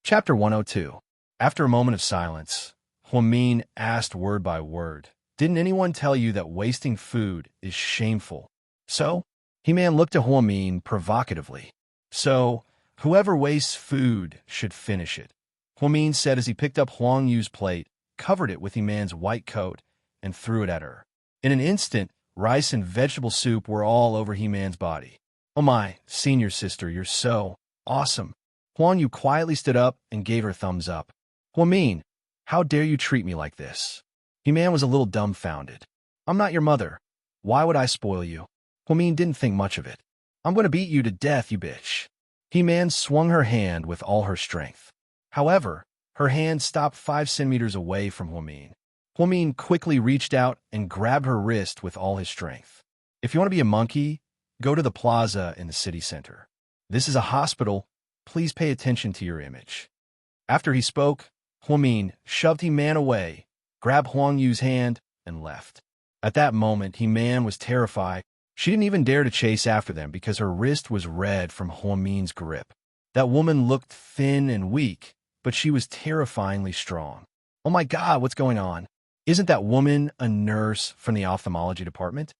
Chapter 102. After a moment of silence, Huamin asked word by word, "Didn't anyone tell you that wasting food is shameful?" So, He-Man looked at Huamin provocatively. "So, whoever wastes food should finish it," Huamin said as he picked up Huang Yu's plate, covered it with He-Man's white coat, and threw it at her. In an instant, rice and vegetable soup were all over He-Man's body. "Oh my, senior sister, you're so awesome." Huang Yu quietly stood up and gave her thumbs up. "Huamin, how dare you treat me like this?" He-Man was a little dumbfounded. "I'm not your mother. Why would I spoil you?" Huamin didn't think much of it. "I'm going to beat you to death, you bitch." He-Man swung her hand with all her strength. However, her hand stopped 5 centimeters away from Huamin. Huamin quickly reached out and grabbed her wrist with all his strength. "If you want to be a monkey, go to the plaza in the city center. This is a hospital. Please pay attention to your image." After he spoke, Huamin shoved He-Man away, grabbed Huang Yu's hand, and left. At that moment, He-Man was terrified. She didn't even dare to chase after them because her wrist was red from Huamin's grip. That woman looked thin and weak, but she was terrifyingly strong. "Oh my God, what's going on? Isn't that woman a nurse from the ophthalmology department?"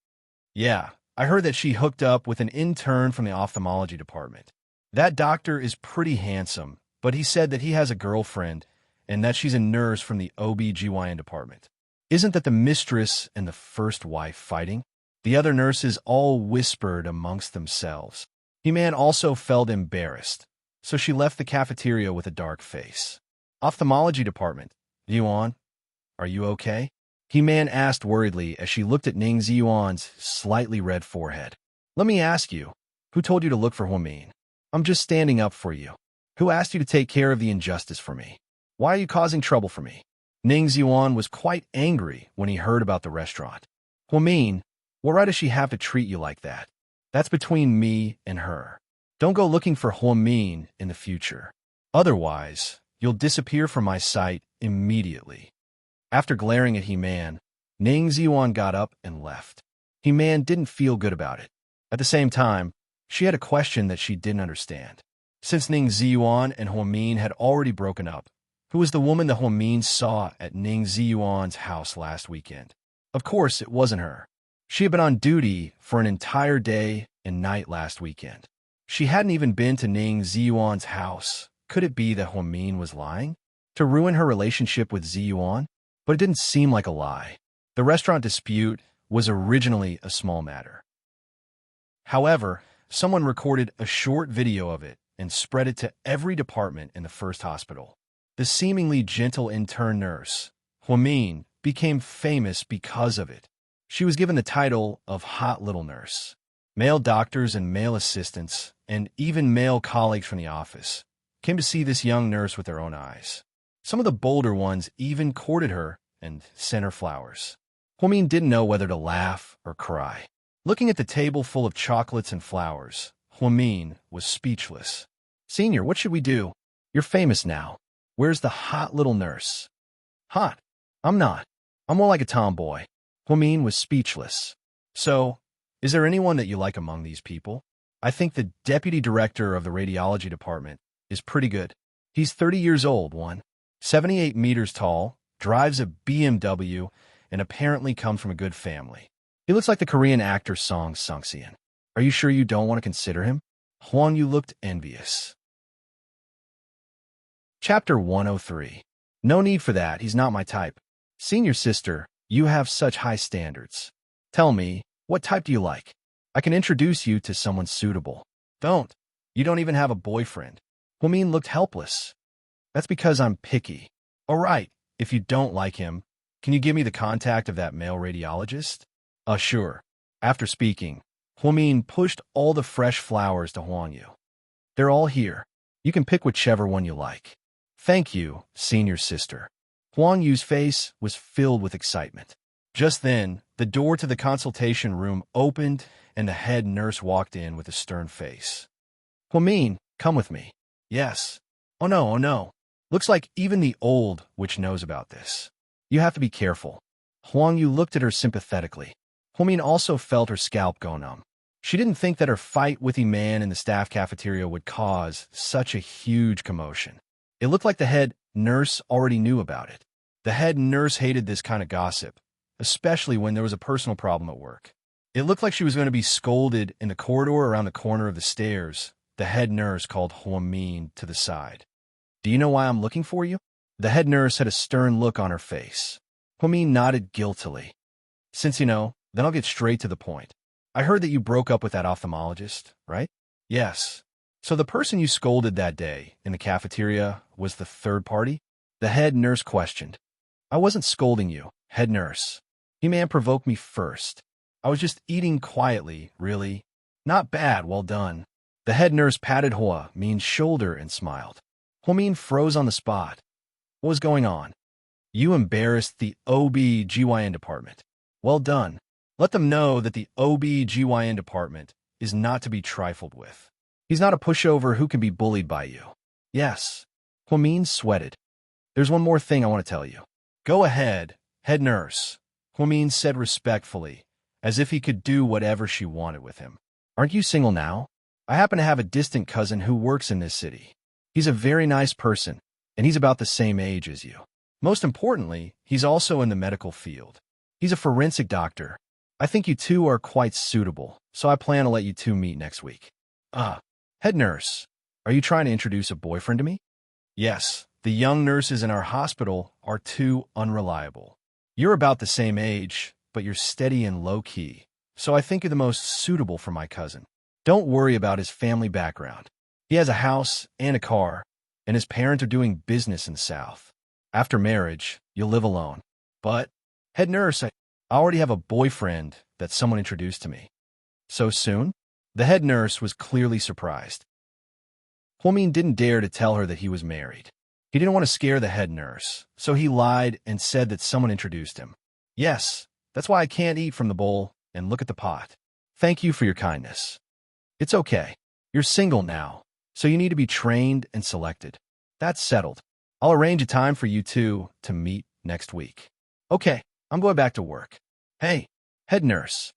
"Yeah, I heard that she hooked up with an intern from the ophthalmology department. That doctor is pretty handsome, but he said that he has a girlfriend and that she's a nurse from the OB/GYN department. Isn't that the mistress and the first wife fighting?" The other nurses all whispered amongst themselves. He-Man also felt embarrassed, so she left the cafeteria with a dark face. "Ophthalmology department. Yuan, are you okay?" He-Man asked worriedly as she looked at Ning Ziyuan's slightly red forehead. "Let me ask you, who told you to look for Huamin? I'm just standing up for you. Who asked you to take care of the injustice for me? Why are you causing trouble for me?" Ning Ziyuan was quite angry when he heard about the restaurant. "Huamin, what right does she have to treat you like that? That's between me and her. Don't go looking for Huamin in the future. Otherwise, you'll disappear from my sight immediately." After glaring at He-Man, Ning Ziyuan got up and left. He-Man didn't feel good about it. At the same time, she had a question that she didn't understand. Since Ning Ziyuan and Huamin had already broken up, who was the woman that Huamin saw at Ning Ziyuan's house last weekend? Of course, it wasn't her. She had been on duty for an entire day and night last weekend. She hadn't even been to Ning Ziyuan's house. Could it be that Huamin was lying to ruin her relationship with Ziyuan? But it didn't seem like a lie. The restaurant dispute was originally a small matter. However, someone recorded a short video of it and spread it to every department in the first hospital. The seemingly gentle intern nurse, Huamin, became famous because of it. She was given the title of Hot Little Nurse. Male doctors and male assistants, and even male colleagues from the office, came to see this young nurse with their own eyes. Some of the bolder ones even courted her and sent her flowers. Huamin didn't know whether to laugh or cry. Looking at the table full of chocolates and flowers, Huamin was speechless. "Senior, what should we do? You're famous now. Where's the hot little nurse?" "Hot? I'm not. I'm more like a tomboy." Huamin was speechless. "So, is there anyone that you like among these people?" "I think the deputy director of the radiology department is pretty good. He's 30 years old, 78 meters tall, drives a BMW, and apparently comes from a good family. He looks like the Korean actor Song Sung-sien. Are you sure you don't want to consider him?" Huang Yu looked envious. Chapter 103. "No need for that. He's not my type." "Senior sister, you have such high standards. Tell me, what type do you like? I can introduce you to someone suitable." "Don't. You don't even have a boyfriend." Huamin looked helpless. "That's because I'm picky." "All right, if you don't like him, can you give me the contact of that male radiologist?" Sure." After speaking, Huamin pushed all the fresh flowers to Huang Yu. "They're all here. You can pick whichever one you like." "Thank you, senior sister." Huang Yu's face was filled with excitement. Just then, the door to the consultation room opened and the head nurse walked in with a stern face. "Huamin, come with me." "Yes." Oh no. Looks like even the old witch knows about this. You have to be careful." Huang Yu looked at her sympathetically. Huamin also felt her scalp go numb. She didn't think that her fight with the man in the staff cafeteria would cause such a huge commotion. It looked like the head nurse already knew about it. The head nurse hated this kind of gossip, especially when there was a personal problem at work. It looked like she was going to be scolded in the corridor around the corner of the stairs. The head nurse called Huamin to the side. Do you know why I'm looking for you? The head nurse had a stern look on her face. Huamin nodded guiltily. Since you know, then I'll get straight to the point. I heard that you broke up with that ophthalmologist, right? Yes. So the person you scolded that day in the cafeteria was the third party? The head nurse questioned. I wasn't scolding you, head nurse. You man provoked me first. I was just eating quietly, really. Not bad, well done. The head nurse patted Huamin's shoulder and smiled. Huamin froze on the spot. What was going on? You embarrassed the OB-GYN department. Well done. Let them know that the OB-GYN department is not to be trifled with. He's not a pushover who can be bullied by you. Yes. Huamin sweated. There's one more thing I want to tell you. Go ahead, head nurse, Huamin said respectfully, as if he could do whatever she wanted with him. Aren't you single now? I happen to have a distant cousin who works in this city. He's a very nice person, and he's about the same age as you. Most importantly, he's also in the medical field. He's a forensic doctor. I think you two are quite suitable, so I plan to let you two meet next week. Head nurse, are you trying to introduce a boyfriend to me? Yes, the young nurses in our hospital are too unreliable. You're about the same age, but you're steady and low-key, so I think you're the most suitable for my cousin. Don't worry about his family background. He has a house and a car, and his parents are doing business in the South. After marriage, you'll live alone. But, head nurse, I already have a boyfriend that someone introduced to me. So soon? The head nurse was clearly surprised. Huamin didn't dare to tell her that he was married. He didn't want to scare the head nurse, so he lied and said that someone introduced him. Yes, that's why I can't eat from the bowl and look at the pot. Thank you for your kindness. It's okay. You're single now, so you need to be trained and selected. That's settled. I'll arrange a time for you two to meet next week. Okay, I'm going back to work. Hey, head nurse.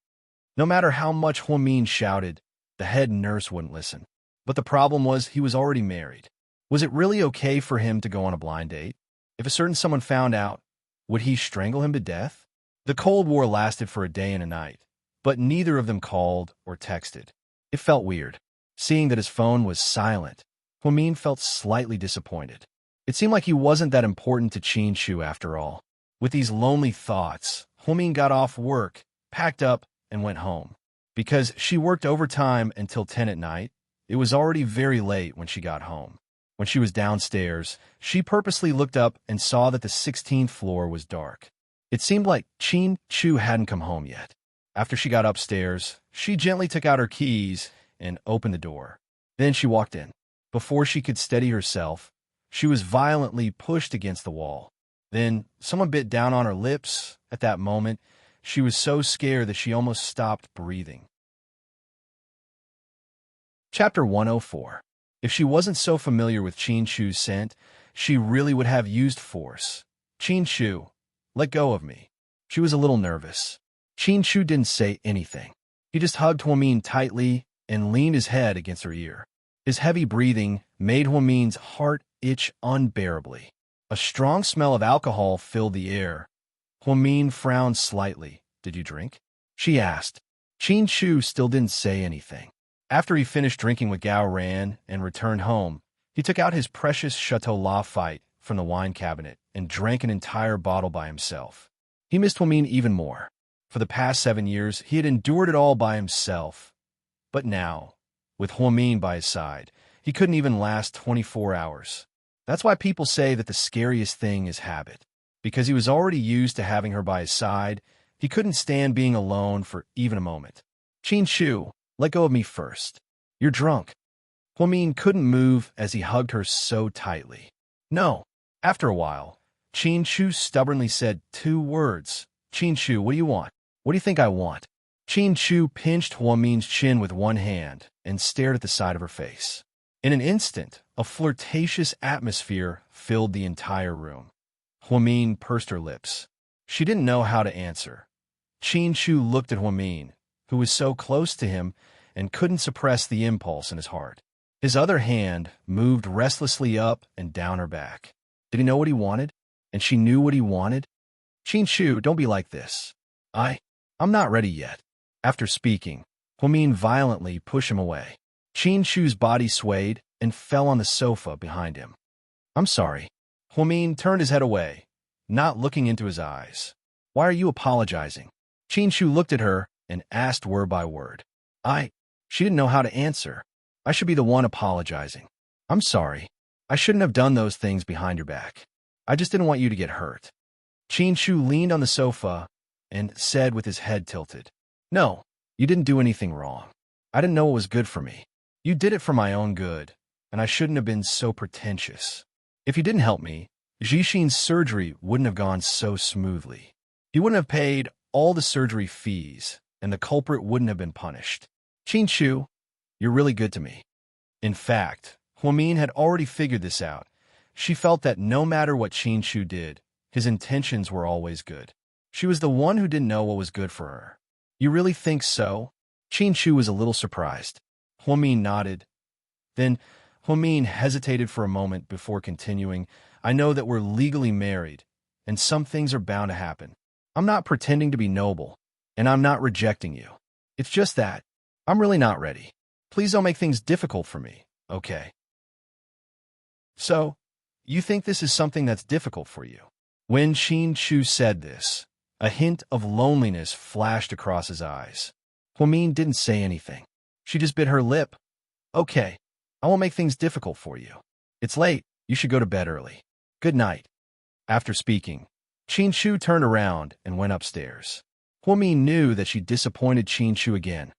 No matter how much Huamin shouted, the head nurse wouldn't listen. But the problem was he was already married. Was it really okay for him to go on a blind date? If a certain someone found out, would he strangle him to death? The Cold War lasted for a day and a night, but neither of them called or texted. It felt weird. Seeing that his phone was silent, Huamin felt slightly disappointed. It seemed like he wasn't that important to Qinshu after all. With these lonely thoughts, Huamin got off work, packed up, and went home. Because she worked overtime until 10 at night, it was already very late when she got home. When she was downstairs, she purposely looked up and saw that the 16th floor was dark. It seemed like Qinshu hadn't come home yet. After she got upstairs, she gently took out her keys and opened the door. Then she walked in. Before she could steady herself, she was violently pushed against the wall. Then someone bit down on her lips. At that moment, she was so scared that she almost stopped breathing. Chapter 104. If she wasn't so familiar with Qinshu's scent, she really would have used force. Qinshu, let go of me. She was a little nervous. Qinshu didn't say anything. He just hugged Huamin tightly and leaned his head against her ear. His heavy breathing made Huamin's heart itch unbearably. A strong smell of alcohol filled the air. Huamin frowned slightly. Did you drink? She asked. Qinshu still didn't say anything. After he finished drinking with Gao Ran and returned home, he took out his precious Chateau Lafite from the wine cabinet and drank an entire bottle by himself. He missed Huamin even more. For the past 7 years, he had endured it all by himself. But now, with Huamin by his side, he couldn't even last 24 hours. That's why people say that the scariest thing is habit. Because he was already used to having her by his side, he couldn't stand being alone for even a moment. Qinshu, let go of me first. You're drunk. Huamin couldn't move as he hugged her so tightly. No. After a while, Qinshu stubbornly said 2 words. Qinshu, what do you want? What do you think I want? Qinshu pinched Huamin's chin with one hand and stared at the side of her face. In an instant, a flirtatious atmosphere filled the entire room. Huamin pursed her lips. She didn't know how to answer. Qinshu looked at Huamin, who was so close to him and couldn't suppress the impulse in his heart. His other hand moved restlessly up and down her back. Did he know what he wanted? And she knew what he wanted? Shu, don't be like this. I'm not ready yet. After speaking, Huamin violently pushed him away. Shu's body swayed and fell on the sofa behind him. I'm sorry. Huamin turned his head away, not looking into his eyes. Why are you apologizing? Shu looked at her and asked word by word. She didn't know how to answer. I should be the one apologizing. I'm sorry. I shouldn't have done those things behind your back. I just didn't want you to get hurt. Shu leaned on the sofa and said with his head tilted, No, you didn't do anything wrong. I didn't know what was good for me. You did it for my own good, and I shouldn't have been so pretentious. If you didn't help me, Jixin's surgery wouldn't have gone so smoothly. He wouldn't have paid all the surgery fees, and the culprit wouldn't have been punished. Shu, you're really good to me. In fact, Huamin had already figured this out. She felt that no matter what Shu did, his intentions were always good. She was the one who didn't know what was good for her. You really think so? Shu was a little surprised. Huamin nodded. Then Huamin hesitated for a moment before continuing. I know that we're legally married, and some things are bound to happen. I'm not pretending to be noble, and I'm not rejecting you. It's just that I'm really not ready. Please don't make things difficult for me, okay? So, you think this is something that's difficult for you? When Shu said this, a hint of loneliness flashed across his eyes. Huamin didn't say anything. She just bit her lip. Okay, I won't make things difficult for you. It's late. You should go to bed early. Good night. After speaking, Shu turned around and went upstairs. Huamin knew that she disappointed Shu again.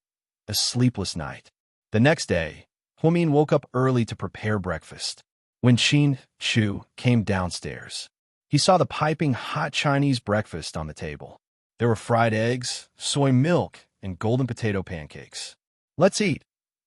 A sleepless night. The next day, Huamin woke up early to prepare breakfast. When Shu came downstairs, he saw the piping hot Chinese breakfast on the table. There were fried eggs, soy milk, and golden potato pancakes. Let's eat,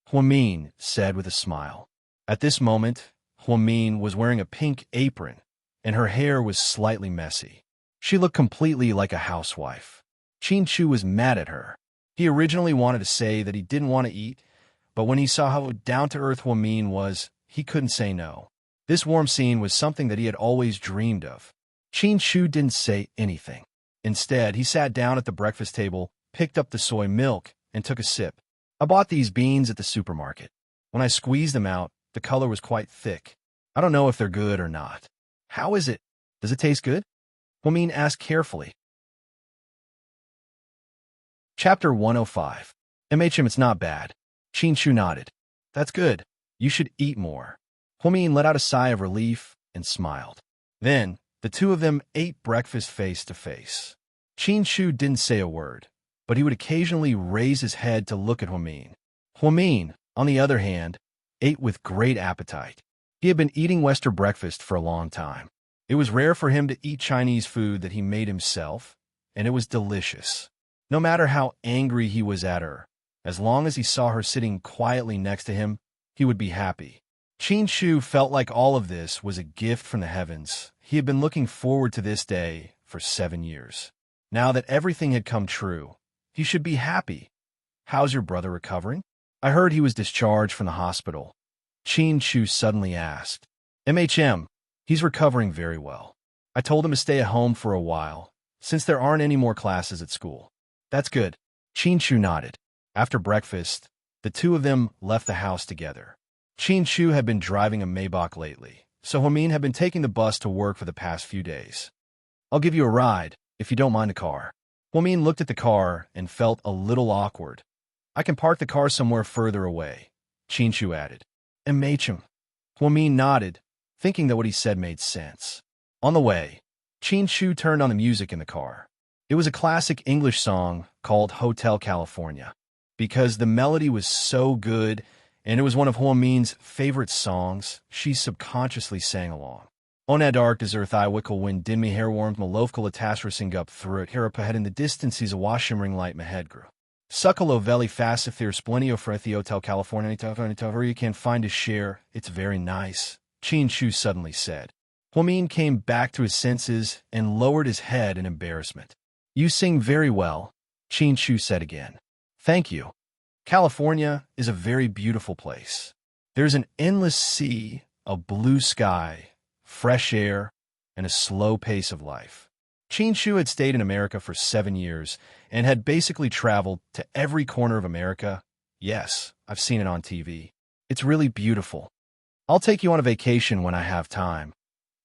Huamin said with a smile. At this moment, Huamin was wearing a pink apron, and her hair was slightly messy. She looked completely like a housewife. Shu was mad at her. He originally wanted to say that he didn't want to eat, but when he saw how down-to-earth Huamin was, he couldn't say no. This warm scene was something that he had always dreamed of. Shu didn't say anything. Instead, he sat down at the breakfast table, picked up the soy milk, and took a sip. I bought these beans at the supermarket. When I squeezed them out, the color was quite thick. I don't know if they're good or not. How is it? Does it taste good? Huamin asked carefully. Chapter 105. It's not bad. Shu nodded. That's good. You should eat more. Huamin let out a sigh of relief and smiled. Then, the two of them ate breakfast face to face. Shu didn't say a word, but he would occasionally raise his head to look at Huamin. Huamin, on the other hand, ate with great appetite. He had been eating Western breakfast for a long time. It was rare for him to eat Chinese food that he made himself, and it was delicious. No matter how angry he was at her, as long as he saw her sitting quietly next to him, he would be happy. Shu felt like all of this was a gift from the heavens. He had been looking forward to this day for 7 years. Now that everything had come true, he should be happy. How's your brother recovering? I heard he was discharged from the hospital. Shu suddenly asked. He's recovering very well. I told him to stay at home for a while, since there aren't any more classes at school. That's good. Shu nodded. After breakfast, the two of them left the house together. Shu had been driving a Maybach lately, so Huamin had been taking the bus to work for the past few days. I'll give you a ride, if you don't mind the car. Huamin looked at the car and felt a little awkward. I can park the car somewhere further away, Shu added. Huamin nodded, thinking that what he said made sense. On the way, Shu turned on the music in the car. It was a classic English song called Hotel California. Because the melody was so good, and it was one of Huamin's favorite songs, she subconsciously sang along. Onad dark des earth I wickle wind din me hair warmed malofkal atasrasing up through it herapahead in the distance sees a washimring light mahead grew. Suckalo veli facithir splenio frethi Hotel California you can find a share, it's very nice, Shu suddenly said. Huamin came back to his senses and lowered his head in embarrassment. You sing very well, Shu said again. Thank you. California is a very beautiful place. There's an endless sea, a blue sky, fresh air, and a slow pace of life. Shu had stayed in America for 7 years and had basically traveled to every corner of America. Yes, I've seen it on TV. It's really beautiful. I'll take you on a vacation when I have time,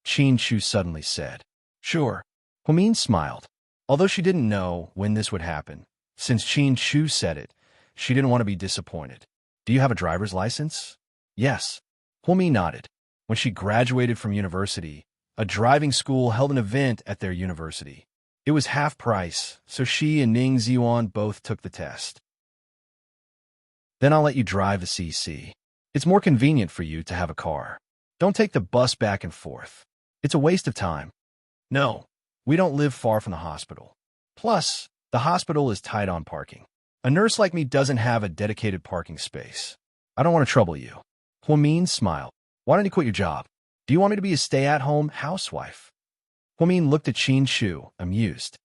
Shu suddenly said. Sure. Min smiled. Although she didn't know when this would happen, since Shu said it, she didn't want to be disappointed. Do you have a driver's license? Yes. Min nodded. When she graduated from university, a driving school held an event at their university. It was half price, so she and Ning Ziyuan both took the test. Then I'll let you drive the CC. It's more convenient for you to have a car. Don't take the bus back and forth. It's a waste of time. No, we don't live far from the hospital. Plus, the hospital is tight on parking. A nurse like me doesn't have a dedicated parking space. I don't want to trouble you. Min smiled. Why don't you quit your job? Do you want me to be a stay-at-home housewife? Min looked at Shu, amused.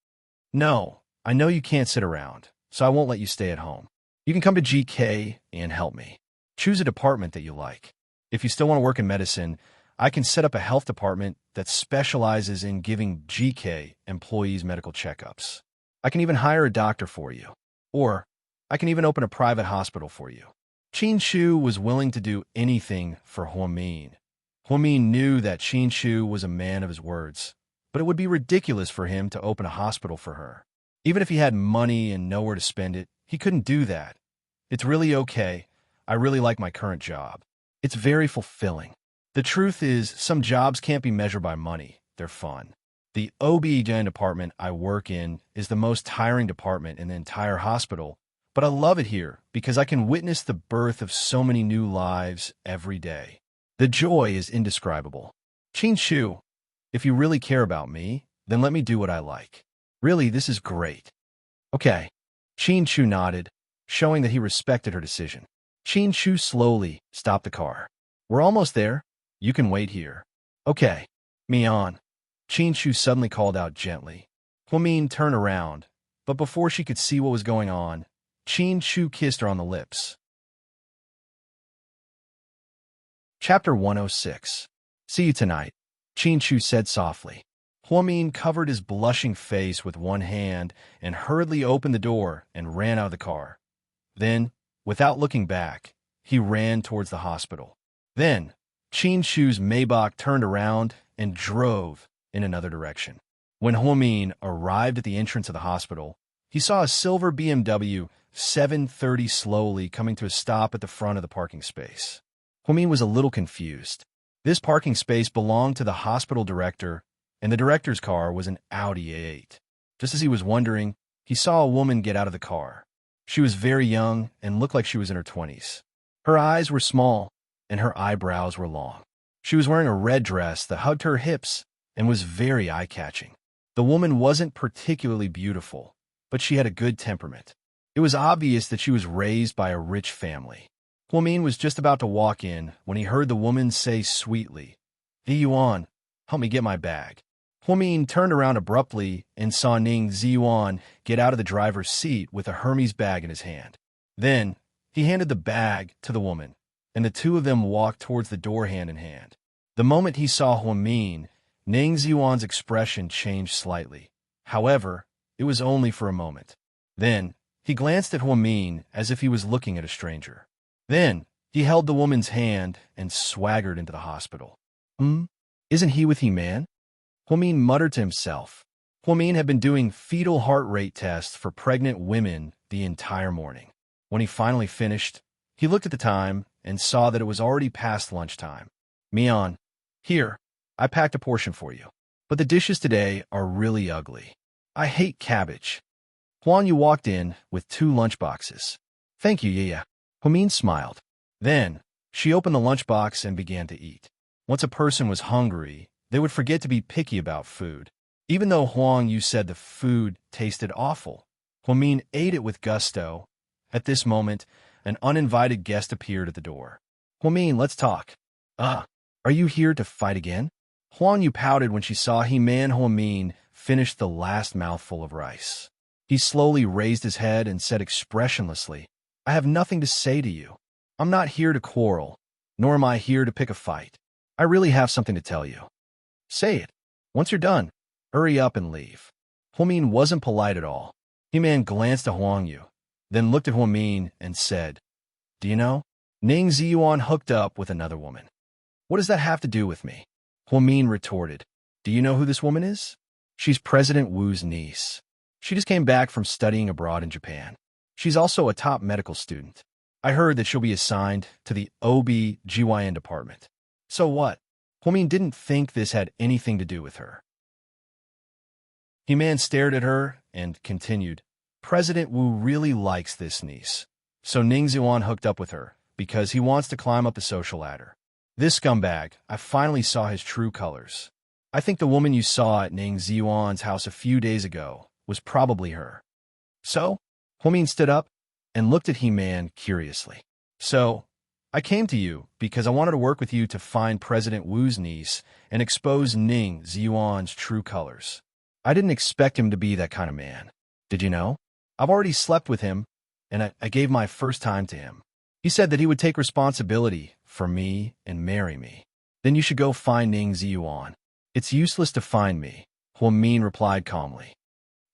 No, I know you can't sit around, so I won't let you stay at home. You can come to GK and help me. Choose a department that you like. If you still want to work in medicine, I can set up a health department that specializes in giving GK employees medical checkups. I can even hire a doctor for you. Or, I can even open a private hospital for you. Shu was willing to do anything for Min. Min knew that Shu was a man of his words, but it would be ridiculous for him to open a hospital for her. Even if he had money and nowhere to spend it, he couldn't do that. It's really okay. I really like my current job. It's very fulfilling. The truth is, some jobs can't be measured by money. They're fun. The OB-GYN department I work in is the most tiring department in the entire hospital, but I love it here because I can witness the birth of so many new lives every day. The joy is indescribable. Shu, if you really care about me, then let me do what I like. Really, this is great. Okay. Shu nodded, showing that he respected her decision. Shu slowly stopped the car. We're almost there. You can wait here. Okay. Mian. Shu suddenly called out gently. Min turned around, but before she could see what was going on, Shu kissed her on the lips. Chapter 106. See you tonight, Shu said softly. Min covered his blushing face with one hand and hurriedly opened the door and ran out of the car. Then, without looking back, he ran towards the hospital. Then, Shu's Maybach turned around and drove in another direction. When Min arrived at the entrance of the hospital, he saw a silver BMW 730 slowly coming to a stop at the front of the parking space. Min was a little confused. This parking space belonged to the hospital director, and the director's car was an Audi A8. Just as he was wondering, he saw a woman get out of the car. She was very young and looked like she was in her 20s. Her eyes were small, and her eyebrows were long. She was wearing a red dress that hugged her hips and was very eye-catching. The woman wasn't particularly beautiful, but she had a good temperament. It was obvious that she was raised by a rich family. Min was just about to walk in when he heard the woman say sweetly, "Ziyuan, help me get my bag." Min turned around abruptly and saw Ning Ziyuan get out of the driver's seat with a Hermes bag in his hand. Then, he handed the bag to the woman, and the two of them walked towards the door hand in hand. The moment he saw Min, Ning Ziyuan's expression changed slightly. However, it was only for a moment. Then, he glanced at Min as if he was looking at a stranger. Then, he held the woman's hand and swaggered into the hospital. Isn't he with He-Man? Min muttered to himself. Min had been doing fetal heart rate tests for pregnant women the entire morning. When he finally finished, he looked at the time and saw that it was already past lunchtime. Mian, here, I packed a portion for you. But the dishes today are really ugly. I hate cabbage. Huan Yu walked in with 2 lunchboxes. Thank you, Yaya. Min smiled. Then, she opened the lunchbox and began to eat. Once a person was hungry, they would forget to be picky about food. Even though Huang Yu said the food tasted awful, Min ate it with gusto. At this moment, an uninvited guest appeared at the door. Min, let's talk. Are you here to fight again? Huang Yu pouted when she saw He-Man Min finish the last mouthful of rice. He slowly raised his head and said expressionlessly, I have nothing to say to you. I'm not here to quarrel. nor am I here to pick a fight. I really have something to tell you. Say it. Once you're done, hurry up and leave. Huamin wasn't polite at all. He-Man glanced at Huang Yu, then looked at Huamin and said, Do you know? Ning Ziyuan hooked up with another woman. What does that have to do with me? Huamin retorted, Do you know who this woman is? She's President Wu's niece. She just came back from studying abroad in Japan. She's also a top medical student. I heard that she'll be assigned to the OB/GYN department. So what? Huamin didn't think this had anything to do with her. He-Man stared at her and continued, President Wu really likes this niece. So Ning Ziyuan hooked up with her because he wants to climb up the social ladder. This scumbag, I finally saw his true colors. I think the woman you saw at Ning Ziyuan's house a few days ago was probably her. So, Huamin stood up and looked at He-Man curiously. So, I came to you because I wanted to work with you to find President Wu's niece and expose Ning Ziyuan's true colors. I didn't expect him to be that kind of man. Did you know? I've already slept with him, and I gave my first time to him. He said that he would take responsibility for me and marry me. Then you should go find Ning Ziyuan. It's useless to find me, Huamin replied calmly.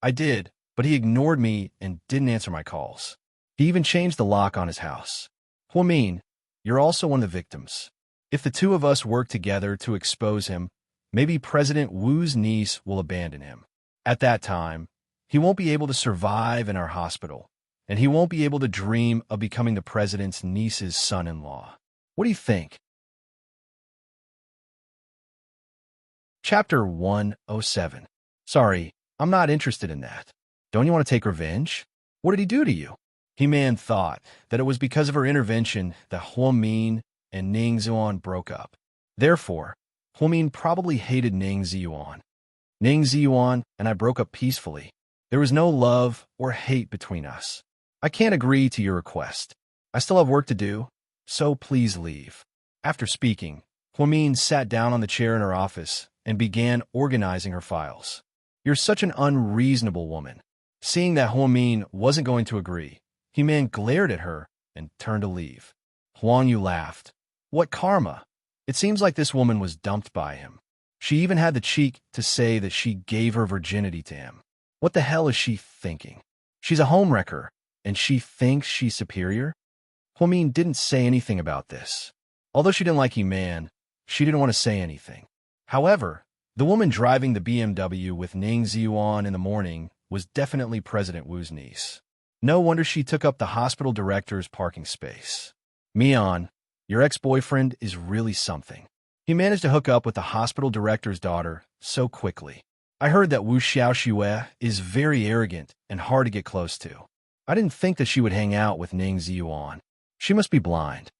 I did, but he ignored me and didn't answer my calls. He even changed the lock on his house. Huamin, you're also one of the victims. If the two of us work together to expose him, maybe President Wu's niece will abandon him. At that time, he won't be able to survive in our hospital, and he won't be able to dream of becoming the president's niece's son-in-law. What do you think? Chapter 107. Sorry, I'm not interested in that. Don't you want to take revenge? What did he do to you? He-Man thought that it was because of her intervention that Huamin and Ning Ziyuan broke up. Therefore, Huamin probably hated Ning Ziyuan. Ning Ziyuan and I broke up peacefully. There was no love or hate between us. I can't agree to your request. I still have work to do, so please leave. After speaking, Huamin sat down on the chair in her office and began organizing her files. You're such an unreasonable woman. Seeing that Huamin wasn't going to agree, He-Man glared at her and turned to leave. Huang Yu laughed. What karma? It seems like this woman was dumped by him. She even had the cheek to say that she gave her virginity to him. What the hell is she thinking? She's a homewrecker, and she thinks she's superior? Huamin didn't say anything about this. Although she didn't like He-Man, she didn't want to say anything. However, the woman driving the BMW with Ning Ziyuan in the morning was definitely President Wu's niece. No wonder she took up the hospital director's parking space. Mian, your ex-boyfriend is really something. He managed to hook up with the hospital director's daughter so quickly. I heard that Wu Xiaoxue is very arrogant and hard to get close to. I didn't think that she would hang out with Ning Ziyuan. She must be blind.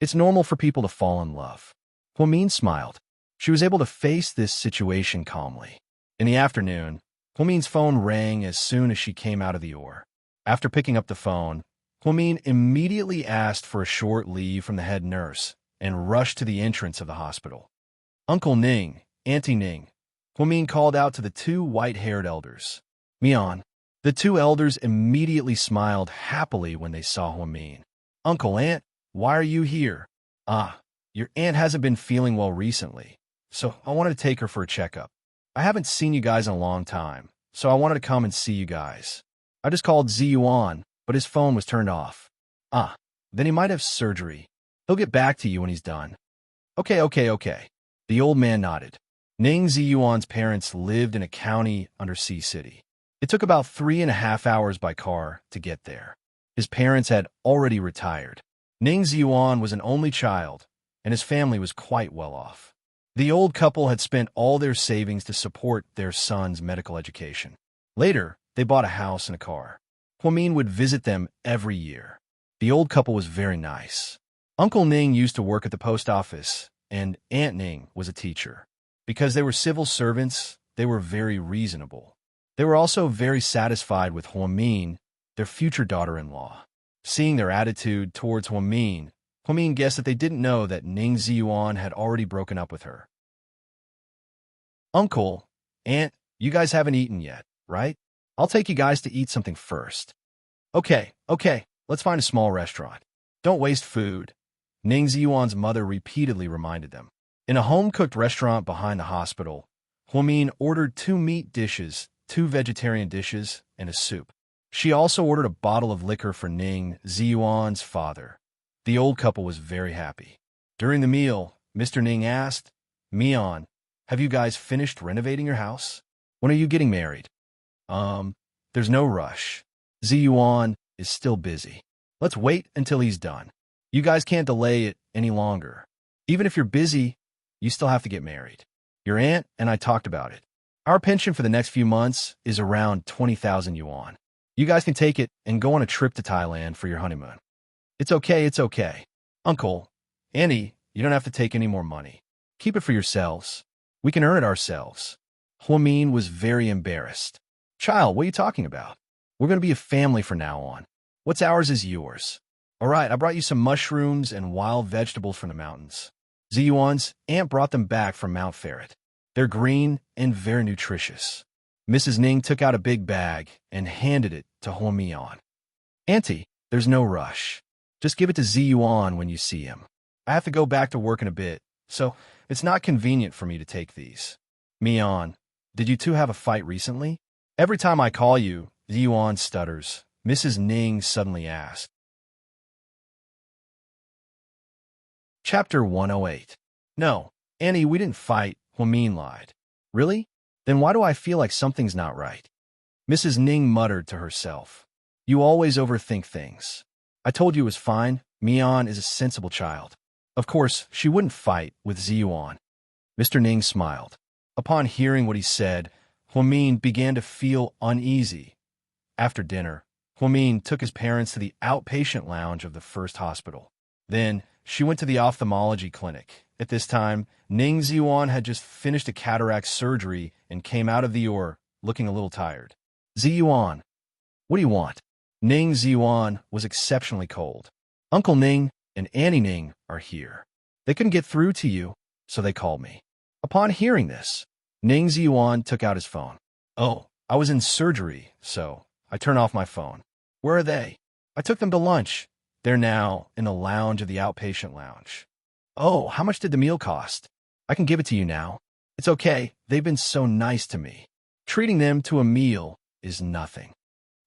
It's normal for people to fall in love. Huamin smiled. She was able to face this situation calmly. In the afternoon, Huamin's phone rang as soon as she came out of the OR. After picking up the phone, Huamin immediately asked for a short leave from the head nurse and rushed to the entrance of the hospital. Uncle Ning, Auntie Ning, Huamin called out to the two white-haired elders. Mian. The two elders immediately smiled happily when they saw Huamin. Uncle, Aunt, why are you here? Your aunt hasn't been feeling well recently, so I wanted to take her for a checkup. I haven't seen you guys in a long time, so I wanted to come and see you guys. I just called Ziyuan, but his phone was turned off. Then he might have surgery. He'll get back to you when he's done. Okay. The old man nodded. Ning Ziyuan's parents lived in a county under Sea City. It took about 3.5 hours by car to get there. His parents had already retired. Ning Ziyuan was an only child, and his family was quite well off. The old couple had spent all their savings to support their son's medical education. Later, they bought a house and a car. Huamin would visit them every year. The old couple was very nice. Uncle Ning used to work at the post office, and Aunt Ning was a teacher. Because they were civil servants, they were very reasonable. They were also very satisfied with Huamin, their future daughter-in-law. Seeing their attitude towards Huamin guessed that they didn't know that Ning Ziyuan had already broken up with her. Uncle, Aunt, you guys haven't eaten yet, right? I'll take you guys to eat something first. Okay, let's find a small restaurant. Don't waste food. Ning Ziyuan's mother repeatedly reminded them. In a home-cooked restaurant behind the hospital, Huamin ordered 2 meat dishes, 2 vegetarian dishes, and a soup. She also ordered a bottle of liquor for Ning Ziyuan's father. The old couple was very happy. During the meal, Mr. Ning asked, "Mian, have you guys finished renovating your house? When are you getting married?" There's no rush. Ziyuan is still busy. Let's wait until he's done. You guys can't delay it any longer. Even if you're busy, you still have to get married. Your aunt and I talked about it. Our pension for the next few months is around 20,000 yuan. You guys can take it and go on a trip to Thailand for your honeymoon. It's okay. Uncle, Annie, you don't have to take any more money. Keep it for yourselves. We can earn it ourselves. Huamin was very embarrassed. Child, what are you talking about? We're going to be a family from now on. What's ours is yours. All right, I brought you some mushrooms and wild vegetables from the mountains. Ziyuan's aunt brought them back from Mount Ferret. They're green and very nutritious. Mrs. Ning took out a big bag and handed it to Huamian. Auntie, there's no rush. Just give it to Ziyuan when you see him. I have to go back to work in a bit, so it's not convenient for me to take these. Mian, did you two have a fight recently? Every time I call you, Ziyuan stutters. Mrs. Ning suddenly asked. Chapter 108. No, Annie, we didn't fight, Huamin lied. Really? Then why do I feel like something's not right? Mrs. Ning muttered to herself. You always overthink things. I told you it was fine. Mian is a sensible child. Of course, she wouldn't fight with Ziyuan. Mr. Ning smiled. Upon hearing what he said, Huamin began to feel uneasy. After dinner, Huamin took his parents to the outpatient lounge of the first hospital. Then, she went to the ophthalmology clinic. At this time, Ning Ziyuan had just finished a cataract surgery and came out of the OR, looking a little tired. Ziyuan, what do you want? Ning Ziyuan was exceptionally cold. Uncle Ning and Annie Ning are here. They couldn't get through to you, so they called me. Upon hearing this, Ning Ziyuan took out his phone. Oh, I was in surgery, so I turned off my phone. Where are they? I took them to lunch. They're now in the lounge of the outpatient lounge. Oh, how much did the meal cost? I can give it to you now. It's okay. They've been so nice to me. Treating them to a meal is nothing.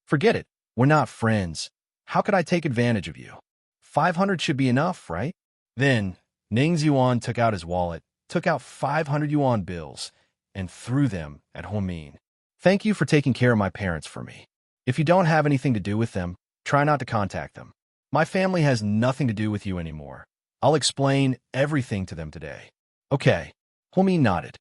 Forget it. We're not friends. How could I take advantage of you? 500 should be enough, right? Then, Ning Ziyuan took out his wallet, took out 500 yuan bills, and threw them at Huamin. Thank you for taking care of my parents for me. If you don't have anything to do with them, try not to contact them. My family has nothing to do with you anymore. I'll explain everything to them today. Okay. Huamin nodded.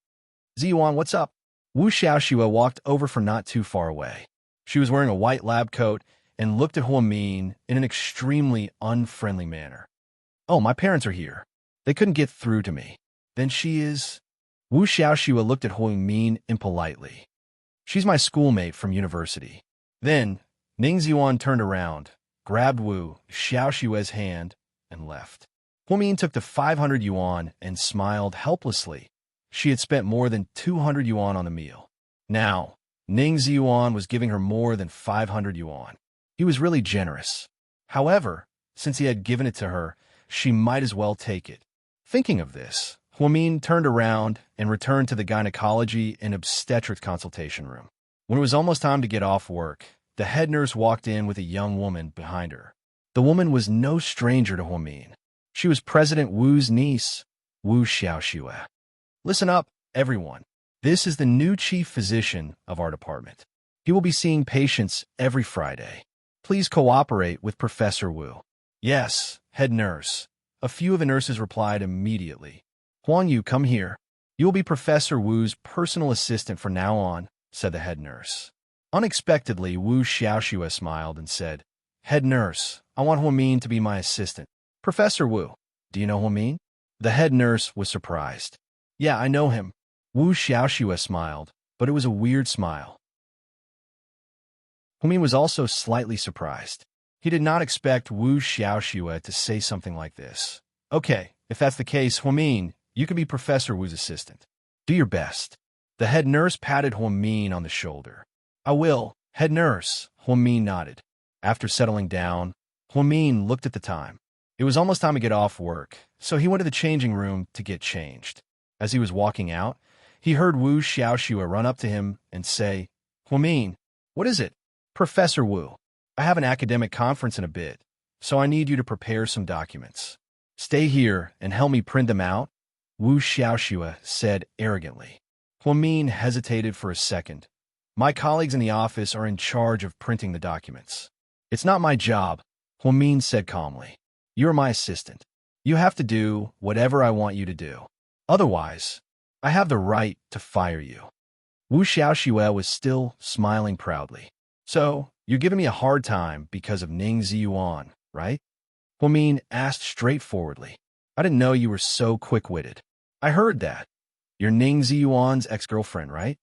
Ziyuan, what's up? Wu Xiaoxue walked over from not too far away. She was wearing a white lab coat and looked at Huamin in an extremely unfriendly manner. Oh, my parents are here. They couldn't get through to me. Then she is... Wu Xiaoxue looked at Huamin impolitely. She's my schoolmate from university. Then, Ning Ziyuan turned around, grabbed Wu Xiaoxue's hand, and left. Huamin took the 500 yuan and smiled helplessly. She had spent more than 200 yuan on the meal. Now, Ning Ziyuan was giving her more than 500 yuan. He was really generous. However, since he had given it to her, she might as well take it. Thinking of this, Huamin turned around and returned to the gynecology and obstetrics consultation room. When it was almost time to get off work, the head nurse walked in with a young woman behind her. The woman was no stranger to Huamin. She was President Wu's niece, Wu Xiaoxue. Listen up, everyone. This is the new chief physician of our department. He will be seeing patients every Friday. Please cooperate with Professor Wu. Yes, head nurse. A few of the nurses replied immediately. Huang Yu, come here. You will be Professor Wu's personal assistant from now on, said the head nurse. Unexpectedly, Wu Xiaoxue smiled and said, Head nurse, I want Huamin to be my assistant. Professor Wu, do you know Huamin? The head nurse was surprised. Yeah, I know him. Wu Xiaoxue smiled, but it was a weird smile. Huamin was also slightly surprised. He did not expect Wu Xiaoxue to say something like this. Okay, if that's the case, Huamin, you can be Professor Wu's assistant. Do your best. The head nurse patted Huamin on the shoulder. I will, head nurse, Huamin nodded. After settling down, Huamin looked at the time. It was almost time to get off work, so he went to the changing room to get changed. As he was walking out, he heard Wu Xiaoxue run up to him and say, "Huamin, what is it?" "Professor Wu, I have an academic conference in a bit, so I need you to prepare some documents. Stay here and help me print them out," Wu Xiaoxue said arrogantly. Huamin hesitated for a second. "My colleagues in the office are in charge of printing the documents." "It's not my job," Huamin said calmly. "You're my assistant. You have to do whatever I want you to do. Otherwise, I have the right to fire you." Wu Xiaoxue was still smiling proudly. "So, you're giving me a hard time because of Ning Ziyuan, right?" Huamin asked straightforwardly. "I didn't know you were so quick-witted." "I heard that. You're Ning Ziyuan's ex-girlfriend, right?"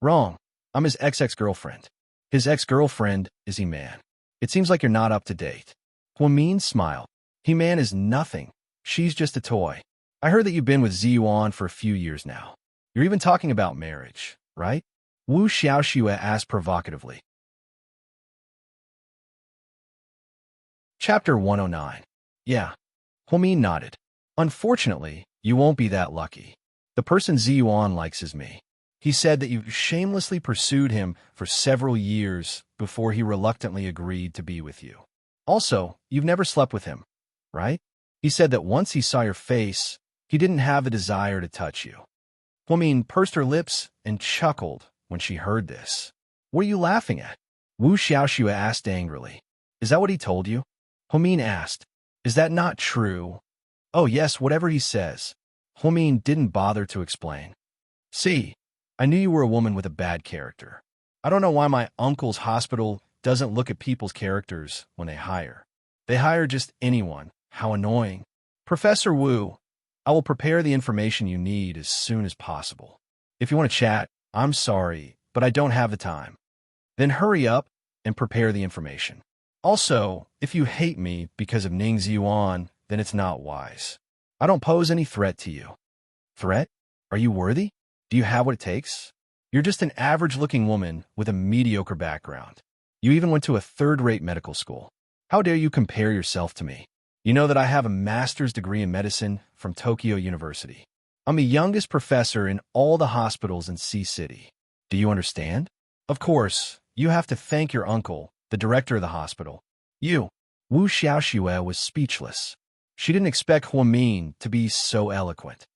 "Wrong. I'm his ex-girlfriend. His ex-girlfriend is He-Man. It seems like you're not up to date." Huamin smiled. "He-Man is nothing. She's just a toy. I heard that you've been with Ziyuan for a few years now. You're even talking about marriage, right?" Wu Xiaoxue asked provocatively. Chapter 109. "Yeah." Huamin nodded. "Unfortunately, you won't be that lucky. The person Ziyuan likes is me. He said that you shamelessly pursued him for several years before he reluctantly agreed to be with you. Also, you've never slept with him, right? He said that once he saw your face, he didn't have the desire to touch you." Huamin pursed her lips and chuckled when she heard this. "What are you laughing at?" Wu Xiaoxue asked angrily. "Is that what he told you?" Huamin asked. "Is that not true?" "Oh yes, whatever he says." Huamin didn't bother to explain. "See, I knew you were a woman with a bad character. I don't know why my uncle's hospital doesn't look at people's characters when they hire. They hire just anyone. How annoying." "Professor Wu, I will prepare the information you need as soon as possible. If you want to chat, I'm sorry, but I don't have the time. Then hurry up and prepare the information. Also, if you hate me because of Ning Ziyuan, then it's not wise. I don't pose any threat to you." "Threat? Are you worthy? Do you have what it takes? You're just an average-looking woman with a mediocre background. You even went to a third-rate medical school. How dare you compare yourself to me? You know that I have a master's degree in medicine from Tokyo University. I'm the youngest professor in all the hospitals in Sea City. Do you understand? Of course, you have to thank your uncle, the director of the hospital." "You." Wu Xiaoxue was speechless. She didn't expect Huamin to be so eloquent.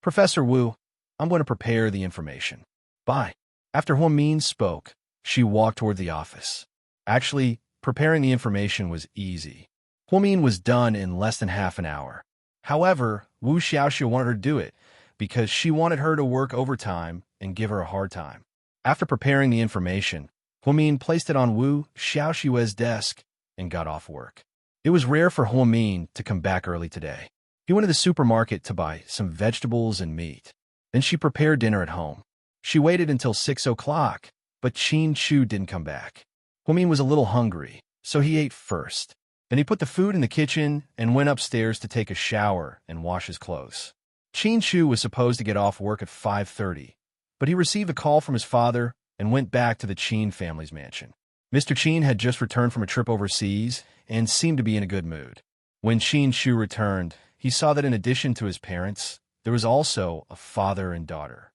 "Professor Wu, I'm going to prepare the information. Bye." After Huamin spoke, she walked toward the office. Actually, preparing the information was easy. Huamin was done in less than half an hour. However, Wu Xiaoxue wanted her to do it because she wanted her to work overtime and give her a hard time. After preparing the information, Huamin placed it on Wu Xiaoxue's desk and got off work. It was rare for Huamin to come back early today. He went to the supermarket to buy some vegetables and meat. Then she prepared dinner at home. She waited until 6 o'clock, but Qin Chu didn't come back. Huamin was a little hungry, so he ate first. Then he put the food in the kitchen and went upstairs to take a shower and wash his clothes. Qin Chu was supposed to get off work at 5:30, but he received a call from his father and went back to the Qin family's mansion. Mr. Qin had just returned from a trip overseas and seemed to be in a good mood. When Qin Chu returned, he saw that in addition to his parents, there was also a father and daughter.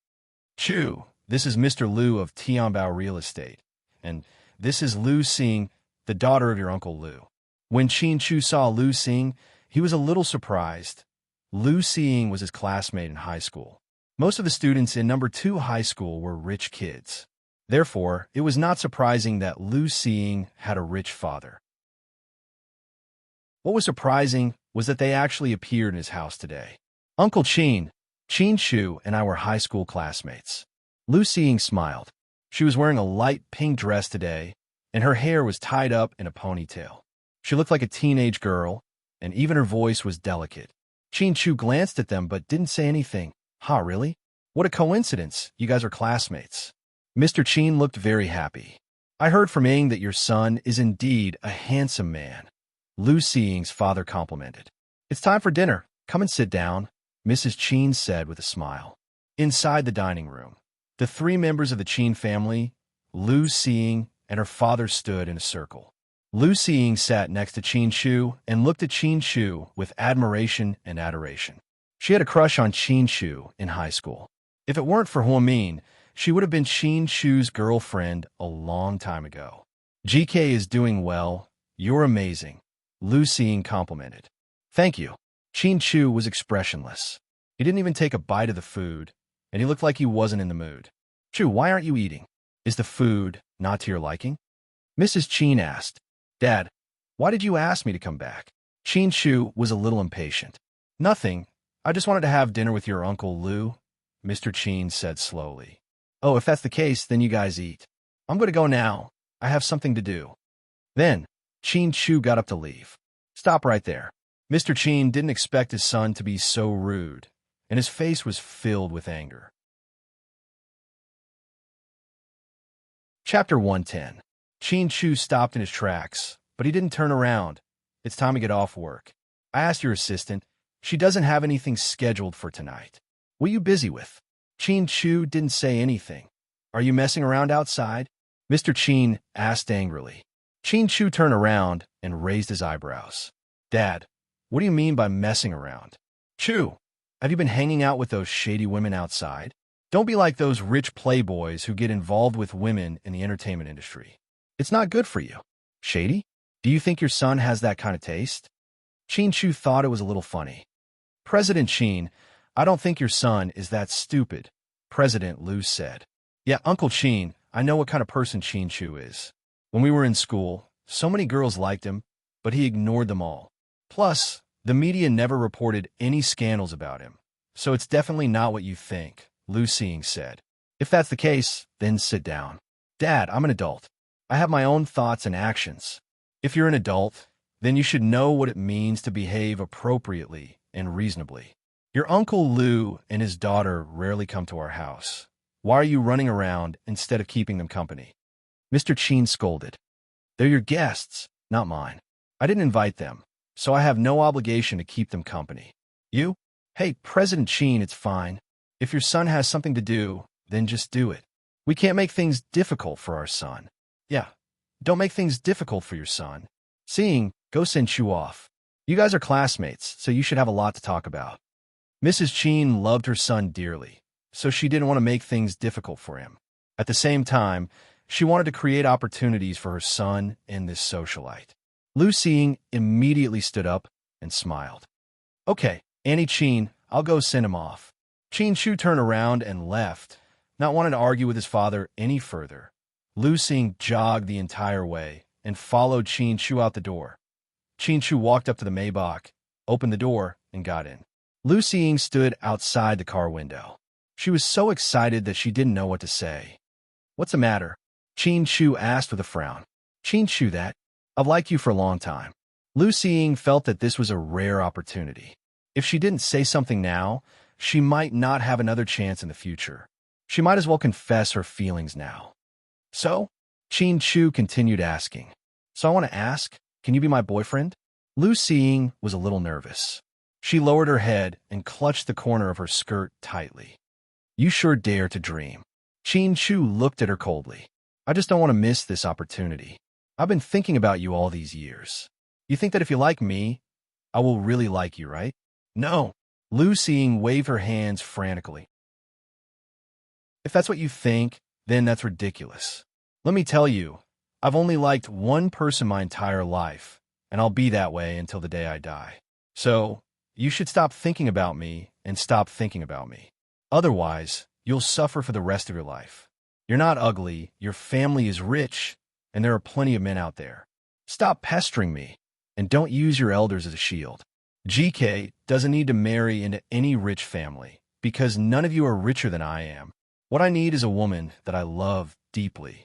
"Chu, this is Mr. Liu of Tianbao Real Estate, and this is Liu Xing, the daughter of your Uncle Liu." When Qin Chu saw Liu Xing, he was a little surprised. Liu Xing was his classmate in high school. Most of the students in number 2 high school were rich kids. Therefore, it was not surprising that Liu Xing had a rich father. What was surprising was that they actually appeared in his house today. "Uncle Qin, Qin Chu and I were high school classmates." Liu Xing smiled. She was wearing a light pink dress today, and her hair was tied up in a ponytail. She looked like a teenage girl, and even her voice was delicate. Qin Chu glanced at them but didn't say anything. "Huh, really? What a coincidence, you guys are classmates." Mr. Qin looked very happy. "I heard from Ing that your son is indeed a handsome man," Liu Xing's father complimented. "It's time for dinner. Come and sit down," Mrs. Qin said with a smile. Inside the dining room, the 3 members of the Qin family, Liu Xing and her father, stood in a circle. Lu Xiying sat next to Qin Shu and looked at Qin Shu with admiration and adoration. She had a crush on Qin Shu in high school. If it weren't for Huamin, she would have been Qin Shu's girlfriend a long time ago. GK is doing well. You're amazing, Lu Xiying complimented. Thank you. Qin Shu was expressionless. He didn't even take a bite of the food, and he looked like he wasn't in the mood. Shu, why aren't you eating? Is the food not to your liking? Mrs. Qin asked. Dad, why did you ask me to come back? Qin Shu was a little impatient. Nothing. I just wanted to have dinner with your Uncle Lu, Mr. Qin said slowly. Oh, if that's the case, then you guys eat. I'm going to go now. I have something to do. Then, Qin Shu got up to leave. Stop right there. Mr. Qin didn't expect his son to be so rude, and his face was filled with anger. Chapter 110. Qin Shu stopped in his tracks, but he didn't turn around. It's time to get off work. I asked your assistant. She doesn't have anything scheduled for tonight. What are you busy with? Qin Shu didn't say anything. Are you messing around outside? Mr. Qin asked angrily. Qin Shu turned around and raised his eyebrows. Dad, what do you mean by messing around? Shu, have you been hanging out with those shady women outside? Don't be like those rich playboys who get involved with women in the entertainment industry. It's not good for you. Shady? Do you think your son has that kind of taste? Qin Shu thought it was a little funny. President Qin, I don't think your son is that stupid, President Lu said. Yeah, Uncle Qin, I know what kind of person Qin Shu is. When we were in school, so many girls liked him, but he ignored them all. Plus, the media never reported any scandals about him, so it's definitely not what you think, Lu Xiying said. If that's the case, then sit down. Dad, I'm an adult. I have my own thoughts and actions. If you're an adult, then you should know what it means to behave appropriately and reasonably. Your Uncle Lu and his daughter rarely come to our house. Why are you running around instead of keeping them company? Mr. Qin scolded. They're your guests, not mine. I didn't invite them, so I have no obligation to keep them company. You? Hey, President Qin, it's fine. If your son has something to do, then just do it. We can't make things difficult for our son. Yeah, don't make things difficult for your son. Seeing, go send Shu off. You guys are classmates, so you should have a lot to talk about. Mrs. Qin loved her son dearly, so she didn't want to make things difficult for him. At the same time, she wanted to create opportunities for her son and this socialite. Lu Xiying immediately stood up and smiled. Okay, Annie Qin, I'll go send him off. Qin Shu turned around and left, not wanting to argue with his father any further. Lu Xiying jogged the entire way and followed Qin Shu out the door. Qin Shu walked up to the Maybach, opened the door, and got in. Lu Xiying stood outside the car window. She was so excited that she didn't know what to say. What's the matter? Qin Shu asked with a frown. Qin Shu, that. I've liked you for a long time. Lu Xiying felt that this was a rare opportunity. If she didn't say something now, she might not have another chance in the future. She might as well confess her feelings now. So? Qin Shu continued asking. So I want to ask, can you be my boyfriend? Lu Xiying was a little nervous. She lowered her head and clutched the corner of her skirt tightly. You sure dare to dream. Qin Shu looked at her coldly. I just don't want to miss this opportunity. I've been thinking about you all these years. You think that if you like me, I will really like you, right? No. Lu Xiying waved her hands frantically. If that's what you think, then that's ridiculous. Let me tell you, I've only liked one person my entire life, and I'll be that way until the day I die. So, you should stop thinking about me and stop thinking about me. Otherwise, you'll suffer for the rest of your life. You're not ugly, your family is rich, and there are plenty of men out there. Stop pestering me, and don't use your elders as a shield. GK doesn't need to marry into any rich family, because none of you are richer than I am. What I need is a woman that I love deeply.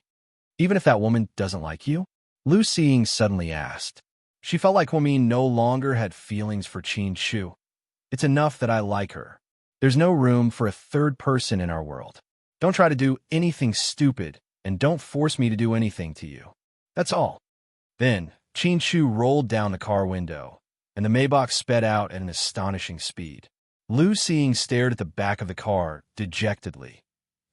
Even if that woman doesn't like you? Lu Xiying suddenly asked. She felt like Huamin no longer had feelings for Qin Shu. It's enough that I like her. There's no room for a third person in our world. Don't try to do anything stupid, and don't force me to do anything to you. That's all. Then, Qin Shu rolled down the car window, and the Maybach sped out at an astonishing speed. Lu Xiying stared at the back of the car dejectedly.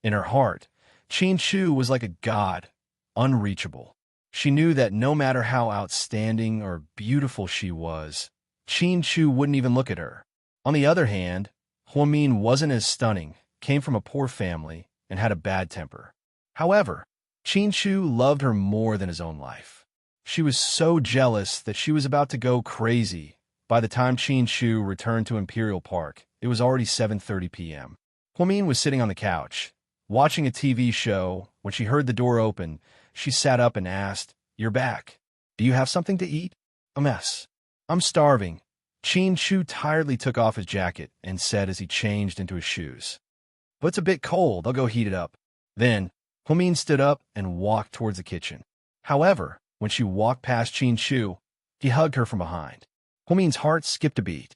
In her heart, Qin Shu was like a god, unreachable. She knew that no matter how outstanding or beautiful she was, Chin-Chu wouldn't even look at her. On the other hand, Huamin wasn't as stunning, came from a poor family, and had a bad temper. However, Chin-Chu loved her more than his own life. She was so jealous that she was about to go crazy. By the time Chin-Chu returned to Imperial Park, it was already 7:30 p.m. Huamin was sitting on the couch, watching a TV show. When she heard the door open, she sat up and asked, "You're back. Do you have something to eat?" "A mess. I'm starving." Chin-Chu tiredly took off his jacket and said as he changed into his shoes, "But it's a bit cold. I'll go heat it up." Then, Huamin stood up and walked towards the kitchen. However, when she walked past Chin-Chu, he hugged her from behind. Huamin's heart skipped a beat.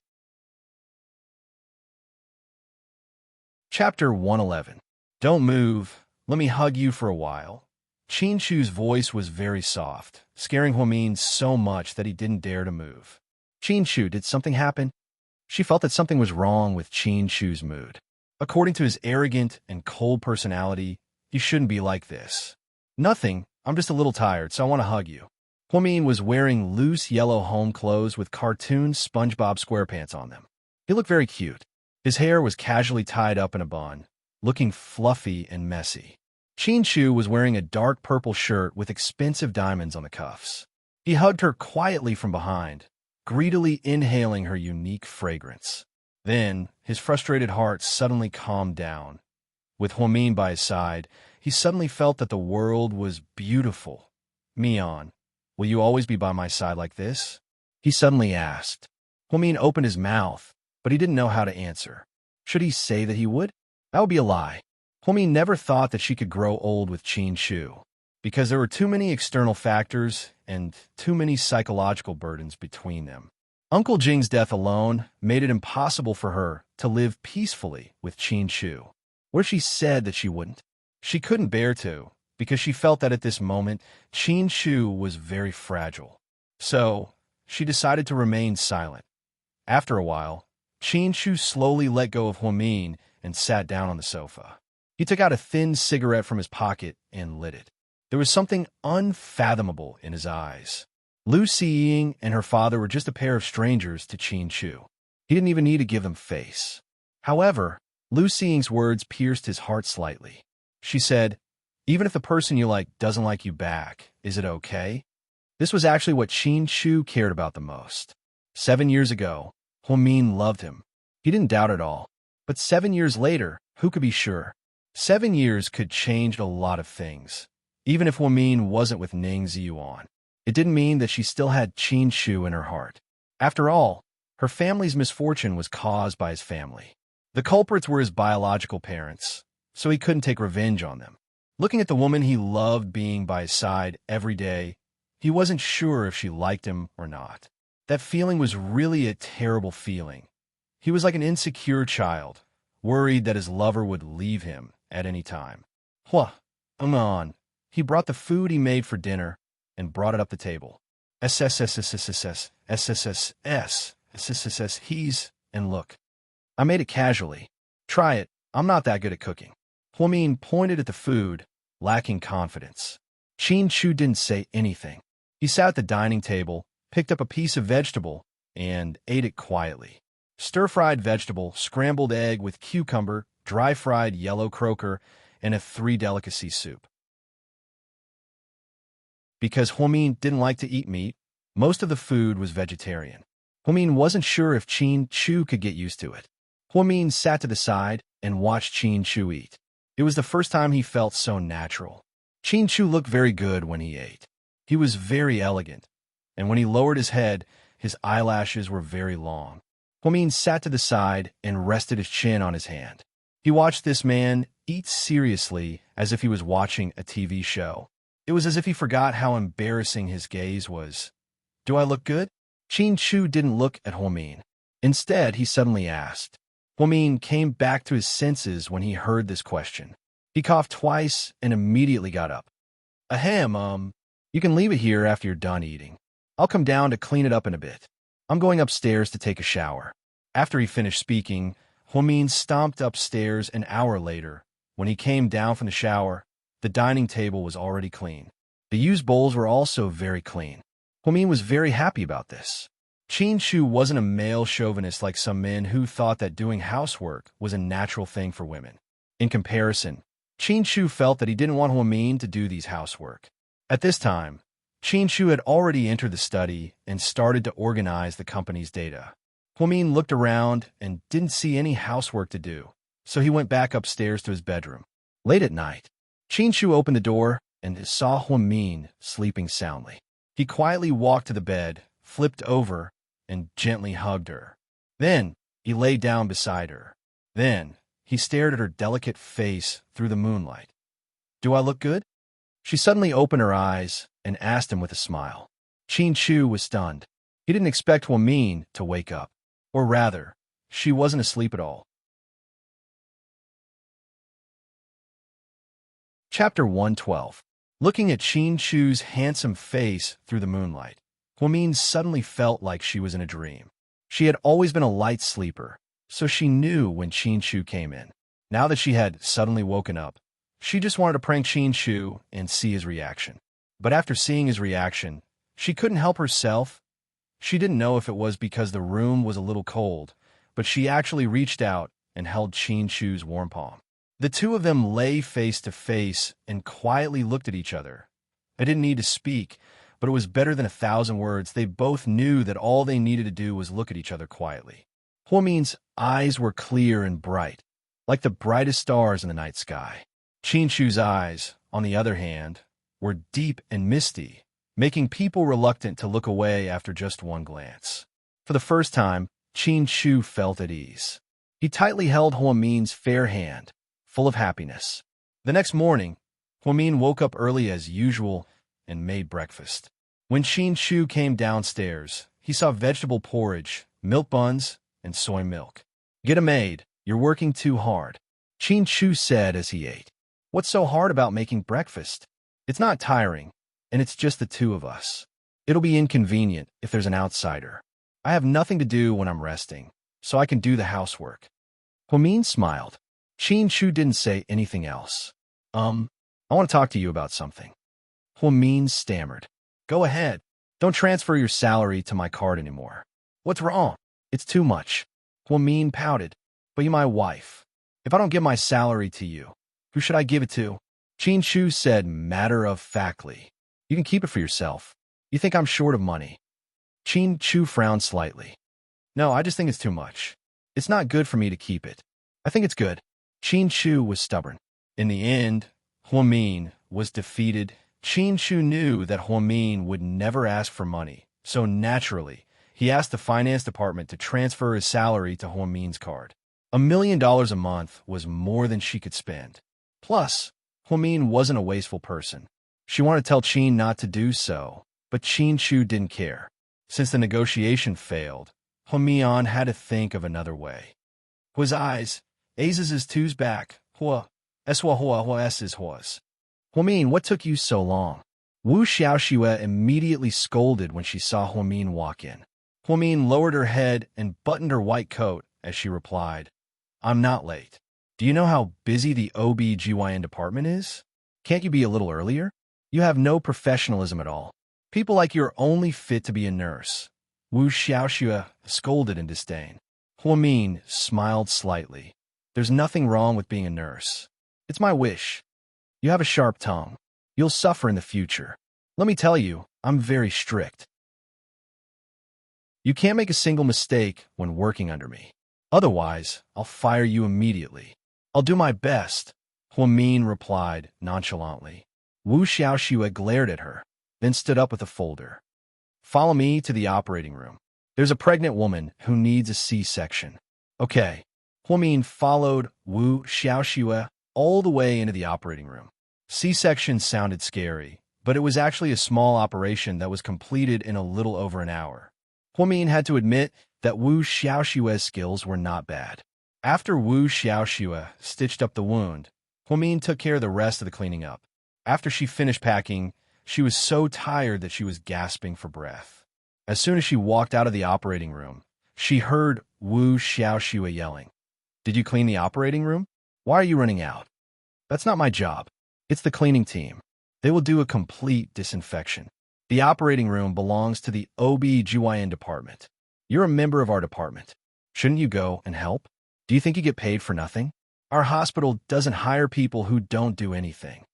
Chapter 111. Don't move. Let me hug you for a while. Chin-Chu's voice was very soft, scaring Huamin so much that he didn't dare to move. "Chin-Chu, did something happen?" She felt that something was wrong with Chin-Chu's mood. According to his arrogant and cold personality, he shouldn't be like this. "Nothing. I'm just a little tired, so I want to hug you." Huamin was wearing loose yellow home clothes with cartoon SpongeBob SquarePants on them. He looked very cute. His hair was casually tied up in a bun, looking fluffy and messy. Chin-Chu was wearing a dark purple shirt with expensive diamonds on the cuffs. He hugged her quietly from behind, greedily inhaling her unique fragrance. Then, his frustrated heart suddenly calmed down. With Huamin by his side, he suddenly felt that the world was beautiful. "Mian, will you always be by my side like this?" he suddenly asked. Huamin opened his mouth, but he didn't know how to answer. Should he say that he would? That would be a lie. Huamin never thought that she could grow old with Chin-Chu, because there were too many external factors and too many psychological burdens between them. Uncle Jing's death alone made it impossible for her to live peacefully with Chin-Chu, where she said that she wouldn't. She couldn't bear to, because she felt that at this moment, Chin-Chu was very fragile. So, she decided to remain silent. After a while, Chin-Chu slowly let go of Huamin and sat down on the sofa. He took out a thin cigarette from his pocket and lit it. There was something unfathomable in his eyes. Lu Xiying and her father were just a pair of strangers to Chin-Chu. He didn't even need to give them face. However, Lu Xiying's words pierced his heart slightly. She said, "Even if the person you like doesn't like you back, is it okay?" This was actually what Chin-Chu cared about the most. 7 years ago, Huamin loved him. He didn't doubt at all. But 7 years later, who could be sure? 7 years could change a lot of things. Even if Huamin wasn't with Ning Ziyuan, it didn't mean that she still had Chin-Chu in her heart. After all, her family's misfortune was caused by his family. The culprits were his biological parents, so he couldn't take revenge on them. Looking at the woman he loved being by his side every day, he wasn't sure if she liked him or not. That feeling was really a terrible feeling. He was like an insecure child, worried that his lover would leave him at any time. On. He brought the food he made for dinner and brought it up the table. He's, and look. I made it casually. Try it. I'm not that good at cooking. Huamin pointed at the food, lacking confidence. Chin-Chu didn't say anything. He sat at the dining table, picked up a piece of vegetable, and ate it quietly. Stir-fried vegetable, scrambled egg with cucumber, dry-fried yellow croaker, and a three-delicacy soup. Because Huamin didn't like to eat meat, most of the food was vegetarian. Huamin wasn't sure if Chin-Chu could get used to it. Huamin sat to the side and watched Chin-Chu eat. It was the first time he felt so natural. Chin-Chu looked very good when he ate. He was very elegant, and when he lowered his head, his eyelashes were very long. Huamin sat to the side and rested his chin on his hand. He watched this man eat seriously as if he was watching a TV show. It was as if he forgot how embarrassing his gaze was. "Do I look good?" Chin-Chu didn't look at Huamin. Instead, he suddenly asked. Huamin came back to his senses when he heard this question. He coughed twice and immediately got up. "Ahem, you can leave it here after you're done eating. I'll come down to clean it up in a bit. I'm going upstairs to take a shower." After he finished speaking, Huamin stomped upstairs an hour later. When he came down from the shower, the dining table was already clean. The used bowls were also very clean. Huamin was very happy about this. Qin Shu wasn't a male chauvinist like some men who thought that doing housework was a natural thing for women. In comparison, Qin Shu felt that he didn't want Huamin to do these housework. At this time, Qin Shu had already entered the study and started to organize the company's data. Huamin looked around and didn't see any housework to do, so he went back upstairs to his bedroom. Late at night, Qin Shu opened the door and saw Huamin sleeping soundly. He quietly walked to the bed, flipped over, and gently hugged her. Then, he lay down beside her. Then, he stared at her delicate face through the moonlight. "Do I look good?" She suddenly opened her eyes and asked him with a smile. Qin Shu was stunned. He didn't expect Huamin to wake up. Or rather, she wasn't asleep at all. Chapter 112. Looking at Qin Shu's handsome face through the moonlight, Huamin suddenly felt like she was in a dream. She had always been a light sleeper, so she knew when Qin Shu came in. Now that she had suddenly woken up, she just wanted to prank Qin Shu and see his reaction. But after seeing his reaction, she couldn't help herself. She didn't know if it was because the room was a little cold, but she actually reached out and held Qin Shu's warm palm. The two of them lay face to face and quietly looked at each other. They didn't need to speak, but it was better than 1,000 words. They both knew that all they needed to do was look at each other quietly. Huamin's eyes were clear and bright, like the brightest stars in the night sky. Qin Shu's eyes, on the other hand, were deep and misty, making people reluctant to look away after just one glance. For the first time, Qin Shu felt at ease. He tightly held Huamin's fair hand, full of happiness. The next morning, Huamin woke up early as usual and made breakfast. When Qin Shu came downstairs, he saw vegetable porridge, milk buns, and soy milk. "Get a maid. You're working too hard," Qin Shu said as he ate. "What's so hard about making breakfast? It's not tiring, and it's just the two of us. It'll be inconvenient if there's an outsider. I have nothing to do when I'm resting, so I can do the housework." Huamin smiled. Qin Shu didn't say anything else. I want to talk to you about something." Huamin stammered. "Go ahead. Don't transfer your salary to my card anymore." "What's wrong?" "It's too much." Huamin pouted. "But you're my wife. If I don't give my salary to you, who should I give it to?" Qin Shu said matter-of-factly. "You can keep it for yourself. You think I'm short of money?" Qin Shu frowned slightly. "No, I just think it's too much. It's not good for me to keep it." "I think it's good." Qin Shu was stubborn. In the end, Huamin was defeated. Qin Shu knew that Huamin would never ask for money, so naturally, he asked the finance department to transfer his salary to Huamin's card. $1 million a month was more than she could spend. Plus, Huamin wasn't a wasteful person. She wanted to tell Qin not to do so, but Qin Shu didn't care. Since the negotiation failed, Huamin had to think of another way. His eyes, Azes two's back, Hua, Eswa Hua Hua S's Huas. "Huamin, what took you so long?" Wu Xiaoxue immediately scolded when she saw Huamin walk in. Huamin lowered her head and buttoned her white coat as she replied, "I'm not late. Do you know how busy the OB/GYN department is? Can't you be a little earlier? You have no professionalism at all. People like you are only fit to be a nurse." Wu Xiaoxue scolded in disdain. Huamin smiled slightly. "There's nothing wrong with being a nurse. It's my wish. You have a sharp tongue. You'll suffer in the future. Let me tell you, I'm very strict. You can't make a single mistake when working under me. Otherwise, I'll fire you immediately." "I'll do my best," Huamin replied nonchalantly. Wu Xiaoxue glared at her, then stood up with a folder. "Follow me to the operating room. There's a pregnant woman who needs a C-section." "Okay." Huamin followed Wu Xiaoxue all the way into the operating room. C-section sounded scary, but it was actually a small operation that was completed in a little over an hour. Huamin had to admit that Wu Xiaoxue's skills were not bad. After Wu Xiaoxue stitched up the wound, Huamin took care of the rest of the cleaning up. After she finished packing, she was so tired that she was gasping for breath. As soon as she walked out of the operating room, she heard Wu Xiaoxue yelling, "Did you clean the operating room? Why are you running out?" "That's not my job. It's the cleaning team. They will do a complete disinfection. The operating room belongs to the OB/GYN department. You're a member of our department. Shouldn't you go and help? Do you think you get paid for nothing? Our hospital doesn't hire people who don't do anything.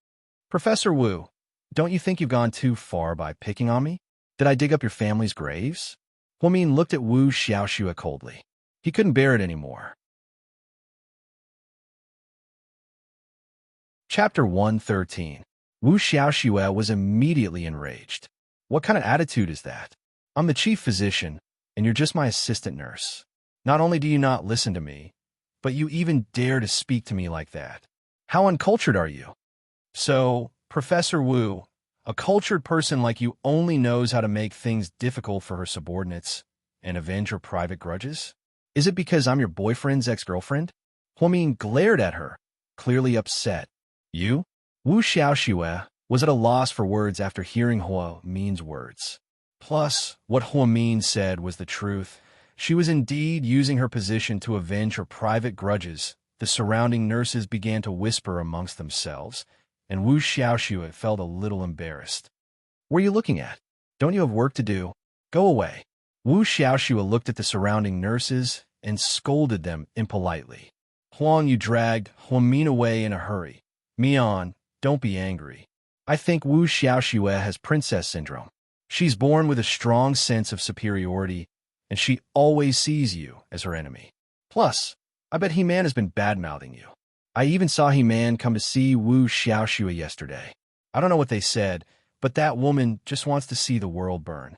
Professor Wu, don't you think you've gone too far by picking on me? Did I dig up your family's graves? Huamin looked at Wu Xiaoxue coldly. He couldn't bear it anymore. Chapter 113. Wu Xiaoxue was immediately enraged. What kind of attitude is that? I'm the chief physician, and you're just my assistant nurse. Not only do you not listen to me, but you even dare to speak to me like that. How uncultured are you? So, Professor Wu, a cultured person like you only knows how to make things difficult for her subordinates and avenge her private grudges? Is it because I'm your boyfriend's ex-girlfriend? Huamin glared at her, clearly upset. You? Wu Xiaoxue was at a loss for words after hearing Huamin's words. Plus, what Huamin said was the truth. She was indeed using her position to avenge her private grudges. The surrounding nurses began to whisper amongst themselves, and Wu Xiaoxue felt a little embarrassed. What are you looking at? Don't you have work to do? Go away. Wu Xiaoxue looked at the surrounding nurses and scolded them impolitely. Huang, you dragged Huamin away in a hurry. Mian, don't be angry. I think Wu Xiaoxue has princess syndrome. She's born with a strong sense of superiority, and she always sees you as her enemy. Plus, I bet He-Man has been bad-mouthing you. I even saw He-Man come to see Wu Xiaoxue yesterday. I don't know what they said, but that woman just wants to see the world burn.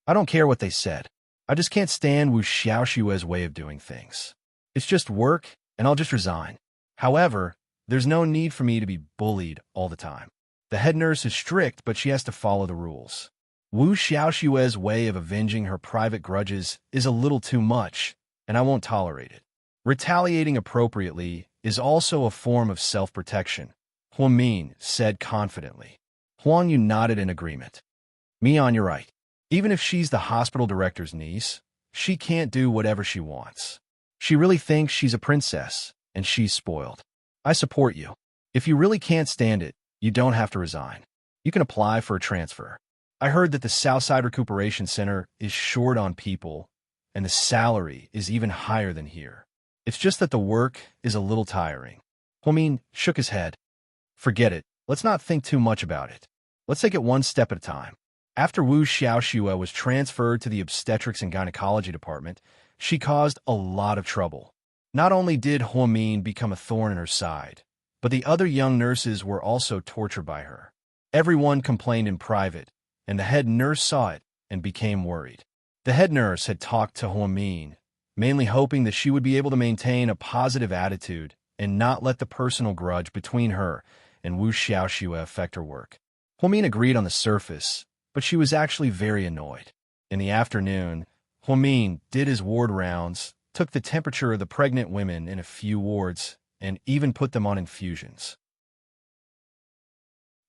I don't care what they said. I just can't stand Wu Xiaoxue's way of doing things. It's just work, and I'll just resign. However, there's no need for me to be bullied all the time. The head nurse is strict, but she has to follow the rules. Wu Xiaoxue's way of avenging her private grudges is a little too much, and I won't tolerate it. Retaliating appropriately is also a form of self-protection, Huamin said confidently. Huang Yu nodded in agreement. Mian, you're right. Even if she's the hospital director's niece, she can't do whatever she wants. She really thinks she's a princess, and she's spoiled. I support you. If you really can't stand it, you don't have to resign. You can apply for a transfer. I heard that the Southside Recuperation Center is short on people, and the salary is even higher than here. It's just that the work is a little tiring. Huamin shook his head. Forget it. Let's not think too much about it. Let's take it one step at a time. After Wu Xiaoxue was transferred to the obstetrics and gynecology department, she caused a lot of trouble. Not only did Huamin become a thorn in her side, but the other young nurses were also tortured by her. Everyone complained in private, and the head nurse saw it and became worried. The head nurse had talked to Huamin, mainly hoping that she would be able to maintain a positive attitude and not let the personal grudge between her and Wu Xiaoxue affect her work. Huamin agreed on the surface, but she was actually very annoyed. In the afternoon, Huamin did his ward rounds, took the temperature of the pregnant women in a few wards, and even put them on infusions.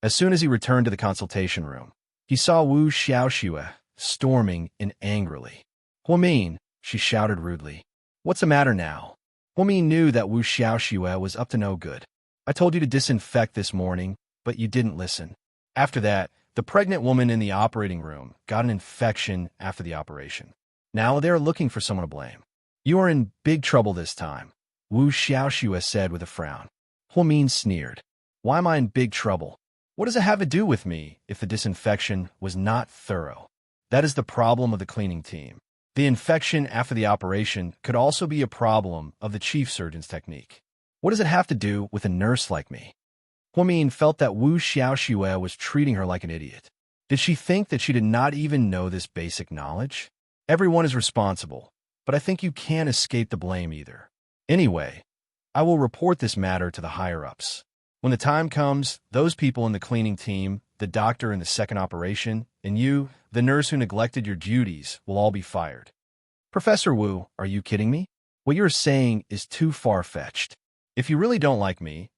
As soon as he returned to the consultation room, he saw Wu Xiaoxue storming in angrily. Huamin, she shouted rudely. What's the matter now? Huamin knew that Wu Xiaoxue was up to no good. I told you to disinfect this morning, but you didn't listen. After that, the pregnant woman in the operating room got an infection after the operation. Now they're looking for someone to blame. You are in big trouble this time, Wu Xiaoxue said with a frown. Huamin sneered. Why am I in big trouble? What does it have to do with me if the disinfection was not thorough? That is the problem of the cleaning team. The infection after the operation could also be a problem of the chief surgeon's technique. What does it have to do with a nurse like me? Huamin felt that Wu Xiaoxue was treating her like an idiot. Did she think that she did not even know this basic knowledge? Everyone is responsible, but I think you can't escape the blame either. Anyway, I will report this matter to the higher-ups. When the time comes, those people in the cleaning team, the doctor in the second operation, and you, the nurse who neglected your duties, will all be fired. Professor Wu, are you kidding me? What you're saying is too far-fetched. If you really don't like me,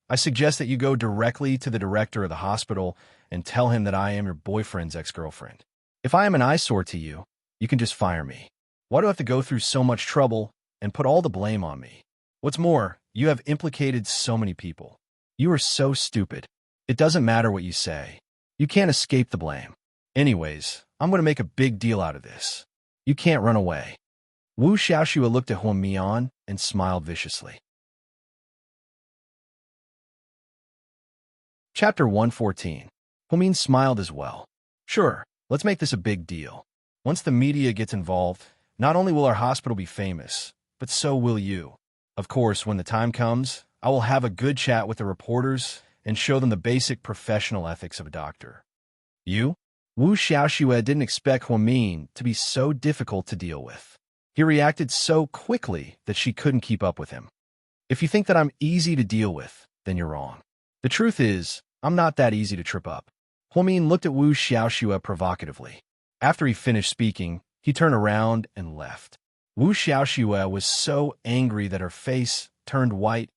I suggest that you go directly to the director of the hospital and tell him that I am your boyfriend's ex-girlfriend. If I am an eyesore to you, you can just fire me. Why do I have to go through so much trouble and put all the blame on me? What's more, you have implicated so many people. You are so stupid. It doesn't matter what you say. You can't escape the blame. Anyways, I'm going to make a big deal out of this. You can't run away. Wu Xiaoxue looked at Huang Mian and smiled viciously. Chapter 114. Huang Mian smiled as well. Sure, let's make this a big deal. Once the media gets involved, not only will our hospital be famous, but so will you. Of course, when the time comes, I will have a good chat with the reporters and show them the basic professional ethics of a doctor. You? Wu Xiaoxue didn't expect Huang Mian to be so difficult to deal with. He reacted so quickly that she couldn't keep up with him. If you think that I'm easy to deal with, then you're wrong. The truth is, I'm not that easy to trip up. Huang Mian looked at Wu Xiaoxue provocatively. After he finished speaking, he turned around and left. Wu Xiaoxue was so angry that her face turned white.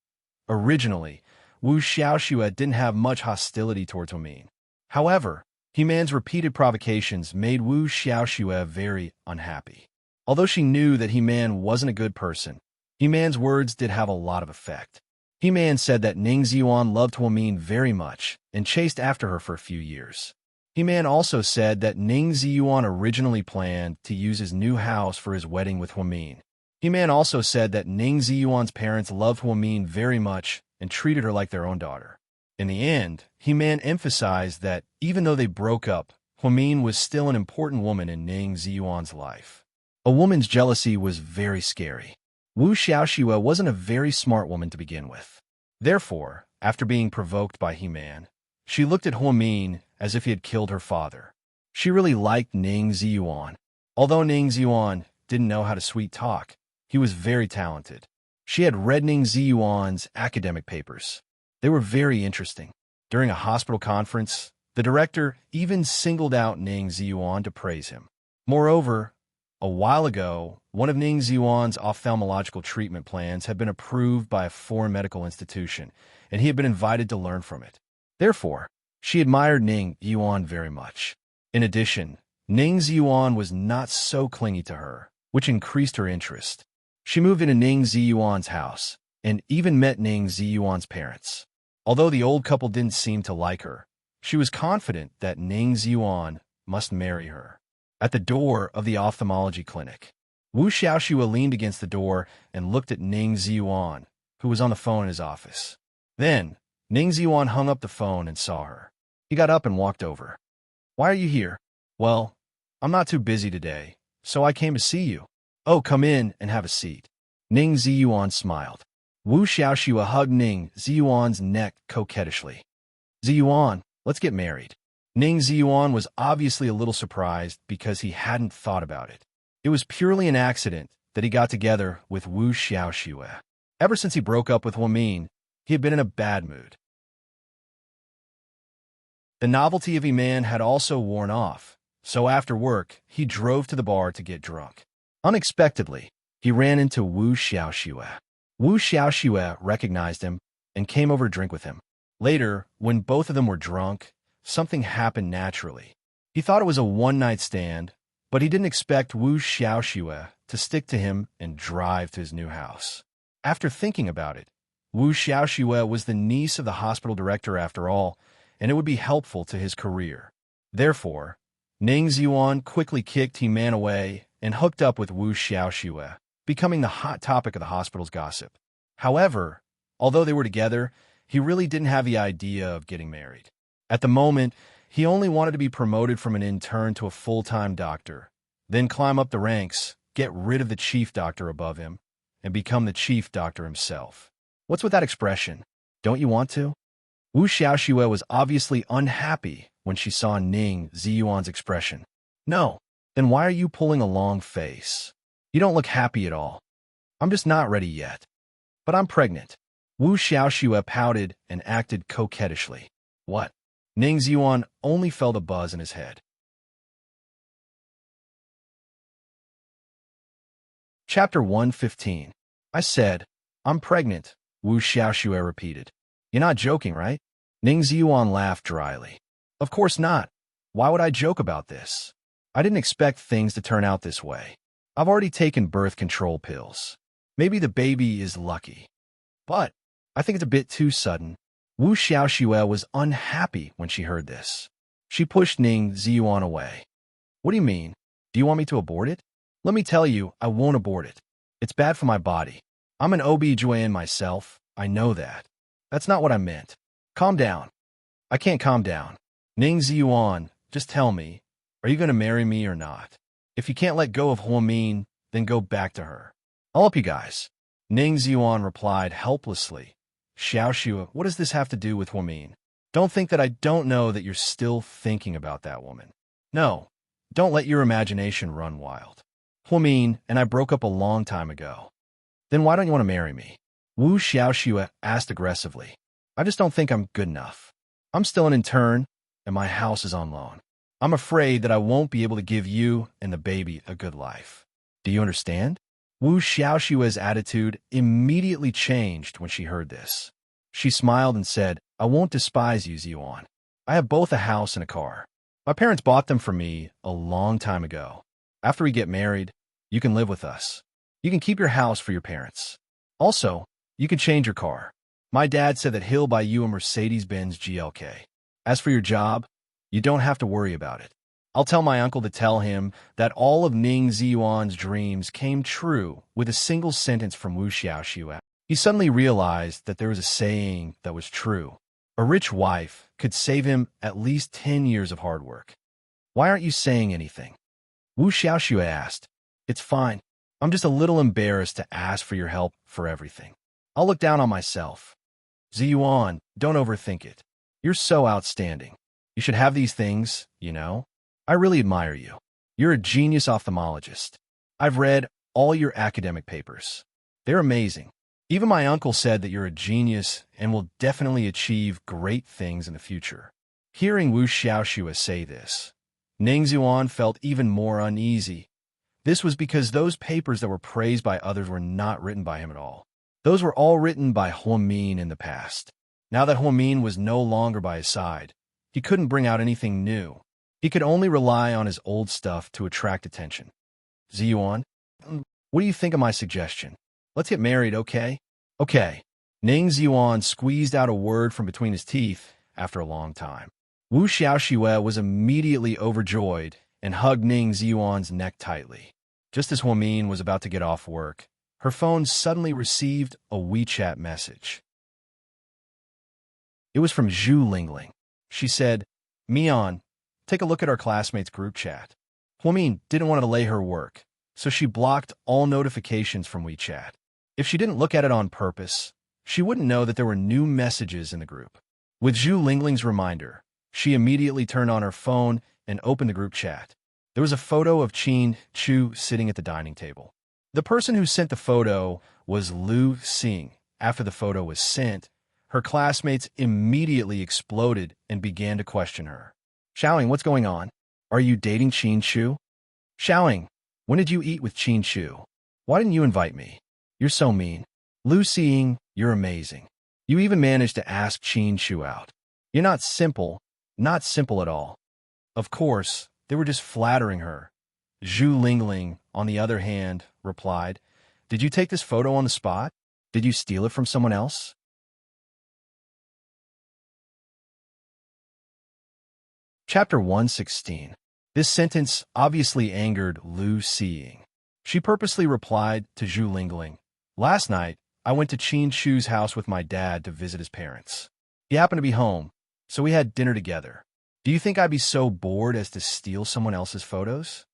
Originally, Wu Xiaoxue didn't have much hostility towards Huang Mian. However, He-Man's repeated provocations made Wu Xiaoxue very unhappy. Although she knew that He-Man wasn't a good person, He-Man's words did have a lot of effect. He-Man said that Ning Ziyuan loved Huang Mian very much and chased after her for a few years. He-Man also said that Ning Ziyuan originally planned to use his new house for his wedding with Huang Mian. He-Man also said that Ning Ziyuan's parents loved Huang Mian very much and treated her like their own daughter. In the end, He-Man emphasized that even though they broke up, Huang Mian was still an important woman in Ning Ziyuan's life. A woman's jealousy was very scary. Wu Xiaoxue wasn't a very smart woman to begin with. Therefore, after being provoked by He-Man, she looked at Huang Mian as if he had killed her father. She really liked Ning Ziyuan. Although Ning Ziyuan didn't know how to sweet talk, he was very talented. She had read Ning Ziyuan's academic papers. They were very interesting. During a hospital conference, the director even singled out Ning Ziyuan to praise him. Moreover, a while ago, one of Ning Ziyuan's ophthalmological treatment plans had been approved by a foreign medical institution, and he had been invited to learn from it. Therefore, she admired Ning Ziyuan very much. In addition, Ning Ziyuan was not so clingy to her, which increased her interest. She moved into Ning Ziyuan's house, and even met Ning Ziyuan's parents. Although the old couple didn't seem to like her, she was confident that Ning Ziyuan must marry her. At the door of the ophthalmology clinic, Wu Xiaoxue leaned against the door and looked at Ning Ziyuan, who was on the phone in his office. Then, Ning Ziyuan hung up the phone and saw her. He got up and walked over. "Why are you here?" "Well, I'm not too busy today, so I came to see you." "Oh, come in and have a seat." Ning Ziyuan smiled. Wu Xiaoxue hugged Ning Ziyuan's neck coquettishly. "Ziyuan, let's get married." Ning Ziyuan was obviously a little surprised because he hadn't thought about it. It was purely an accident that he got together with Wu Xiaoxue. Ever since he broke up with Huang Mian, he had been in a bad mood. The novelty of He-Man had also worn off, so after work, he drove to the bar to get drunk. Unexpectedly, he ran into Wu Xiaoxue. Wu Xiaoxue recognized him and came over to drink with him. Later, when both of them were drunk, something happened naturally. He thought it was a one-night stand, but he didn't expect Wu Xiaoxue to stick to him and drive to his new house. After thinking about it, Wu Xiaoxue was the niece of the hospital director after all, and it would be helpful to his career. Therefore, Ning Ziyuan quickly kicked He-Man away and hooked up with Wu Xiaoxue, becoming the hot topic of the hospital's gossip. However, although they were together, he really didn't have the idea of getting married. At the moment, he only wanted to be promoted from an intern to a full-time doctor, then climb up the ranks, get rid of the chief doctor above him, and become the chief doctor himself. What's with that expression? Don't you want to? Wu Xiaoxue was obviously unhappy when she saw Ning Ziyuan's expression. "No, then why are you pulling a long face? You don't look happy at all." "I'm just not ready yet." "But I'm pregnant." Wu Xiaoxue pouted and acted coquettishly. "What?" Ning Ziyuan only felt a buzz in his head. Chapter 115. "I said, I'm pregnant," Wu Xiaoxue repeated. "You're not joking, right?" Ning Ziyuan laughed dryly. "Of course not. Why would I joke about this? I didn't expect things to turn out this way. I've already taken birth control pills. Maybe the baby is lucky. But I think it's a bit too sudden. Wu Xiaoxue was unhappy when she heard this. She pushed Ning Ziyuan away. What do you mean? Do you want me to abort it? Let me tell you, I won't abort it. It's bad for my body. I'm an OB-GYN myself. I know that. That's not what I meant. Calm down. I can't calm down. Ning Ziyuan, just tell me, are you going to marry me or not? If you can't let go of Huamin, then go back to her. I'll help you guys. Ning Ziyuan replied helplessly. Xiaoxue, what does this have to do with Huamin? Don't think that I don't know that you're still thinking about that woman. No, don't let your imagination run wild. Huamin and I broke up a long time ago. Then why don't you want to marry me? Wu Xiaoxue asked aggressively. I just don't think I'm good enough. I'm still an intern, and my house is on loan. I'm afraid that I won't be able to give you and the baby a good life. Do you understand? Wu Xiaoxue's attitude immediately changed when she heard this. She smiled and said, I won't despise you, Ziyuan. I have both a house and a car. My parents bought them for me a long time ago. After we get married, you can live with us. You can keep your house for your parents. Also, you can change your car. My dad said that he'll buy you a Mercedes-Benz GLK. As for your job, you don't have to worry about it. I'll tell my uncle to tell him that all of Ning Ziyuan's dreams came true with a single sentence from Wu Xiaoxue. He suddenly realized that there was a saying that was true. A rich wife could save him at least 10 years of hard work. Why aren't you saying anything? Wu Xiaoxue asked. It's fine. I'm just a little embarrassed to ask for your help for everything. I'll look down on myself. Ziyuan, don't overthink it. You're so outstanding. You should have these things, you know? I really admire you. You're a genius ophthalmologist. I've read all your academic papers. They're amazing. Even my uncle said that you're a genius and will definitely achieve great things in the future. Hearing Wu Xiaoxue say this, Ning Ziyuan felt even more uneasy. This was because those papers that were praised by others were not written by him at all. Those were all written by Huamin in the past. Now that Huamin was no longer by his side, he couldn't bring out anything new. He could only rely on his old stuff to attract attention. Ziyuan, what do you think of my suggestion? Let's get married, okay? Okay. Ning Ziyuan squeezed out a word from between his teeth after a long time. Wu Xiaoxue was immediately overjoyed and hugged Ning Ziyuan's neck tightly. Just as Huamin was about to get off work, her phone suddenly received a WeChat message. It was from Zhu Lingling. She said, Mian, take a look at our classmates' group chat. Huamin didn't want to delay her work, so she blocked all notifications from WeChat. If she didn't look at it on purpose, she wouldn't know that there were new messages in the group. With Zhu Lingling's reminder, she immediately turned on her phone and opened the group chat. There was a photo of Qin Chu sitting at the dining table. The person who sent the photo was Lu Xing. After the photo was sent, her classmates immediately exploded and began to question her. Xiaoying, what's going on? Are you dating Qin Chu? Xiaoying, when did you eat with Qin Chu? Why didn't you invite me? You're so mean. Lu Xing, you're amazing. You even managed to ask Qin Chu out. You're not simple at all. Of course, they were just flattering her. Zhu Lingling, on the other hand, replied, Did you take this photo on the spot? Did you steal it from someone else? Chapter 116. This sentence obviously angered Lu Xing. She purposely replied to Zhu Lingling, Last night, I went to Qin Chu's house with my dad to visit his parents. He happened to be home, so we had dinner together. Do you think I'd be so bored as to steal someone else's photos?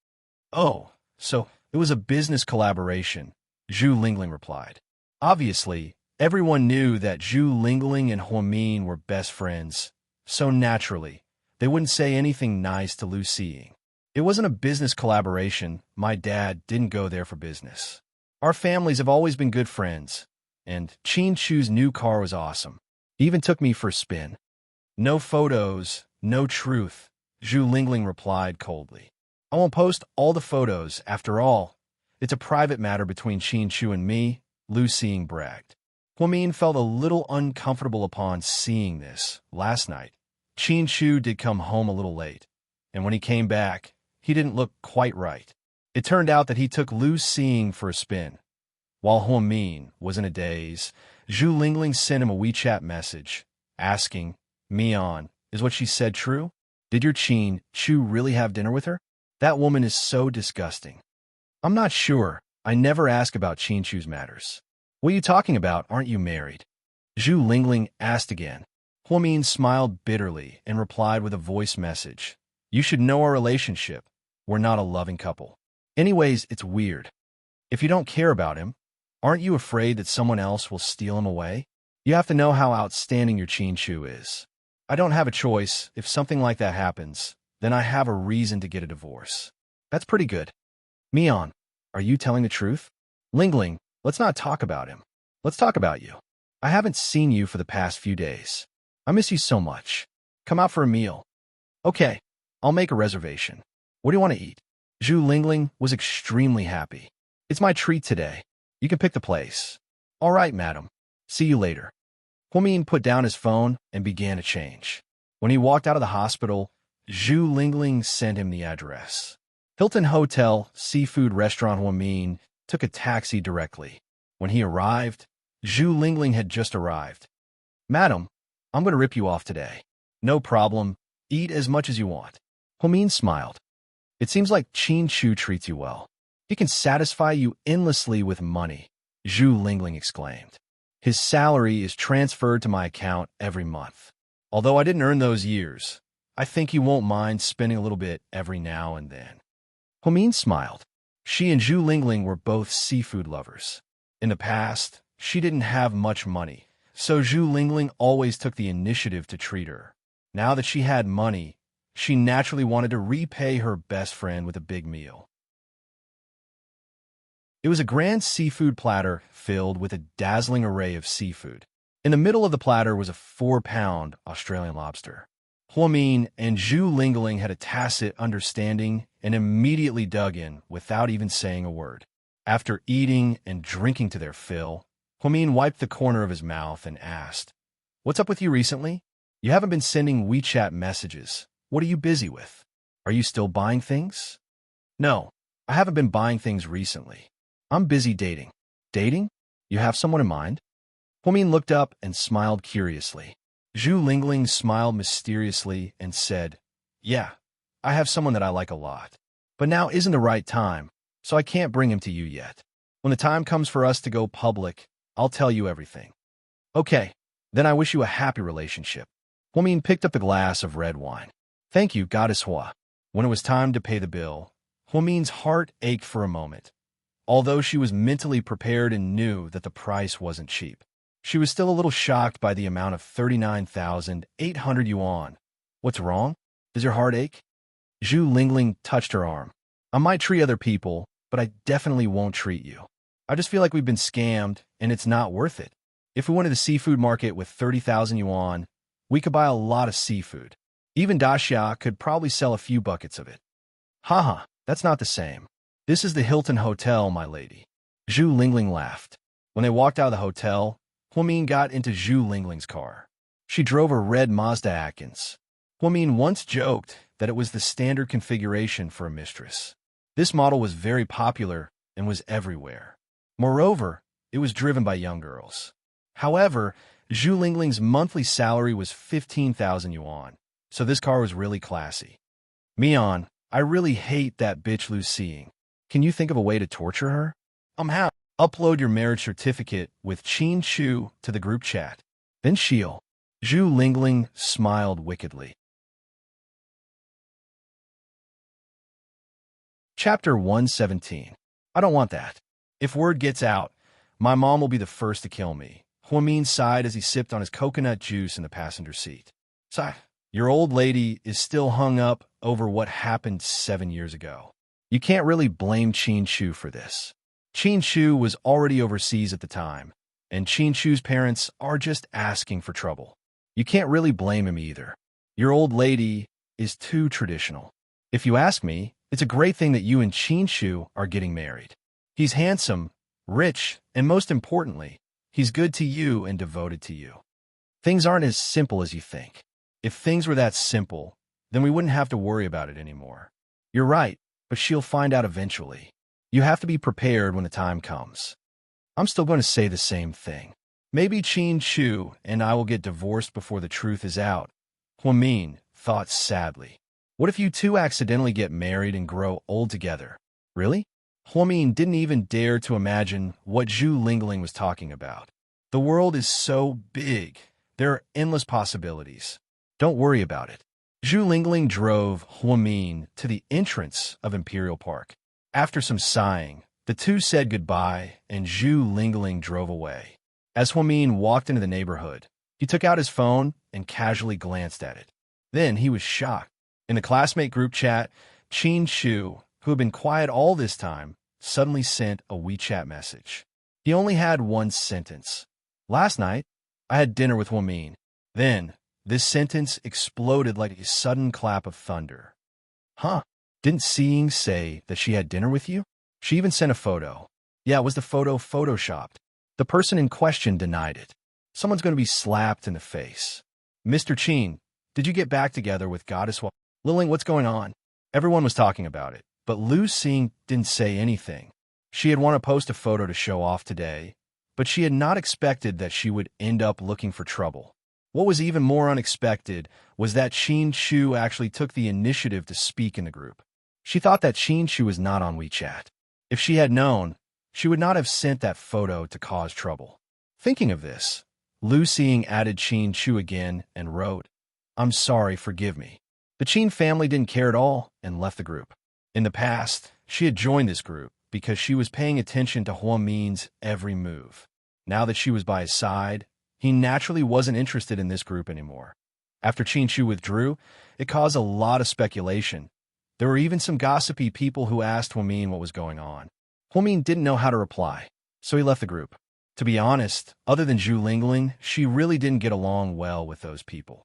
Oh, so it was a business collaboration, Zhu Lingling replied. Obviously, everyone knew that Zhu Lingling and Huamin were best friends, so naturally, they wouldn't say anything nice to Lu Xing. It wasn't a business collaboration. My dad didn't go there for business. Our families have always been good friends, and Qin Chu's new car was awesome. He even took me for a spin. No photos, no truth, Zhu Lingling replied coldly. I won't post all the photos. After all, it's a private matter between Qin Chu and me, Lu Xing bragged. Huamin felt a little uncomfortable upon seeing this. Last night, Qin Chu did come home a little late, and when he came back, he didn't look quite right. It turned out that he took Lu Xing for a spin. While Huamin was in a daze, Zhu Lingling sent him a WeChat message. asking, "Mian, is what she said true? Did your Chin Chu really have dinner with her? That woman is so disgusting." "I'm not sure. I never ask about Chin Chu's matters." "What are you talking about? Aren't you married?" Zhu Lingling asked again. Huamin smiled bitterly and replied with a voice message. "You should know our relationship. We're not a loving couple. Anyways, it's weird. If you don't care about him, aren't you afraid that someone else will steal him away? You have to know how outstanding your Chin Chu is. I don't have a choice. If something like that happens, then I have a reason to get a divorce." "That's pretty good." "Mian, are you telling the truth?" "Lingling, let's not talk about him. Let's talk about you. I haven't seen you for the past few days. I miss you so much. Come out for a meal." "Okay, I'll make a reservation. What do you want to eat?" Zhu Lingling was extremely happy. "It's my treat today. You can pick the place." "All right, madam. See you later." Huamin put down his phone and began to change. When he walked out of the hospital, Zhu Lingling sent him the address. Hilton Hotel, Seafood Restaurant. Huamin took a taxi directly. When he arrived, Zhu Lingling had just arrived. "Madam, I'm going to rip you off today." "No problem. Eat as much as you want." Huamin smiled. "It seems like Chin Chu treats you well. He can satisfy you endlessly with money," Zhu Lingling exclaimed. "His salary is transferred to my account every month. Although I didn't earn those years, I think he won't mind spending a little bit every now and then." Huamin smiled. She and Zhu Lingling were both seafood lovers. In the past, she didn't have much money, so Zhu Lingling always took the initiative to treat her. Now that she had money, she naturally wanted to repay her best friend with a big meal. It was a grand seafood platter filled with a dazzling array of seafood. In the middle of the platter was a 4-pound Australian lobster. Huamin and Zhu Lingling had a tacit understanding and immediately dug in without even saying a word. After eating and drinking to their fill, Huamin wiped the corner of his mouth and asked, "What's up with you recently? You haven't been sending WeChat messages. What are you busy with? Are you still buying things?" "No, I haven't been buying things recently. I'm busy dating." "Dating? You have someone in mind?" Huamin looked up and smiled curiously. Zhu Lingling smiled mysteriously and said, "Yeah, I have someone that I like a lot. But now isn't the right time, so I can't bring him to you yet. When the time comes for us to go public, I'll tell you everything." "Okay, then I wish you a happy relationship." Huamin picked up the glass of red wine. "Thank you, Goddess Hua." When it was time to pay the bill, Huamin's heart ached for a moment. Although she was mentally prepared and knew that the price wasn't cheap, she was still a little shocked by the amount of 39,800 yuan. "What's wrong? Does your heart ache?" Zhu Lingling touched her arm. "I might treat other people, but I definitely won't treat you. I just feel like we've been scammed, and it's not worth it. If we went to the seafood market with 30,000 yuan, we could buy a lot of seafood. Even Daxia could probably sell a few buckets of it." "Haha, that's not the same. This is the Hilton Hotel, my lady." Zhu Lingling laughed. When they walked out of the hotel, Huamin got into Zhu Lingling's car. She drove a red Mazda Atkins. Huamin once joked that it was the standard configuration for a mistress. This model was very popular and was everywhere. Moreover, it was driven by young girls. However, Zhu Lingling's monthly salary was 15,000 yuan, so this car was really classy. "Mian, I really hate that bitch Lu Xing. Can you think of a way to torture her?" How? Upload your marriage certificate with Chin Chu to the group chat. Then she'll." Zhu Lingling smiled wickedly. Chapter 117. I don't want that. If word gets out, my mom will be the first to kill me. Huamin sighed as he sipped on his coconut juice in the passenger seat. "Sigh, your old lady is still hung up over what happened 7 years ago. You can't really blame Chin Chu for this. Chin Chu was already overseas at the time, and Chin Chu's parents are just asking for trouble. You can't really blame him either. Your old lady is too traditional. If you ask me, it's a great thing that you and Chin Chu are getting married. He's handsome, rich, and most importantly, he's good to you and devoted to you. Things aren't as simple as you think. If things were that simple, then we wouldn't have to worry about it anymore. You're right, but she'll find out eventually. You have to be prepared when the time comes." "I'm still going to say the same thing." Maybe Qin Chu and I will get divorced before the truth is out, Huamin thought sadly. What if you two accidentally get married and grow old together? Really? Huamin didn't even dare to imagine what Zhu Lingling was talking about. The world is so big. There are endless possibilities. Don't worry about it. Zhu Lingling drove Huamin to the entrance of Imperial Park. After some sighing, the two said goodbye and Zhu Lingling drove away. As Huamin walked into the neighborhood, he took out his phone and casually glanced at it. Then he was shocked. In the classmate group chat, Qin Shu, who had been quiet all this time, suddenly sent a WeChat message. He only had one sentence. Last night, I had dinner with Huamin. Then, this sentence exploded like a sudden clap of thunder. Huh? Didn't Seeing say that she had dinner with you? She even sent a photo. Yeah, was the photo photoshopped? The person in question denied it. Someone's going to be slapped in the face. Mr. Qin, did you get back together with Goddess Liling? What's going on? Everyone was talking about it, but Lu Xing didn't say anything. She had wanted to post a photo to show off today, but she had not expected that she would end up looking for trouble. What was even more unexpected was that Qin Shu actually took the initiative to speak in the group. She thought that Qin Shu was not on WeChat. If she had known, she would not have sent that photo to cause trouble. Thinking of this, Lu Xing added Qin Shu again and wrote, I'm sorry, forgive me. The Qin family didn't care at all and left the group. In the past, she had joined this group because she was paying attention to Huamin's every move. Now that she was by his side, he naturally wasn't interested in this group anymore. After Qin Shu withdrew, it caused a lot of speculation. There were even some gossipy people who asked Huamin what was going on. Huamin didn't know how to reply, so he left the group. To be honest, other than Zhu Lingling, she really didn't get along well with those people.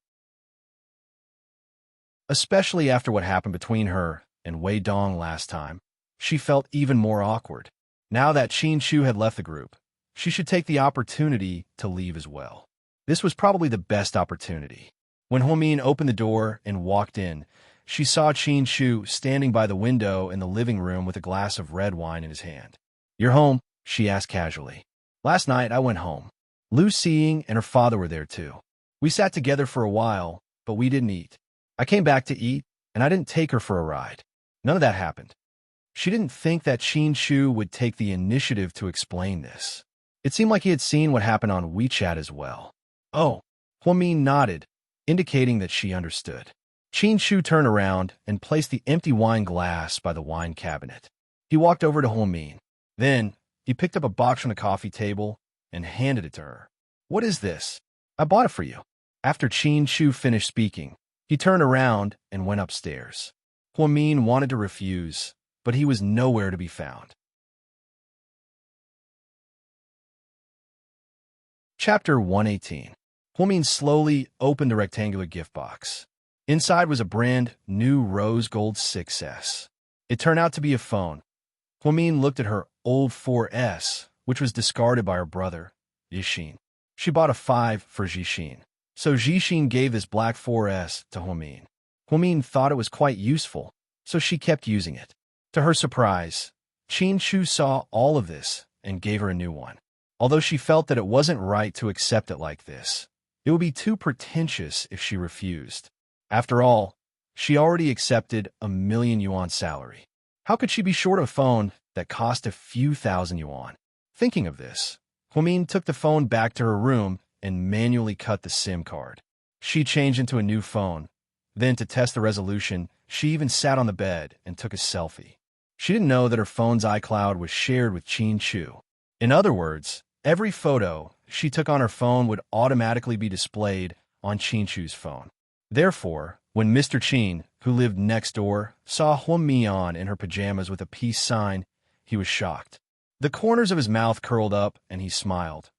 Especially after what happened between her and Wei Dong last time, she felt even more awkward. Now that Qin Shu had left the group, she should take the opportunity to leave as well. This was probably the best opportunity. When Huamin opened the door and walked in, she saw Qin Shu standing by the window in the living room with a glass of red wine in his hand. You're home? She asked casually. Last night, I went home. Lu Xing and her father were there too. We sat together for a while, but we didn't eat. I came back to eat, and I didn't take her for a ride. None of that happened. She didn't think that Qin Shu would take the initiative to explain this. It seemed like he had seen what happened on WeChat as well. Oh, Huamin nodded, indicating that she understood. Qin Shu turned around and placed the empty wine glass by the wine cabinet. He walked over to Huamin. Then, he picked up a box from the coffee table and handed it to her. What is this? I bought it for you. After Qin Shu finished speaking, he turned around and went upstairs. Huamin wanted to refuse, but he was nowhere to be found. Chapter 118. Huamin slowly opened the rectangular gift box. Inside was a brand new rose gold 6S. It turned out to be a phone. Huamin looked at her old 4S, which was discarded by her brother, Yixin. She bought a 5 for Yixin, so Yixin gave this black 4S to Huamin. Huamin thought it was quite useful, so she kept using it. To her surprise, Qin Shu saw all of this and gave her a new one. Although she felt that it wasn't right to accept it like this, it would be too pretentious if she refused. After all, she already accepted a 1,000,000 yuan salary. How could she be short of a phone that cost a few thousand yuan? Thinking of this, Huamin took the phone back to her room and manually cut the SIM card. She changed into a new phone. Then, to test the resolution, she even sat on the bed and took a selfie. She didn't know that her phone's iCloud was shared with Qin Shu. In other words, every photo she took on her phone would automatically be displayed on Qin Shu's phone. Therefore, when Mr. Qin, who lived next door, saw Huamin in her pajamas with a peace sign, he was shocked. The corners of his mouth curled up and he smiled.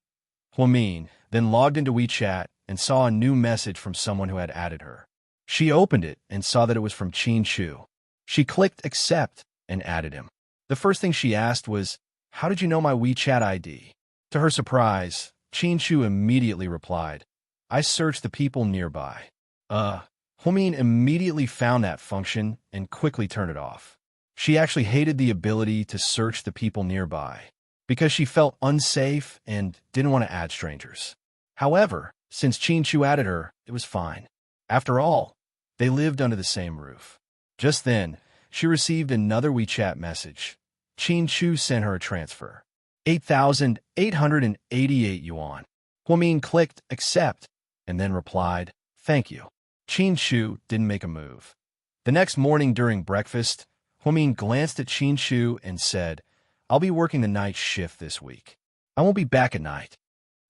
Huamin then logged into WeChat and saw a new message from someone who had added her. She opened it and saw that it was from Qin Shu. She clicked accept and added him. The first thing she asked was, "How did you know my WeChat ID?" To her surprise, Qin Shu immediately replied, "I searched the people nearby." Huamin immediately found that function and quickly turned it off. She actually hated the ability to search the people nearby. because she felt unsafe and didn't want to add strangers. However, since Qin Chu added her, it was fine. After all, they lived under the same roof. Just then, she received another WeChat message. Qin Chu sent her a transfer. 8,888 yuan. Huamin clicked accept and then replied, "Thank you." Qin Chu didn't make a move. The next morning during breakfast, Huamin glanced at Qin Chu and said, "I'll be working the night shift this week. I won't be back at night."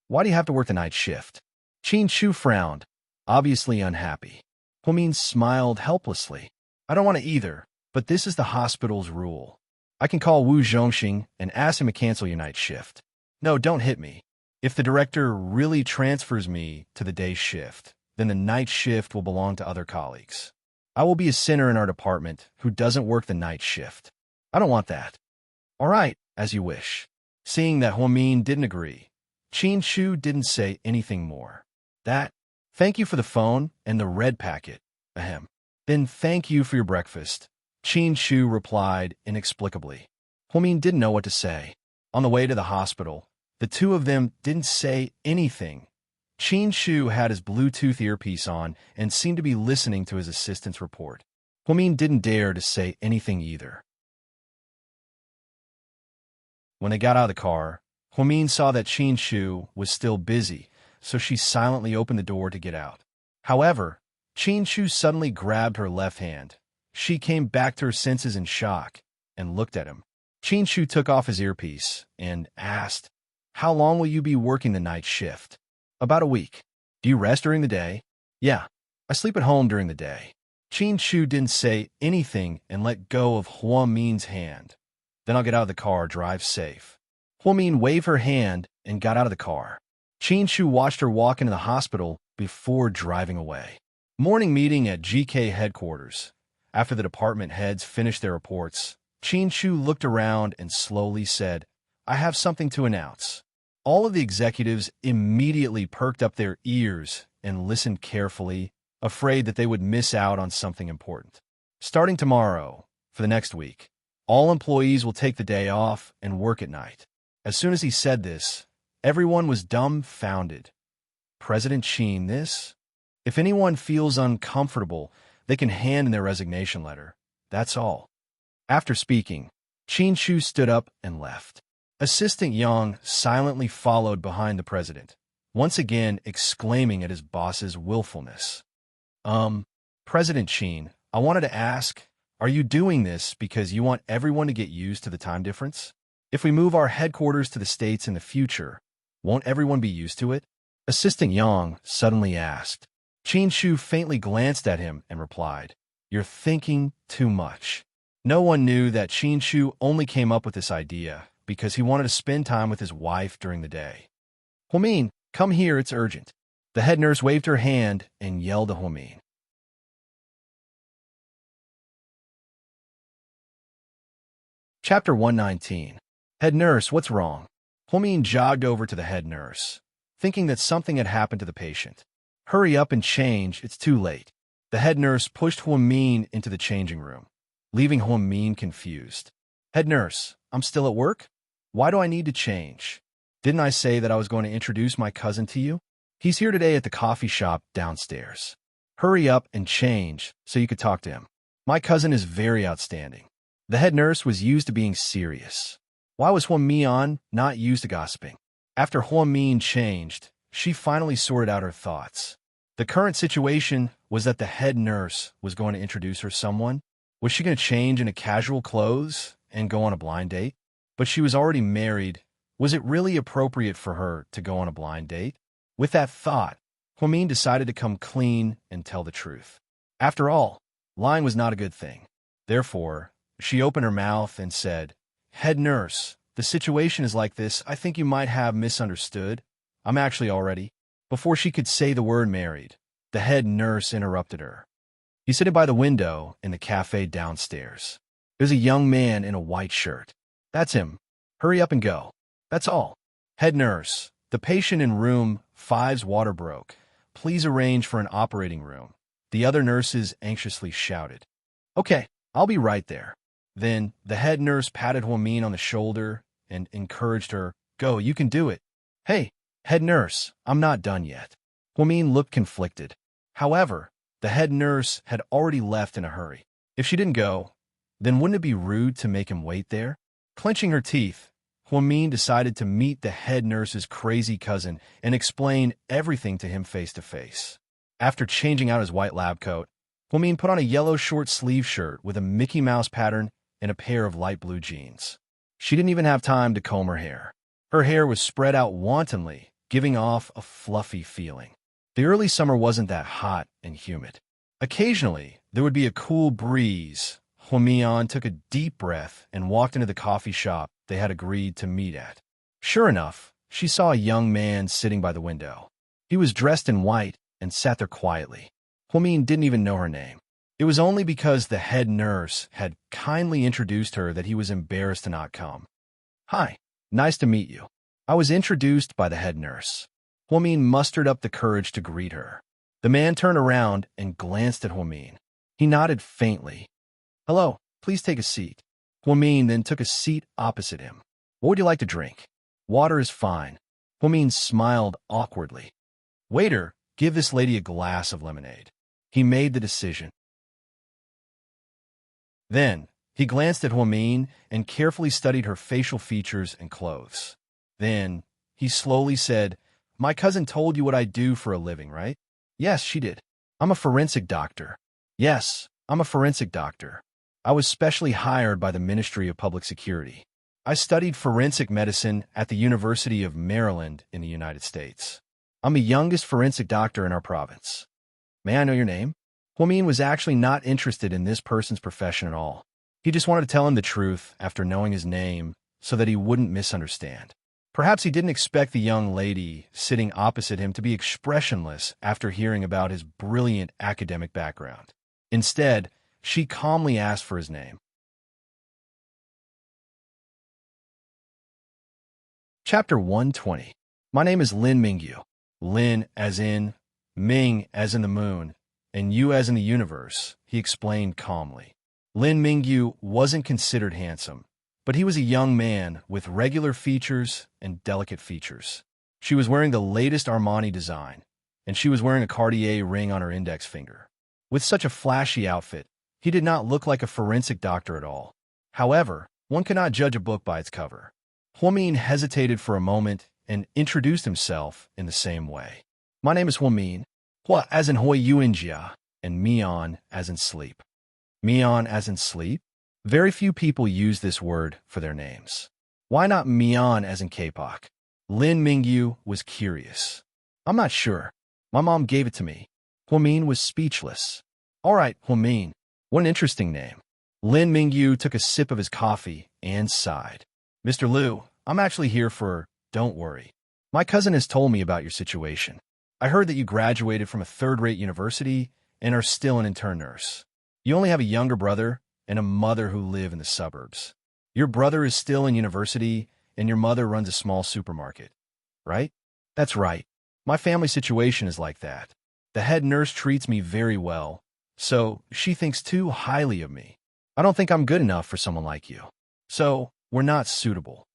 "Why do you have to work the night shift?" Qin Chu frowned, obviously unhappy. Huamin smiled helplessly. "I don't want to either, but this is the hospital's rule. I can call Wu Zhongxing and ask him to cancel your night shift." "No, don't hit me. If the director really transfers me to the day shift, then the night shift will belong to other colleagues. I will be a sinner in our department who doesn't work the night shift. I don't want that." "All right, as you wish." Seeing that Huamin didn't agree, Qin Chu didn't say anything more. Thank you for the phone and the red packet. Ahem. "Then thank you for your breakfast," Qin Chu replied inexplicably. Huamin didn't know what to say. On the way to the hospital, the two of them didn't say anything. Qin Chu had his Bluetooth earpiece on and seemed to be listening to his assistant's report. Huamin didn't dare to say anything either. When they got out of the car, Huamin saw that Qin Chu was still busy, so she silently opened the door to get out. However, Qin Chu suddenly grabbed her left hand. She came back to her senses in shock and looked at him. Qin Chu took off his earpiece and asked, "How long will you be working the night shift?" "About a week." "Do you rest during the day?" "Yeah, I sleep at home during the day." Qin Chu didn't say anything and let go of Huamin's hand. "Then I'll get out of the car, drive safe." Huamin waved her hand and got out of the car. Qin Chu watched her walk into the hospital before driving away. Morning meeting at GK headquarters. After the department heads finished their reports, Qin Chu looked around and slowly said, "I have something to announce." All of the executives immediately perked up their ears and listened carefully, afraid that they would miss out on something important. Starting tomorrow, for the next week, all employees will take the day off and work at night. As soon as he said this, everyone was dumbfounded. President Qin, this? If anyone feels uncomfortable, they can hand in their resignation letter. That's all. After speaking, Qin Chu stood up and left. Assistant Yang silently followed behind the president, once again exclaiming at his boss's willfulness. President Qin, I wanted to ask, are you doing this because you want everyone to get used to the time difference? If we move our headquarters to the States in the future, won't everyone be used to it?" Assistant Yang suddenly asked. Qin Chu faintly glanced at him and replied, "You're thinking too much." No one knew that Qin Chu only came up with this idea because he wanted to spend time with his wife during the day. "Huamin, come here, it's urgent." The head nurse waved her hand and yelled at Huamin. Chapter 119. Head nurse, what's wrong? Huamin jogged over to the head nurse, thinking that something had happened to the patient. "Hurry up and change, it's too late." The head nurse pushed Huamin into the changing room, leaving Huamin confused. "Head nurse, I'm still at work? Why do I need to change? Didn't I say that I was going to introduce my cousin to you? He's here today at the coffee shop downstairs. Hurry up and change so you could talk to him. My cousin is very outstanding." The head nurse was used to being serious. Why was Huamin not used to gossiping? After Huamin changed, she finally sorted out her thoughts. The current situation was that the head nurse was going to introduce her someone. Was she going to change into casual clothes and go on a blind date? But she was already married. Was it really appropriate for her to go on a blind date? With that thought, Huamin decided to come clean and tell the truth. After all, lying was not a good thing. Therefore, she opened her mouth and said, "Head nurse, the situation is like this. I think you might have misunderstood. I'm actually already." Before she could say the word married, the head nurse interrupted her. He's sitting by the window in the cafe downstairs. There's a young man in a white shirt. That's him. Hurry up and go. That's all. Head nurse, the patient in room 5's water broke. Please arrange for an operating room. The other nurses anxiously shouted. "Okay, I'll be right there." Then the head nurse patted Huamin on the shoulder and encouraged her. Go, you can do it. Hey, head nurse, I'm not done yet. Huamin looked conflicted. However, the head nurse had already left in a hurry. If she didn't go, then wouldn't it be rude to make him wait there? Clenching her teeth, Huamin decided to meet the head nurse's crazy cousin and explain everything to him face to face. After changing out his white lab coat, Huamin put on a yellow short-sleeve shirt with a Mickey Mouse pattern and a pair of light blue jeans. She didn't even have time to comb her hair. Her hair was spread out wantonly, giving off a fluffy feeling. The early summer wasn't that hot and humid. Occasionally, there would be a cool breeze. Huamian took a deep breath and walked into the coffee shop they had agreed to meet at. Sure enough, she saw a young man sitting by the window. He was dressed in white and sat there quietly. Huamin didn't even know her name. It was only because the head nurse had kindly introduced her that he was embarrassed to not come. Hi, nice to meet you. I was introduced by the head nurse. Huamin mustered up the courage to greet her. The man turned around and glanced at Huamin. He nodded faintly. Hello, please take a seat. Huamin then took a seat opposite him. What would you like to drink? Water is fine. Huamin smiled awkwardly. Waiter, give this lady a glass of lemonade. He made the decision. Then, he glanced at Huamin and carefully studied her facial features and clothes. Then, he slowly said, My cousin told you what I do for a living, right? Yes, she did. I'm a forensic doctor. Yes, I'm a forensic doctor. I was specially hired by the Ministry of Public Security. I studied forensic medicine at the University of Maryland in the United States. I'm the youngest forensic doctor in our province. May I know your name? Huamin was actually not interested in this person's profession at all. He just wanted to tell him the truth after knowing his name so that he wouldn't misunderstand. Perhaps he didn't expect the young lady sitting opposite him to be expressionless after hearing about his brilliant academic background. Instead, she calmly asked for his name. Chapter 120. My name is Lin Mingyu. Lin as in, Ming as in the moon, and Yu as in the universe, he explained calmly. Lin Mingyu wasn't considered handsome, but he was a young man with regular features and delicate features. She was wearing the latest Armani design, and she was wearing a Cartier ring on her index finger. With such a flashy outfit, he did not look like a forensic doctor at all. However, one cannot judge a book by its cover. Huamin hesitated for a moment and introduced himself in the same way. My name is Huamin, Hua as in Hoi Yuanjia, and Mian as in sleep. Mian as in sleep? Very few people use this word for their names. Why not Mian as in K-pop? Lin Mingyu was curious. I'm not sure. My mom gave it to me. Huamin was speechless. All right, Huamin. What an interesting name. Lin Mingyu took a sip of his coffee and sighed. Mr. Liu, I'm actually here for, don't worry. My cousin has told me about your situation. I heard that you graduated from a third-rate university and are still an intern nurse. You only have a younger brother and a mother who live in the suburbs. Your brother is still in university and your mother runs a small supermarket, right? That's right. My family situation is like that. The head nurse treats me very well, so she thinks too highly of me. I don't think I'm good enough for someone like you. So, we're not suitable.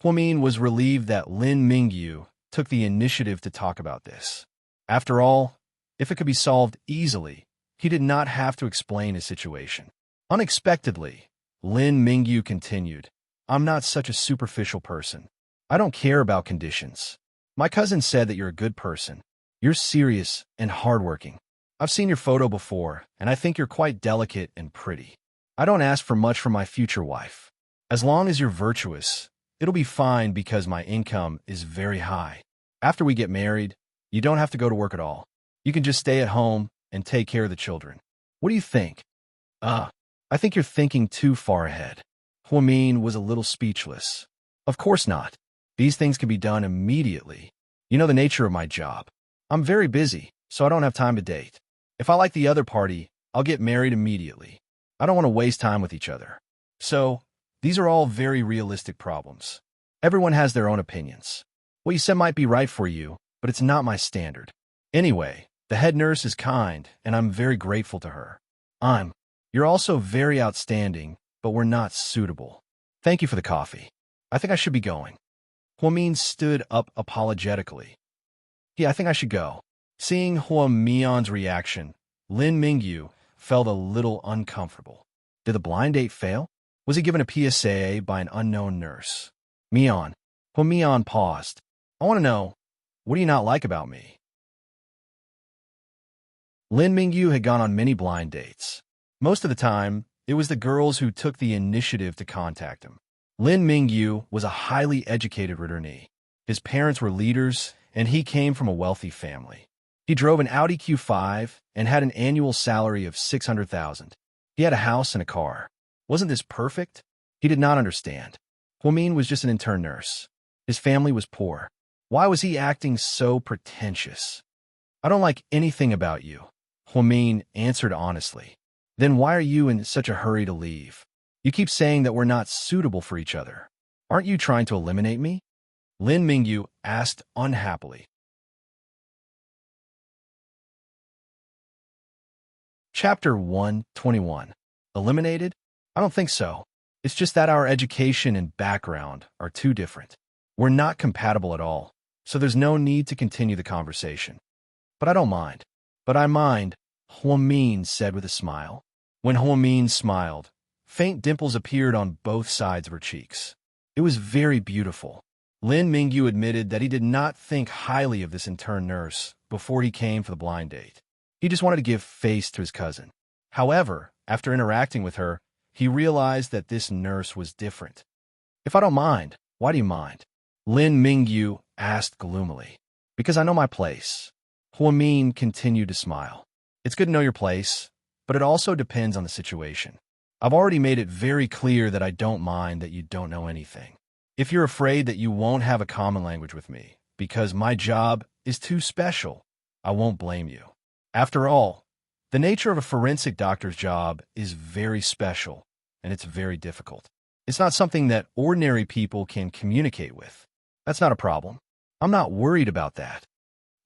Huamin was relieved that Lin Mingyu took the initiative to talk about this. After all, if it could be solved easily, he did not have to explain his situation. Unexpectedly, Lin Mingyu continued, I'm not such a superficial person. I don't care about conditions. My cousin said that you're a good person. You're serious and hardworking. I've seen your photo before, and I think you're quite delicate and pretty. I don't ask for much from my future wife. As long as you're virtuous, it'll be fine because my income is very high. After we get married, you don't have to go to work at all. You can just stay at home and take care of the children. What do you think? I think you're thinking too far ahead. Huamin was a little speechless. Of course not. These things can be done immediately. You know the nature of my job. I'm very busy, so I don't have time to date. If I like the other party, I'll get married immediately. I don't want to waste time with each other. So, these are all very realistic problems. Everyone has their own opinions. What you said might be right for you, but it's not my standard. Anyway, the head nurse is kind, and I'm very grateful to her. You're also very outstanding, but we're not suitable. Thank you for the coffee. I think I should be going. Huamin stood up apologetically. Yeah, I think I should go. Seeing Huamian's reaction, Lin Mingyu felt a little uncomfortable. Did the blind date fail? Was he given a PSA by an unknown nurse? Mian. Huamian paused. I want to know, what do you not like about me? Lin Mingyu had gone on many blind dates. Most of the time, it was the girls who took the initiative to contact him. Lin Mingyu was a highly educated returnee. His parents were leaders, and he came from a wealthy family. He drove an Audi Q5 and had an annual salary of $600,000. He had a house and a car. Wasn't this perfect? He did not understand. Huamin was just an intern nurse. His family was poor. Why was he acting so pretentious? I don't like anything about you, Huamin answered honestly. Then why are you in such a hurry to leave? You keep saying that we're not suitable for each other. Aren't you trying to eliminate me? Lin Mingyu asked unhappily. Chapter 121. Eliminated? I don't think so. It's just that our education and background are too different. We're not compatible at all, so there's no need to continue the conversation. But I don't mind. But I mind, Huamin said with a smile. When Huamin smiled, faint dimples appeared on both sides of her cheeks. It was very beautiful. Lin Mingyu admitted that he did not think highly of this intern nurse before he came for the blind date. He just wanted to give face to his cousin. However, after interacting with her, he realized that this nurse was different. If I don't mind, why do you mind? Lin Mingyu asked gloomily. Because I know my place. Huamin continued to smile. It's good to know your place, but it also depends on the situation. I've already made it very clear that I don't mind that you don't know anything. If you're afraid that you won't have a common language with me, because my job is too special, I won't blame you. After all, the nature of a forensic doctor's job is very special, and it's very difficult. It's not something that ordinary people can communicate with. That's not a problem. I'm not worried about that.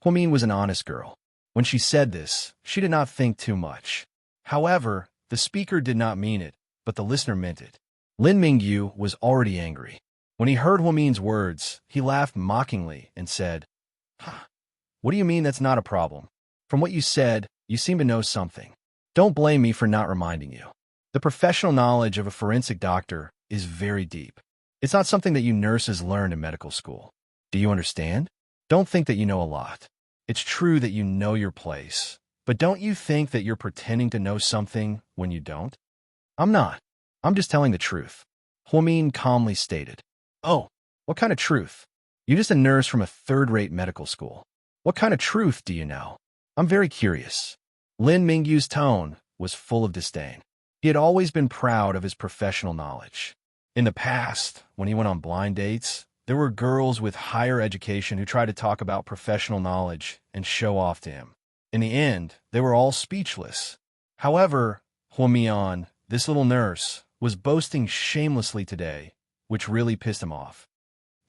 Huamin was an honest girl. When she said this, she did not think too much. However, the speaker did not mean it, but the listener meant it. Lin Mingyu was already angry. When he heard Huamin's words, he laughed mockingly and said, What do you mean that's not a problem? From what you said, you seem to know something. Don't blame me for not reminding you. The professional knowledge of a forensic doctor is very deep. It's not something that you nurses learn in medical school. Do you understand? Don't think that you know a lot. It's true that you know your place, but don't you think that you're pretending to know something when you don't? I'm not. I'm just telling the truth. Huamin calmly stated. Oh, what kind of truth? You're just a nurse from a third-rate medical school. What kind of truth do you know? I'm very curious. Lin Mingyu's tone was full of disdain. He had always been proud of his professional knowledge. In the past, when he went on blind dates, there were girls with higher education who tried to talk about professional knowledge and show off to him. In the end, they were all speechless. However, Huamian, this little nurse, was boasting shamelessly today, which really pissed him off.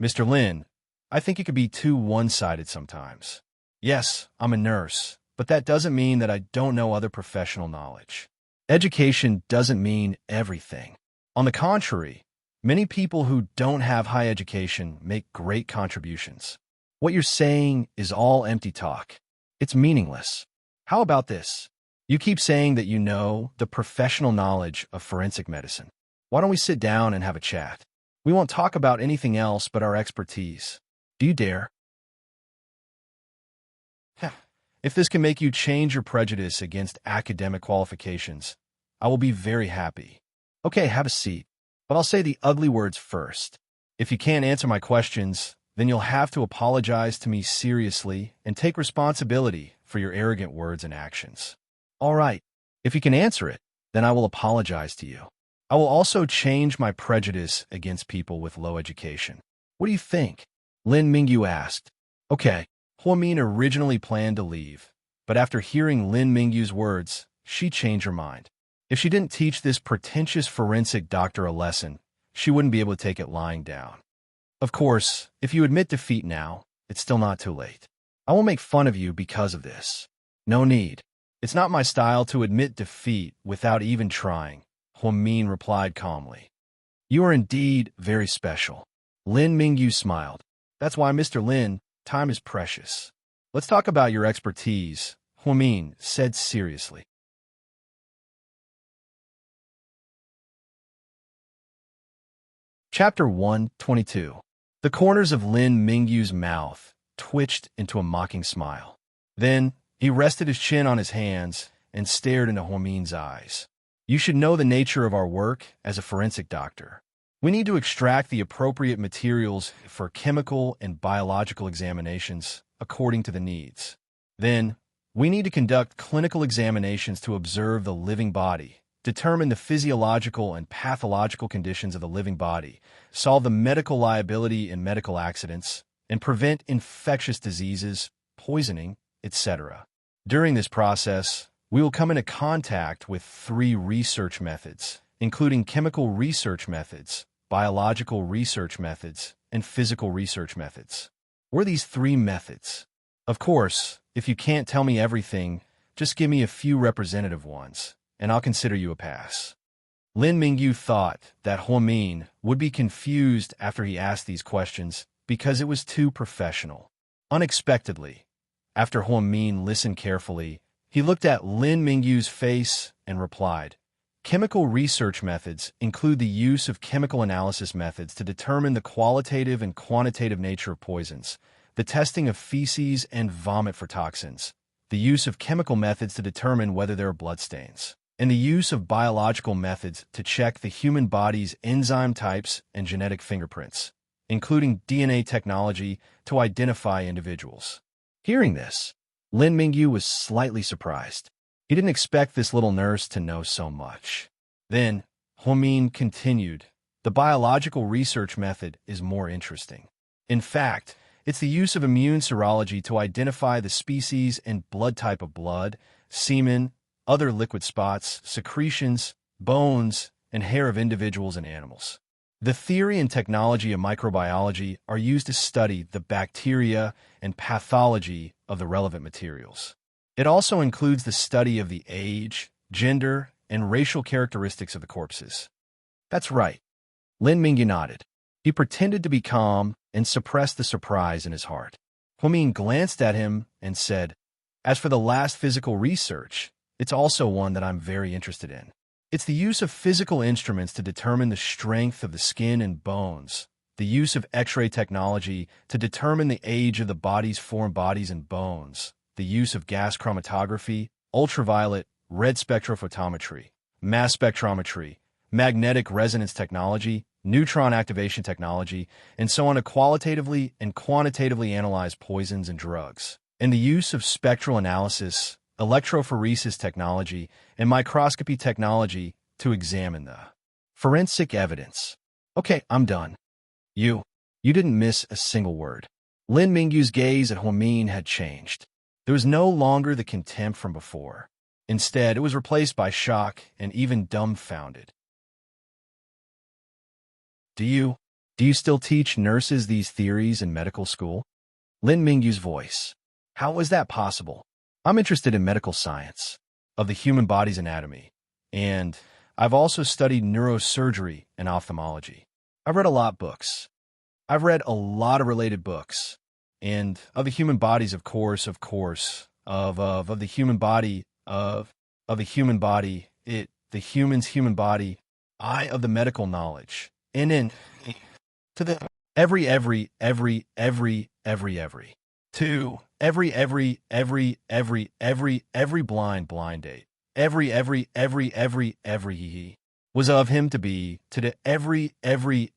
Mr. Lin, I think it could be too one-sided sometimes. Yes, I'm a nurse, but that doesn't mean that I don't know other professional knowledge. Education doesn't mean everything. On the contrary, many people who don't have high education make great contributions. What you're saying is all empty talk. It's meaningless. How about this? You keep saying that you know the professional knowledge of forensic medicine. Why don't we sit down and have a chat? We won't talk about anything else but our expertise. Do you dare? If this can make you change your prejudice against academic qualifications, I will be very happy. Okay, have a seat. But I'll say the ugly words first. If you can't answer my questions, then you'll have to apologize to me seriously and take responsibility for your arrogant words and actions. All right, if you can answer it, then I will apologize to you. I will also change my prejudice against people with low education. What do you think? Lin Mingyu asked. Okay, Huamin originally planned to leave, but after hearing Lin Mingyu's words, she changed her mind. If she didn't teach this pretentious forensic doctor a lesson, she wouldn't be able to take it lying down. Of course, if you admit defeat now, it's still not too late. I won't make fun of you because of this. No need. It's not my style to admit defeat without even trying, Huamin replied calmly. You are indeed very special. Lin Mingyu smiled. That's why, Mr. Lin, time is precious. Let's talk about your expertise, Huamin said seriously. Chapter 122. The corners of Lin Mingyu's mouth twitched into a mocking smile. Then, he rested his chin on his hands and stared into Huamin's eyes. You should know the nature of our work as a forensic doctor. We need to extract the appropriate materials for chemical and biological examinations according to the needs. Then, we need to conduct clinical examinations to observe the living body, determine the physiological and pathological conditions of the living body, solve the medical liability in medical accidents, and prevent infectious diseases, poisoning, etc. During this process, we will come into contact with 3 research methods, including chemical research methods, biological research methods, and physical research methods. What are these 3 methods? Of course, if you can't tell me everything, just give me a few representative ones, and I'll consider you a pass. Lin Mingyu thought that Huamin would be confused after he asked these questions because it was too professional. Unexpectedly, after Huamin listened carefully, he looked at Lin Mingyu's face and replied, Chemical research methods include the use of chemical analysis methods to determine the qualitative and quantitative nature of poisons, the testing of feces and vomit for toxins, the use of chemical methods to determine whether there are bloodstains, and the use of biological methods to check the human body's enzyme types and genetic fingerprints, including DNA technology to identify individuals. Hearing this, Lin Mingyu was slightly surprised. He didn't expect this little nurse to know so much. Then, Huamin continued, the biological research method is more interesting. In fact, it's the use of immune serology to identify the species and blood type of blood, semen, other liquid spots, secretions, bones, and hair of individuals and animals. The theory and technology of microbiology are used to study the bacteria and pathology of the relevant materials. It also includes the study of the age, gender, and racial characteristics of the corpses. That's right. Lin Mingyu nodded. He pretended to be calm and suppressed the surprise in his heart. Huamin glanced at him and said, As for the last physical research, it's also one that I'm very interested in. It's the use of physical instruments to determine the strength of the skin and bones, the use of X-ray technology to determine the age of the body's foreign bodies and bones, the use of gas chromatography, ultraviolet, red spectrophotometry, mass spectrometry, magnetic resonance technology, neutron activation technology, and so on to qualitatively and quantitatively analyze poisons and drugs, and the use of spectral analysis, electrophoresis technology, and microscopy technology to examine the forensic evidence. Okay, I'm done. You didn't miss a single word. Lin Mingyu's gaze at Huamin had changed. There was no longer the contempt from before. Instead, it was replaced by shock and even dumbfounded. Do you still teach nurses these theories in medical school? Lin Mingyu's voice. How was that possible? I'm interested in medical science, of the human body's anatomy, and I've also studied neurosurgery and ophthalmology. I've read a lot of books. I've read a lot of related books, and of the human bodies, of course, of the human body, of the human body, the human's human body, of the medical knowledge, and in to the every to every blind date, every he was of him to be to the every he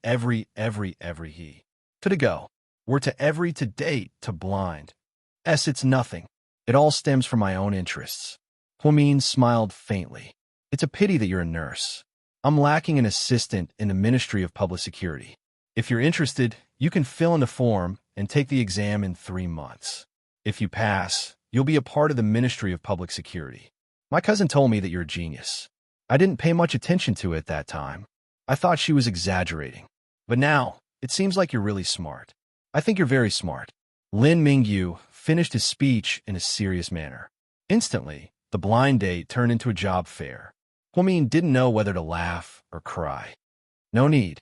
to the go were to every to date to blind. It's nothing. It all stems from my own interests. Huamin smiled faintly. It's a pity that you're a nurse. I'm lacking an assistant in the Ministry of Public Security. If you're interested, you can fill in the form and take the exam in 3 months. If you pass, you'll be a part of the Ministry of Public Security. My cousin told me that you're a genius. I didn't pay much attention to it at that time. I thought she was exaggerating. But now, it seems like you're really smart. I think you're very smart. Lin Mingyu finished his speech in a serious manner. Instantly, the blind date turned into a job fair. Huamin didn't know whether to laugh or cry. No need.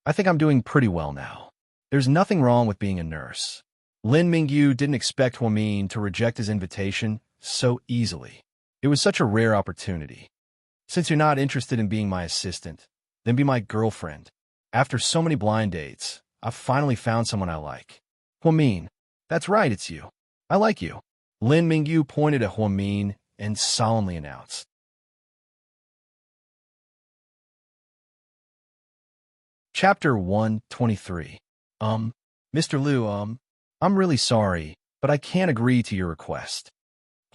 I think I'm doing pretty well now. There's nothing wrong with being a nurse. Lin Mingyu didn't expect Huamin to reject his invitation so easily. It was such a rare opportunity. Since you're not interested in being my assistant, then be my girlfriend. After so many blind dates, I've finally found someone I like. Huamin, that's right, it's you. I like you. Lin Mingyu pointed at Huamin and solemnly announced. Chapter 123. Mr. Liu, I'm really sorry, but I can't agree to your request.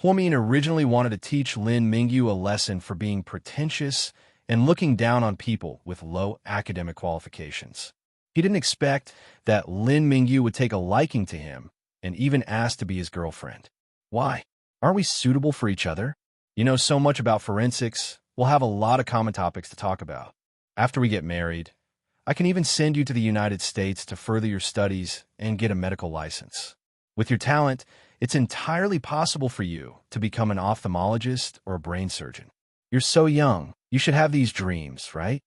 Huamin originally wanted to teach Lin Mingyu a lesson for being pretentious and looking down on people with low academic qualifications. He didn't expect that Lin Mingyu would take a liking to him and even ask to be his girlfriend. Why? Aren't we suitable for each other? You know so much about forensics, we'll have a lot of common topics to talk about. After we get married, I can even send you to the United States to further your studies and get a medical license. With your talent, it's entirely possible for you to become an ophthalmologist or a brain surgeon. You're so young, you should have these dreams, right?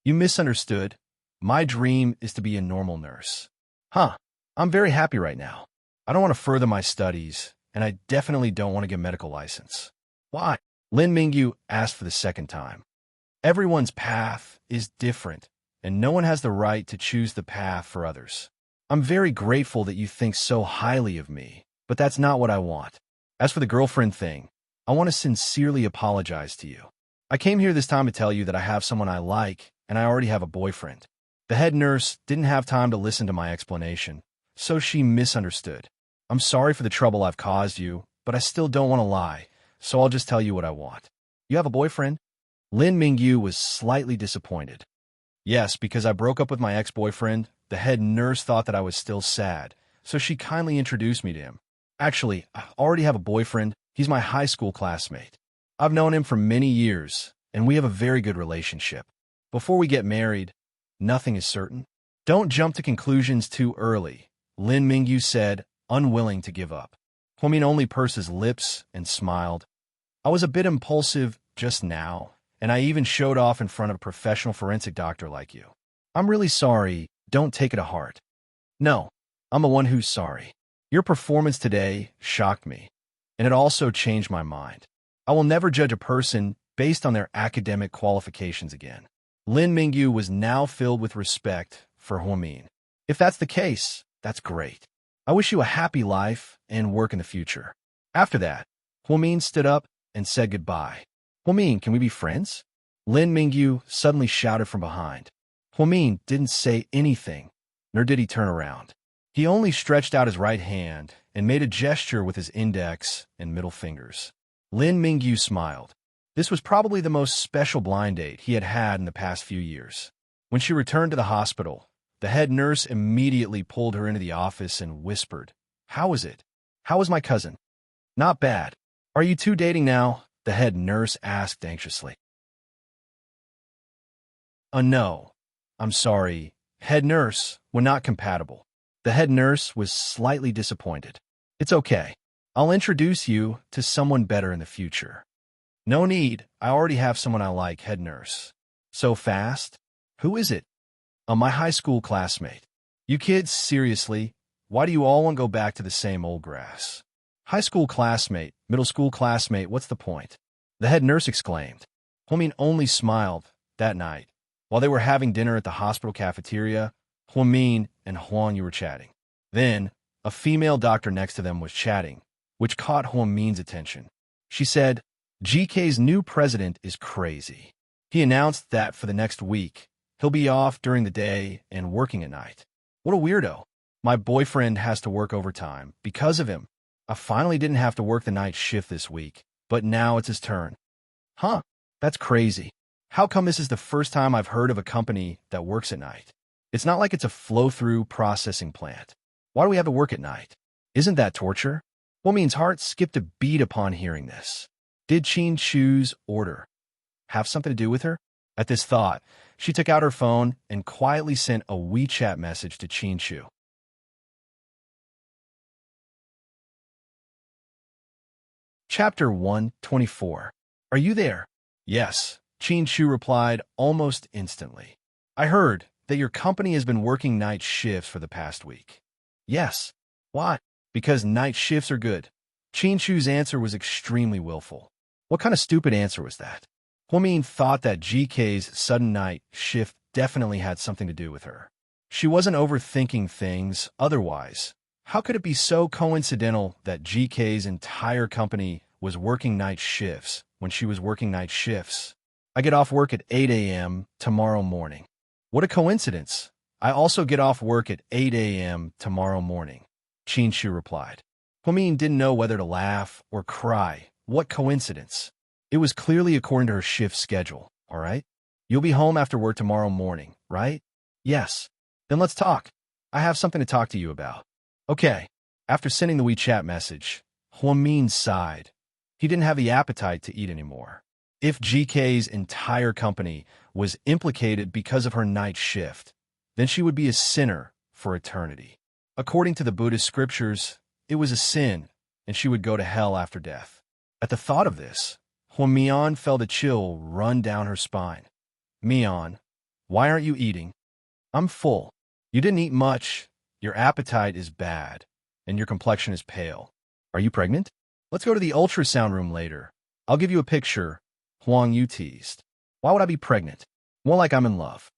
You misunderstood. My dream is to be a normal nurse. I'm very happy right now. I don't want to further my studies, and I definitely don't want to get a medical license. Why? Lin Mingyu asked for the second time. Everyone's path is different, and no one has the right to choose the path for others. I'm very grateful that you think so highly of me, but that's not what I want. As for the girlfriend thing, I want to sincerely apologize to you. I came here this time to tell you that I have someone I like, and I already have a boyfriend. The head nurse didn't have time to listen to my explanation, so she misunderstood. I'm sorry for the trouble I've caused you, but I still don't want to lie, so I'll just tell you what I want. You have a boyfriend? Lin Mingyu was slightly disappointed. Yes, because I broke up with my ex-boyfriend, the head nurse thought that I was still sad, so she kindly introduced me to him. Actually, I already have a boyfriend. He's my high school classmate. I've known him for many years, and we have a very good relationship. Before we get married, nothing is certain. Don't jump to conclusions too early, Lin Mingyu said, unwilling to give up. Huamin only pursed his lips and smiled. I was a bit impulsive just now, and I even showed off in front of a professional forensic doctor like you. I'm really sorry. Don't take it to heart. No, I'm the one who's sorry. Your performance today shocked me, and it also changed my mind. I will never judge a person based on their academic qualifications again. Lin Mingyu was now filled with respect for Huamin. If that's the case, that's great. I wish you a happy life and work in the future. After that, Huamin stood up and said goodbye. Huamin, can we be friends? Lin Mingyu suddenly shouted from behind. Huamin didn't say anything, nor did he turn around. He only stretched out his right hand and made a gesture with his index and middle fingers. Lin Mingyu smiled. This was probably the most special blind date he had had in the past few years. When she returned to the hospital, the head nurse immediately pulled her into the office and whispered, "How is it? How is my cousin?" "Not bad. Are you two dating now?" the head nurse asked anxiously. No. I'm sorry. Head nurse, we're not compatible." The head nurse was slightly disappointed. "It's okay. I'll introduce you to someone better in the future." "No need. I already have someone I like, head nurse." "So fast? Who is it?" My high school classmate." "You kids, seriously, why do you all want to go back to the same old grass?" "High school classmate, middle school classmate, what's the point?" the head nurse exclaimed. Huamin only smiled. That night, while they were having dinner at the hospital cafeteria, Huamin and Huang Yu were chatting. Then, a female doctor next to them was chatting, which caught Huamin's attention. She said, "GK's new president is crazy. He announced that for the next week, he'll be off during the day and working at night. What a weirdo. My boyfriend has to work overtime because of him. I finally didn't have to work the night shift this week, but now it's his turn." "Huh, that's crazy. How come this is the first time I've heard of a company that works at night? It's not like it's a flow-through processing plant. Why do we have to work at night? Isn't that torture?" Huamin's heart skipped a beat upon hearing this. Did Qin Chu's order have something to do with her? At this thought, she took out her phone and quietly sent a WeChat message to Qin Chu. Chapter 124. Are you there? Yes, Qin Chu replied almost instantly. I heard. that your company has been working night shifts for the past week. Yes. Why? Because night shifts are good. Chin-Chu's answer was extremely willful. What kind of stupid answer was that? Huamin thought that GK's sudden night shift definitely had something to do with her. She wasn't overthinking things otherwise. How could it be so coincidental that GK's entire company was working night shifts when she was working night shifts? I get off work at 8 a.m. tomorrow morning. What a coincidence. I also get off work at 8 a.m. tomorrow morning, Chin-Chu replied. Huamin didn't know whether to laugh or cry. What coincidence? It was clearly according to her shift schedule, all right? You'll be home after work tomorrow morning, right? Yes. Then let's talk. I have something to talk to you about. Okay. After sending the WeChat message, Huamin sighed. He didn't have the appetite to eat anymore. If GK's entire company was implicated because of her night shift, then she would be a sinner for eternity. According to the Buddhist scriptures, it was a sin, and she would go to hell after death. At the thought of this, Huamian felt a chill run down her spine. Mian, why aren't you eating? I'm full. You didn't eat much. Your appetite is bad, and your complexion is pale. Are you pregnant? Let's go to the ultrasound room later. I'll give you a picture. Huang Yu teased. Why would I be pregnant? More like I'm in love.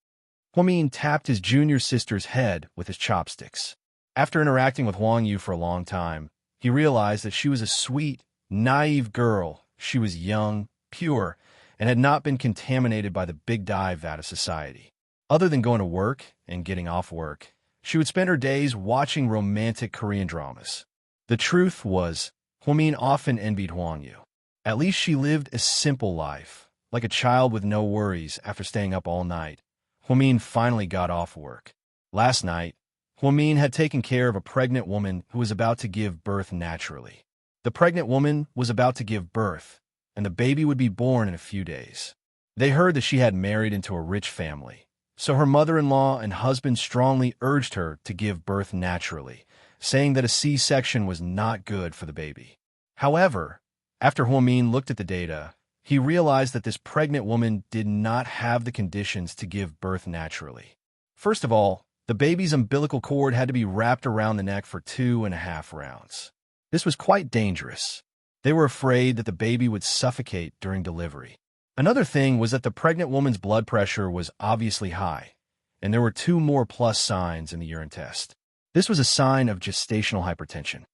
Huamin tapped his junior sister's head with his chopsticks. After interacting with Huang Yu for a long time, he realized that she was a sweet, naive girl. She was young, pure, and had not been contaminated by the big dive vat of society. Other than going to work and getting off work, she would spend her days watching romantic Korean dramas. The truth was, Huamin often envied Huang Yu. At least she lived a simple life, like a child with no worries after staying up all night. Huamin finally got off work. Last night, Huamin had taken care of a pregnant woman who was about to give birth naturally. The pregnant woman was about to give birth, and the baby would be born in a few days. They heard that she had married into a rich family, so her mother-in-law and husband strongly urged her to give birth naturally, saying that a C-section was not good for the baby. However, after Huamin looked at the data, he realized that this pregnant woman did not have the conditions to give birth naturally. First of all, the baby's umbilical cord had to be wrapped around the neck for 2.5 rounds. This was quite dangerous. They were afraid that the baby would suffocate during delivery. Another thing was that the pregnant woman's blood pressure was obviously high, and there were 2 more plus signs in the urine test. This was a sign of gestational hypertension.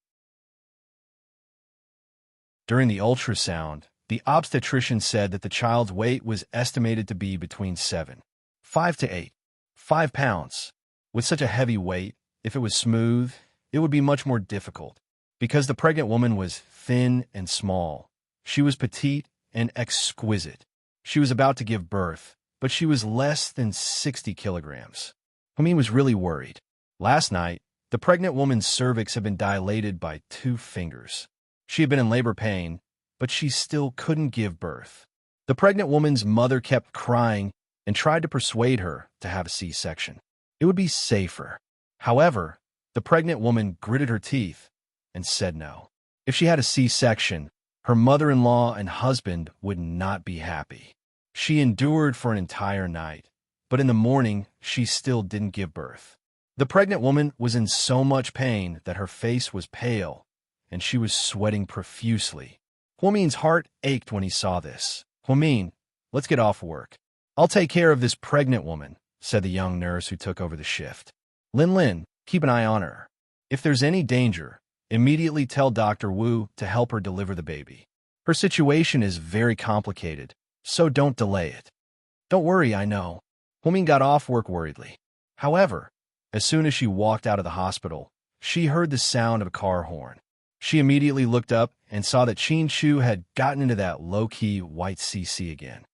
During the ultrasound, the obstetrician said that the child's weight was estimated to be between 7.5 to 8.5 pounds. With such a heavy weight, if it was smooth, it would be much more difficult. Because the pregnant woman was thin and small, she was petite and exquisite. She was about to give birth, but she was less than 60 kilograms. Huamin was really worried. Last night, the pregnant woman's cervix had been dilated by 2 fingers. She had been in labor pain, but she still couldn't give birth. The pregnant woman's mother kept crying and tried to persuade her to have a C-section. It would be safer. However, the pregnant woman gritted her teeth and said no. If she had a C-section, her mother-in-law and husband would not be happy. She endured for an entire night, but in the morning, she still didn't give birth. The pregnant woman was in so much pain that her face was pale, and she was sweating profusely. Huamin's heart ached when he saw this. Huamin, let's get off work. I'll take care of this pregnant woman, said the young nurse who took over the shift. Lin, keep an eye on her. If there's any danger, immediately tell Dr. Wu to help her deliver the baby. Her situation is very complicated, so don't delay it. Don't worry, I know. Huamin got off work worriedly. However, as soon as she walked out of the hospital, she heard the sound of a car horn. She immediately looked up and saw that Chin-Chu had gotten into that low-key white CC again.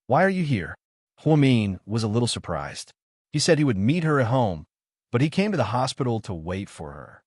Why are you here? Huamin was a little surprised. He said he would meet her at home, but he came to the hospital to wait for her.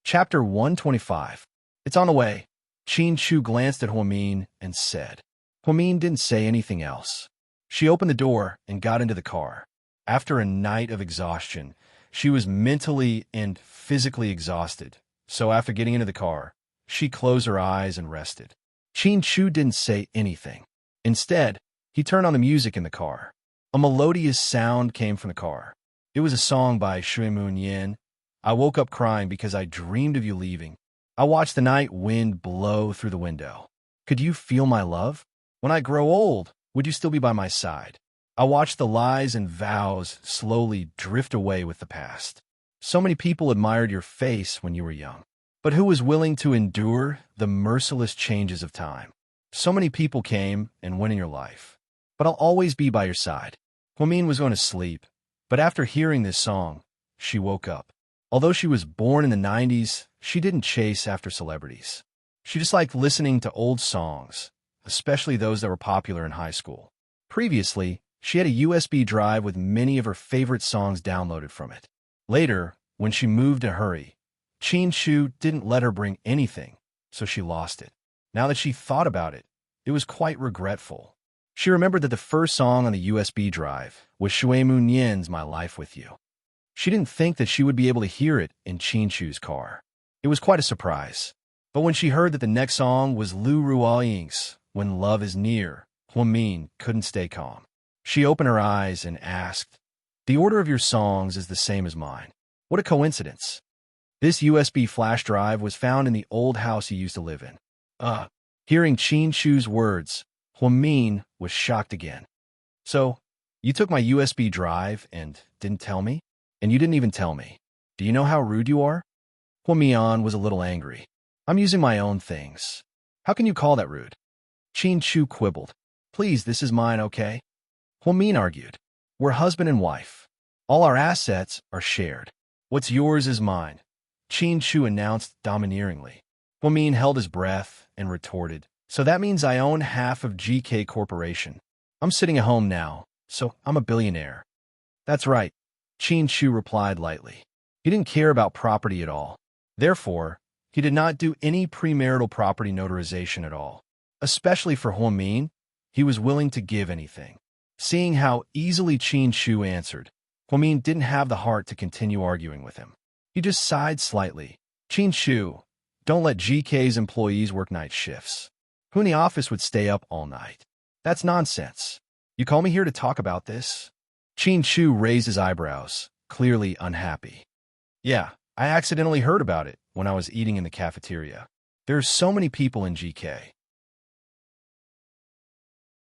Chapter 125. It's on the way. Chin-Chu glanced at Huamin and said. Huamin didn't say anything else. She opened the door and got into the car. After a night of exhaustion, she was mentally and physically exhausted, so after getting into the car, she closed her eyes and rested. Chin Chu didn't say anything. Instead, he turned on the music in the car. A melodious sound came from the car. It was a song by Shui Moon Yin. I woke up crying because I dreamed of you leaving. I watched the night wind blow through the window. Could you feel my love? When I grow old, would you still be by my side? I watched the lies and vows slowly drift away with the past. So many people admired your face when you were young. But who was willing to endure the merciless changes of time? So many people came and went in your life. But I'll always be by your side. Huamin was going to sleep, but after hearing this song, she woke up. Although she was born in the 90s, she didn't chase after celebrities. She just liked listening to old songs, especially those that were popular in high school. Previously, she had a USB drive with many of her favorite songs downloaded from it. Later, when she moved in a hurry, Chin Chu didn't let her bring anything, so she lost it. Now that she thought about it, it was quite regretful. She remembered that the first song on the USB drive was Shui Moon Yin's My Life With You. She didn't think that she would be able to hear it in Chin Chu's car. It was quite a surprise. But when she heard that the next song was Lu Ruoying's When Love Is Near, Huamin couldn't stay calm. She opened her eyes and asked, "The order of your songs is the same as mine. What a coincidence." This USB flash drive was found in the old house he used to live in. Hearing Chin Chu's words, Huamin was shocked again. "So, you took my USB drive and didn't tell me? And you didn't even tell me. Do you know how rude you are?" Huamian was a little angry. "I'm using my own things. How can you call that rude?" Chin Chu quibbled. "Please, this is mine, okay?" Huamin argued. "We're husband and wife. All our assets are shared. What's yours is mine," Chin Chu announced domineeringly. Huamin held his breath and retorted, "So that means I own half of GK Corporation. I'm sitting at home now, so I'm a billionaire." "That's right," Chin Chu replied lightly. He didn't care about property at all. Therefore, he did not do any premarital property notarization at all. Especially for Huamin, he was willing to give anything. Seeing how easily Chin Chu answered, Huamin didn't have the heart to continue arguing with him. He just sighed slightly. "Chin Chu, don't let GK's employees work night shifts. Who in the office would stay up all night? That's nonsense. You call me here to talk about this?" Chin Chu raised his eyebrows, clearly unhappy. "Yeah, I accidentally heard about it when I was eating in the cafeteria. There are so many people in GK.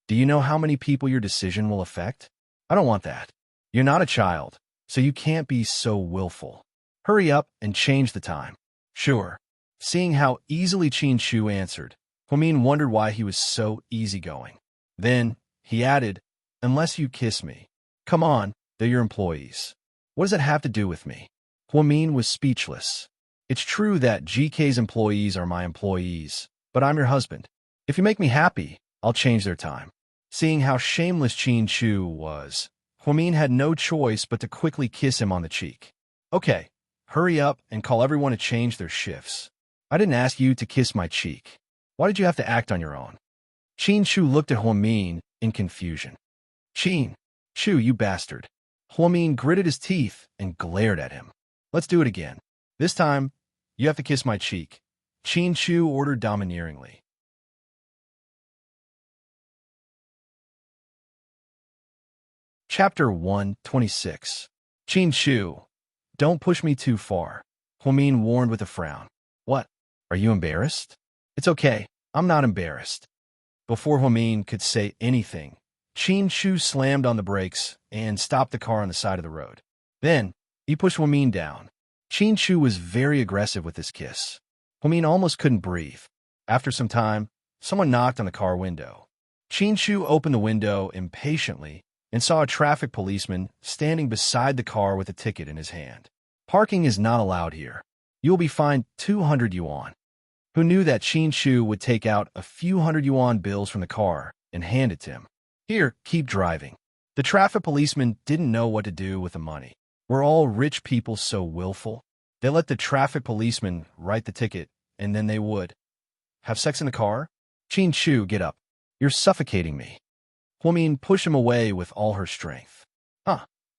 Do you know how many people your decision will affect? I don't want that. You're not a child, so you can't be so willful. Hurry up and change the time." "Sure." Seeing how easily Chin Chu answered, Huamin wondered why he was so easygoing. Then, he added, "Unless you kiss me. Come on, they're your employees. What does that have to do with me?" Huamin was speechless. "It's true that GK's employees are my employees, but I'm your husband. If you make me happy, I'll change their time." Seeing how shameless Chin Chu was, Huamin had no choice but to quickly kiss him on the cheek. "Okay, hurry up and call everyone to change their shifts. I didn't ask you to kiss my cheek. Why did you have to act on your own?" Chin Chu looked at Huamin in confusion. "Chin Chu, you bastard." Huamin gritted his teeth and glared at him. "Let's do it again. This time, you have to kiss my cheek," Chin Chu ordered domineeringly. Chapter 126. Chin Chu, don't push me too far, Huamin warned with a frown. "What? Are you embarrassed?" "It's okay. I'm not embarrassed." Before Huamin could say anything, Chin Chu slammed on the brakes and stopped the car on the side of the road. Then, he pushed Huamin down. Chin Chu was very aggressive with his kiss. Huamin almost couldn't breathe. After some time, someone knocked on the car window. Chin Chu opened the window impatiently and saw a traffic policeman standing beside the car with a ticket in his hand. "Parking is not allowed here. You will be fined 200 yuan. Who knew that Chin Chu would take out a few hundred yuan bills from the car and hand it to him? "Here, keep driving." The traffic policeman didn't know what to do with the money. Were all rich people so willful? They let the traffic policeman write the ticket, and then they would have sex in the car? "Chin Chu, get up. You're suffocating me." Huamin pushed him away with all her strength.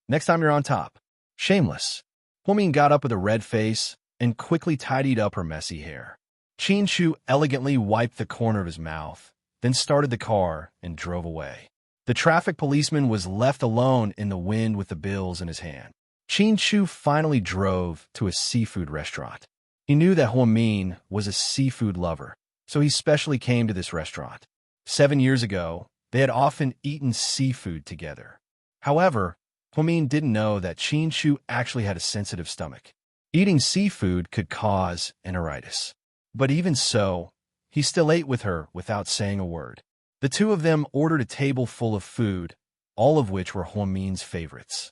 Next time you're on top." Shameless. Huamin got up with a red face and quickly tidied up her messy hair. Qin Shu elegantly wiped the corner of his mouth, then started the car and drove away. The traffic policeman was left alone in the wind with the bills in his hand. Qin Shu finally drove to a seafood restaurant. He knew that Huamin was a seafood lover, so he specially came to this restaurant. 7 years ago, they had often eaten seafood together. However, Huamin didn't know that Qin Shu actually had a sensitive stomach. Eating seafood could cause enteritis. But even so, he still ate with her without saying a word. The two of them ordered a table full of food, all of which were Huamin's favorites.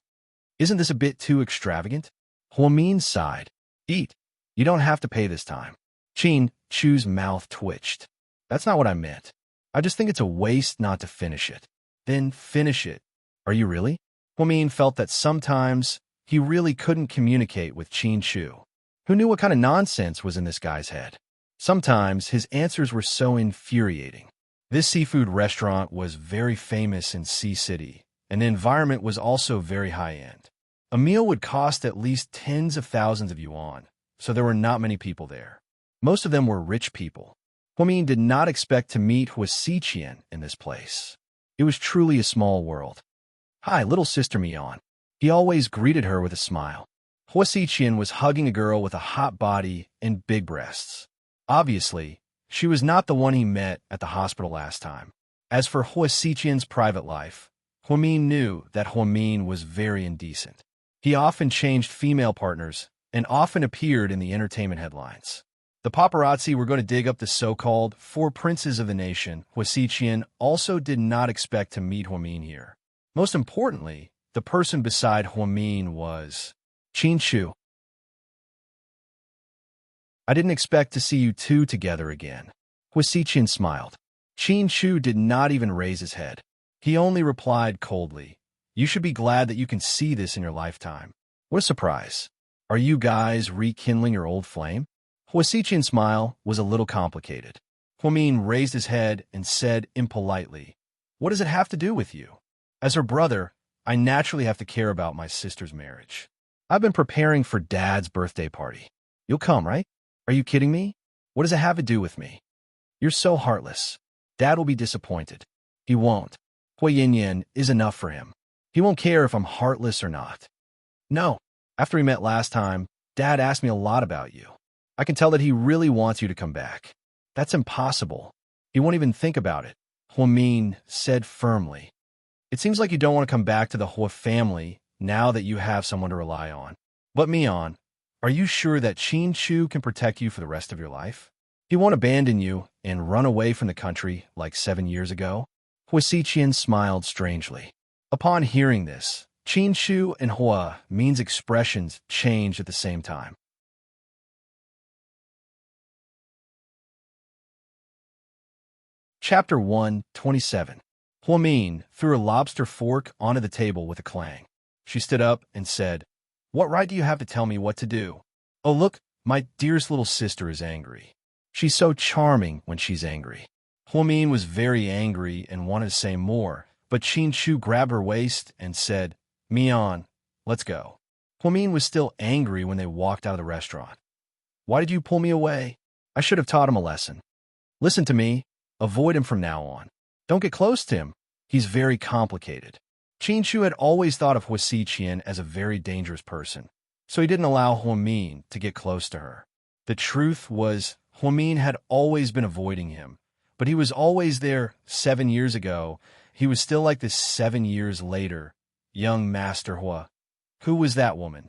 Isn't this a bit too extravagant? Huamin sighed. Eat. You don't have to pay this time. Qin Shu's mouth twitched. That's not what I meant. I just think it's a waste not to finish it. Then finish it. Are you really? Huamin felt that sometimes he really couldn't communicate with Qin Shu. Who knew what kind of nonsense was in this guy's head? Sometimes his answers were so infuriating. This seafood restaurant was very famous in Sea City, and the environment was also very high-end. A meal would cost at least tens of thousands of yuan, so there were not many people there. Most of them were rich people. Huamin did not expect to meet Hua Xiqian in this place. It was truly a small world. Hi, little sister Mian. He always greeted her with a smile. Hua Xiqian was hugging a girl with a hot body and big breasts. Obviously, she was not the one he met at the hospital last time. As for Hua Xiqian's private life, Huamin knew that Huamin was very indecent. He often changed female partners and often appeared in the entertainment headlines. The paparazzi were going to dig up the so-called four princes of the nation. Hua Xiqian also did not expect to meet Huamin here. Most importantly, the person beside Huamin was Qin Shu. I didn't expect to see you two together again. Hua Xiqian smiled. Qin Shu did not even raise his head. He only replied coldly, You should be glad that you can see this in your lifetime. What a surprise. Are you guys rekindling your old flame? Hua Xiqian's smile was a little complicated. Huamin raised his head and said impolitely, What does it have to do with you? As her brother, I naturally have to care about my sister's marriage. I've been preparing for Dad's birthday party. You'll come, right? Are you kidding me? What does it have to do with me? You're so heartless. Dad will be disappointed. He won't. Hua Yinyan is enough for him. He won't care if I'm heartless or not. No. After we met last time, Dad asked me a lot about you. I can tell that he really wants you to come back. That's impossible. He won't even think about it, Huamin said firmly. It seems like you don't want to come back to the Hua family now that you have someone to rely on. But Mian, are you sure that Qin Shu can protect you for the rest of your life? He won't abandon you and run away from the country like 7 years ago? Hua Xiqian smiled strangely. Upon hearing this, Qin Shu and Hua Min's expressions changed at the same time. Chapter 127. Hua Min threw a lobster fork onto the table with a clang. She stood up and said, What right do you have to tell me what to do? Oh, look, my dearest little sister is angry. She's so charming when she's angry. Huamin was very angry and wanted to say more, but Qin Shu grabbed her waist and said, Mian, let's go. Huamin was still angry when they walked out of the restaurant. Why did you pull me away? I should have taught him a lesson. Listen to me. Avoid him from now on. Don't get close to him. He's very complicated. Qin Shu had always thought of Hua Xiqian as a very dangerous person, so he didn't allow Huamin to get close to her. The truth was, Huamin had always been avoiding him, but he was always there 7 years ago. He was still like this 7 years later. Young Master Hua. Who was that woman?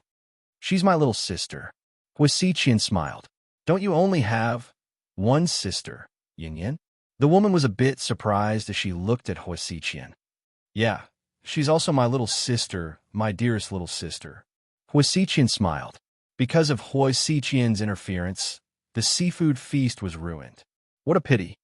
She's my little sister. Hua Xiqian smiled. Don't you only have one sister, Yin Yin? The woman was a bit surprised as she looked at Hua Xiqian. Yeah, she's also my little sister, my dearest little sister. Hua Xiqian smiled. Because of Hua Xiqian's interference, the seafood feast was ruined. What a pity.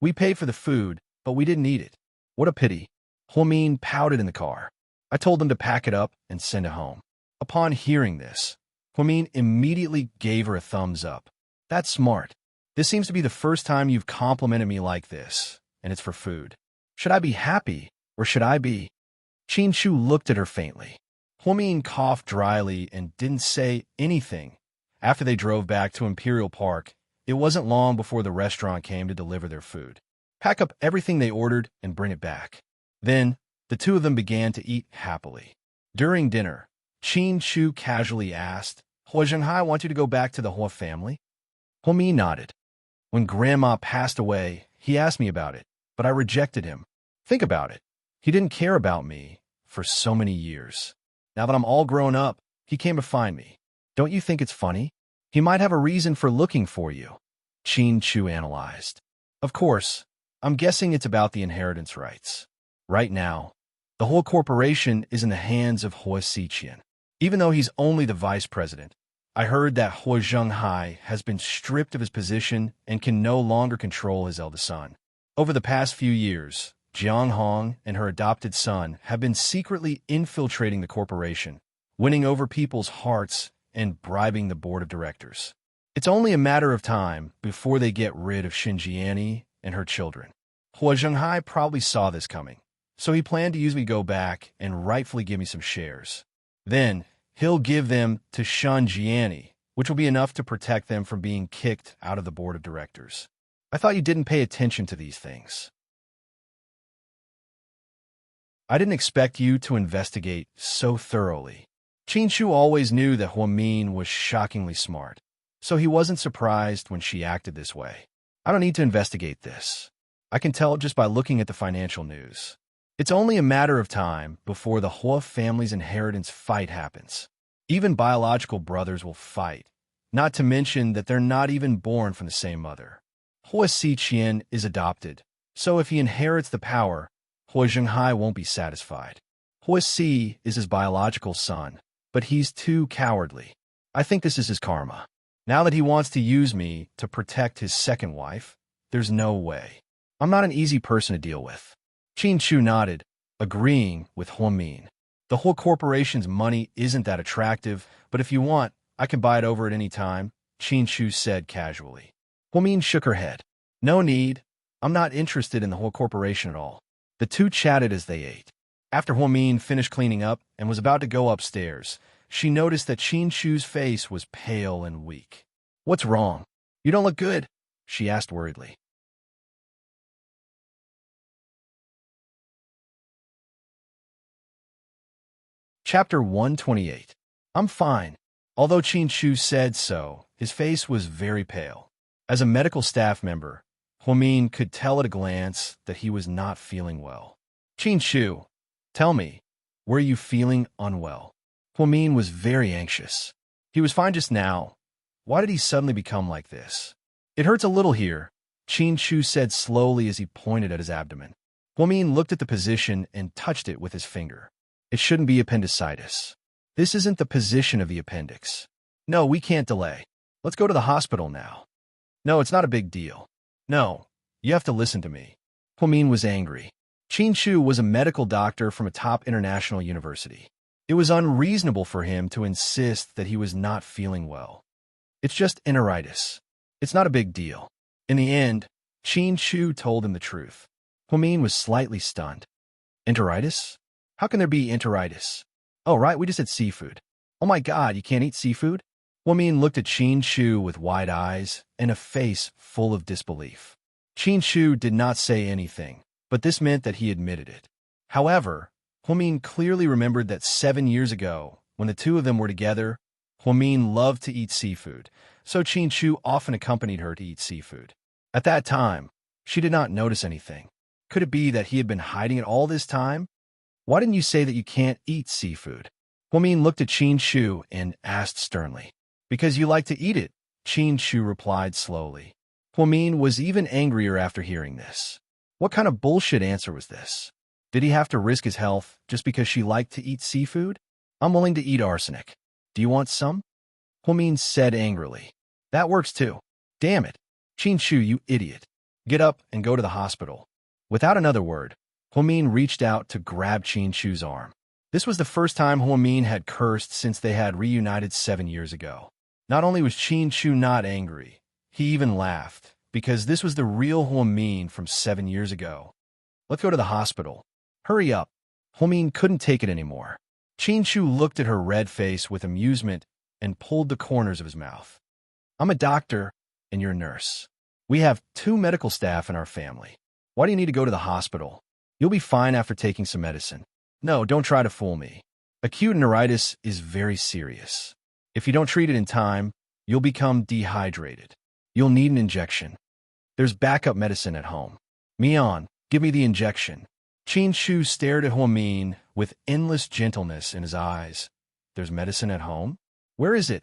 We paid for the food, but we didn't eat it. What a pity. Huamin pouted in the car. I told them to pack it up and send it home. Upon hearing this, Huamin immediately gave her a thumbs up. That's smart. This seems to be the first time you've complimented me like this, and it's for food. Should I be happy, or should I be? Qin Shu looked at her faintly. Huamin coughed dryly and didn't say anything. After they drove back to Imperial Park, It wasn't long before the restaurant came to deliver their food. Pack up everything they ordered and bring it back. Then, the two of them began to eat happily. During dinner, Qin Chu casually asked, "Hua Zhenghai want you to go back to the Hua family?" Hua Mi nodded. "When Grandma passed away, he asked me about it, but I rejected him. Think about it. He didn't care about me for so many years. Now that I'm all grown up, he came to find me. Don't you think it's funny? He might have a reason for looking for you," Qin Chu analyzed. "Of course, I'm guessing it's about the inheritance rights. Right now, the whole corporation is in the hands of Hua Xiqian. Even though he's only the vice president, I heard that Hua Zhenghai has been stripped of his position and can no longer control his eldest son. Over the past few years, Jiang Hong and her adopted son have been secretly infiltrating the corporation, winning over people's hearts and bribing the board of directors. It's only a matter of time before they get rid of Xinjiani and her children. Hua Zhenghai probably saw this coming, so he planned to use me to go back and rightfully give me some shares. Then, he'll give them to Xinjiani, which will be enough to protect them from being kicked out of the board of directors. I thought you didn't pay attention to these things. I didn't expect you to investigate so thoroughly." Qin Chu always knew that Hua Min was shockingly smart, so he wasn't surprised when she acted this way. "I don't need to investigate this. I can tell just by looking at the financial news. It's only a matter of time before the Hua family's inheritance fight happens. Even biological brothers will fight, not to mention that they're not even born from the same mother. Hua Xiqian is adopted, so if he inherits the power, Hua Zhenghai won't be satisfied. Hua Si is his biological son, but he's too cowardly. I think this is his karma. Now that he wants to use me to protect his second wife, there's no way. I'm not an easy person to deal with." Qin Chu nodded, agreeing with Hua Min. "The whole corporation's money isn't that attractive, but if you want, I can buy it over at any time," Qin Chu said casually. Hua Min shook her head. "No need. I'm not interested in the whole corporation at all." The two chatted as they ate. After Hua Min finished cleaning up and was about to go upstairs, she noticed that Qin Chu's face was pale and weak. "What's wrong? You don't look good," she asked worriedly. Chapter 128. "I'm fine." Although Qin Chu said so, his face was very pale. As a medical staff member, Hua Min could tell at a glance that he was not feeling well. "Qin Chu, tell me, were you feeling unwell?" Hua Min was very anxious. "He was fine just now. Why did he suddenly become like this?" "It hurts a little here," Qin Chu said slowly as he pointed at his abdomen. Hua Min looked at the position and touched it with his finger. "It shouldn't be appendicitis. This isn't the position of the appendix. No, we can't delay. Let's go to the hospital now." "No, it's not a big deal." "No, you have to listen to me." Hua Min was angry. Qin Chu was a medical doctor from a top international university. It was unreasonable for him to insist that he was not feeling well. "It's just enteritis. It's not a big deal." In the end, Qin Chu told him the truth. Hua Min was slightly stunned. "Enteritis? How can there be enteritis?" "Oh, right, we just had seafood." "Oh my God, you can't eat seafood?" Hua Min looked at Qin Chu with wide eyes and a face full of disbelief. Qin Chu did not say anything, but this meant that he admitted it. However, Hua Min clearly remembered that 7 years ago, when the two of them were together, Hua Min loved to eat seafood, so Qin Chu often accompanied her to eat seafood. At that time, she did not notice anything. Could it be that he had been hiding it all this time? "Why didn't you say that you can't eat seafood?" Hua Min looked at Qin Chu and asked sternly. "Because you like to eat it," Qin Chu replied slowly. Hua Min was even angrier after hearing this. What kind of bullshit answer was this? Did he have to risk his health just because she liked to eat seafood? "I'm willing to eat arsenic. Do you want some?" Hua Min said angrily. "That works too. Damn it. Qin Chu, you idiot. Get up and go to the hospital." Without another word, Hua Min reached out to grab Qin Chu's arm. This was the first time Hua Min had cursed since they had reunited 7 years ago. Not only was Qin Chu not angry, he even laughed, because this was the real Hua Min from 7 years ago. "Let's go to the hospital. Hurry up." Hua Min couldn't take it anymore. Qin Chu looked at her red face with amusement and pulled the corners of his mouth. "I'm a doctor, and you're a nurse. We have 2 medical staff in our family. Why do you need to go to the hospital? You'll be fine after taking some medicine. No, don't try to fool me. Acute neuritis is very serious. If you don't treat it in time, you'll become dehydrated. You'll need an injection. There's backup medicine at home. Mian, give me the injection. Qin Shu stared at Huamin with endless gentleness in his eyes. There's medicine at home? Where is it?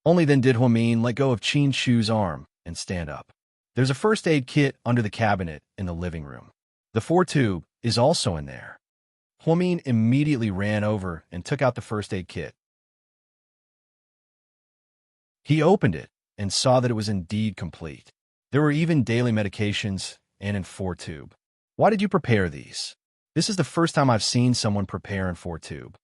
Only then did Huamin let go of Qin Shu's arm and stand up. There's a first aid kit under the cabinet in the living room. The 4-tube is also in there. Huamin immediately ran over and took out the first aid kit. He opened it and saw that it was indeed complete. There were even daily medications and in 4-tube. Why did you prepare these? This is the first time I've seen someone prepare in 4-tube.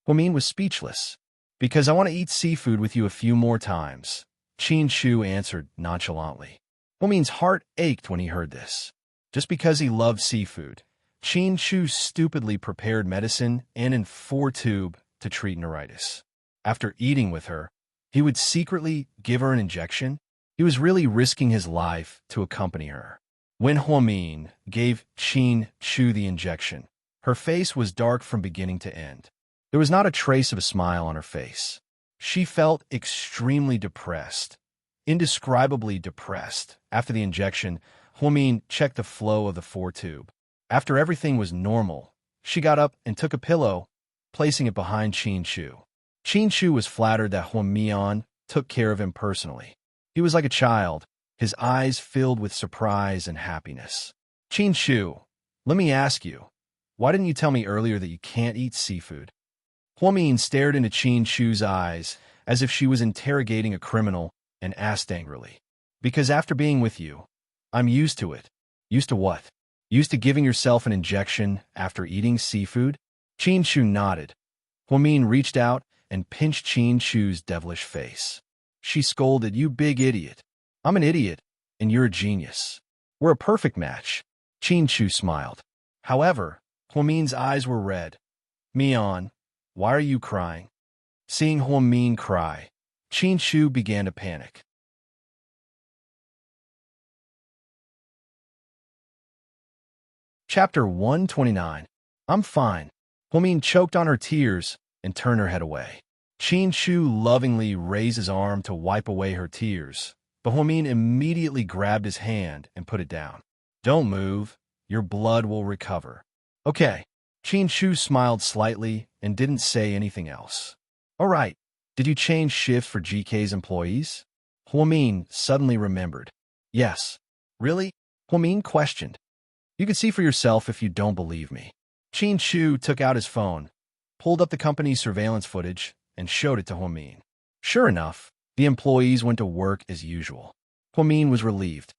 Huamin was speechless. Because I want to eat seafood with you a few more times, Qin Shu answered nonchalantly. Huamin's heart ached when he heard this. Just because he loved seafood, Qin Shu stupidly prepared medicine and in 4-tube to treat neuritis. After eating with her, he would secretly give her an injection. He was really risking his life to accompany her. When Huamin gave Qin Shu the injection, her face was dark from beginning to end. There was not a trace of a smile on her face. She felt extremely depressed, indescribably depressed. After the injection, Huamin checked the flow of the 4-tube. After everything was normal, she got up and took a pillow, placing it behind Qin Shu. Qin Shu was flattered that Huamian took care of him personally. He was like a child, his eyes filled with surprise and happiness. Qin Shu, let me ask you, why didn't you tell me earlier that you can't eat seafood? Huamin stared into Qin Shu's eyes as if she was interrogating a criminal and asked angrily. Because after being with you, I'm used to it. Used to what? Used to giving yourself an injection after eating seafood? Qin Shu nodded. Huamin reached out and pinched Qin Shu's devilish face. She scolded, you big idiot. I'm an idiot, and you're a genius. We're a perfect match. Qin Shu smiled. However, Huamin's eyes were red. Mian, why are you crying? Seeing Huamin cry, Qin Shu began to panic. Chapter 129. I'm fine. Huamin choked on her tears and turned her head away. Qin Shu lovingly raised his arm to wipe away her tears, but Huamin immediately grabbed his hand and put it down. Don't move. Your blood will recover. Okay. Qin Shu smiled slightly and didn't say anything else. All right. Did you change shifts for GK's employees? Huamin suddenly remembered. Yes. Really? Huamin questioned. You can see for yourself if you don't believe me. Qin Shu took out his phone, pulled up the company's surveillance footage, and showed it to Huamin. Sure enough, the employees went to work as usual. Huamin was relieved.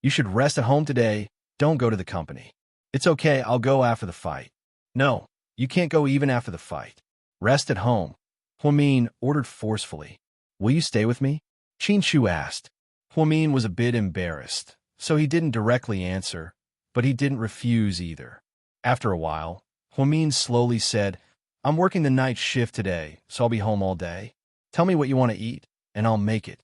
You should rest at home today. Don't go to the company. It's okay, I'll go after the fight. No, you can't go even after the fight. Rest at home. Huamin ordered forcefully. Will you stay with me? Qin Shu asked. Huamin was a bit embarrassed, so he didn't directly answer, but he didn't refuse either. After a while, Huamin slowly said, I'm working the night shift today, so I'll be home all day. Tell me what you want to eat, and I'll make it.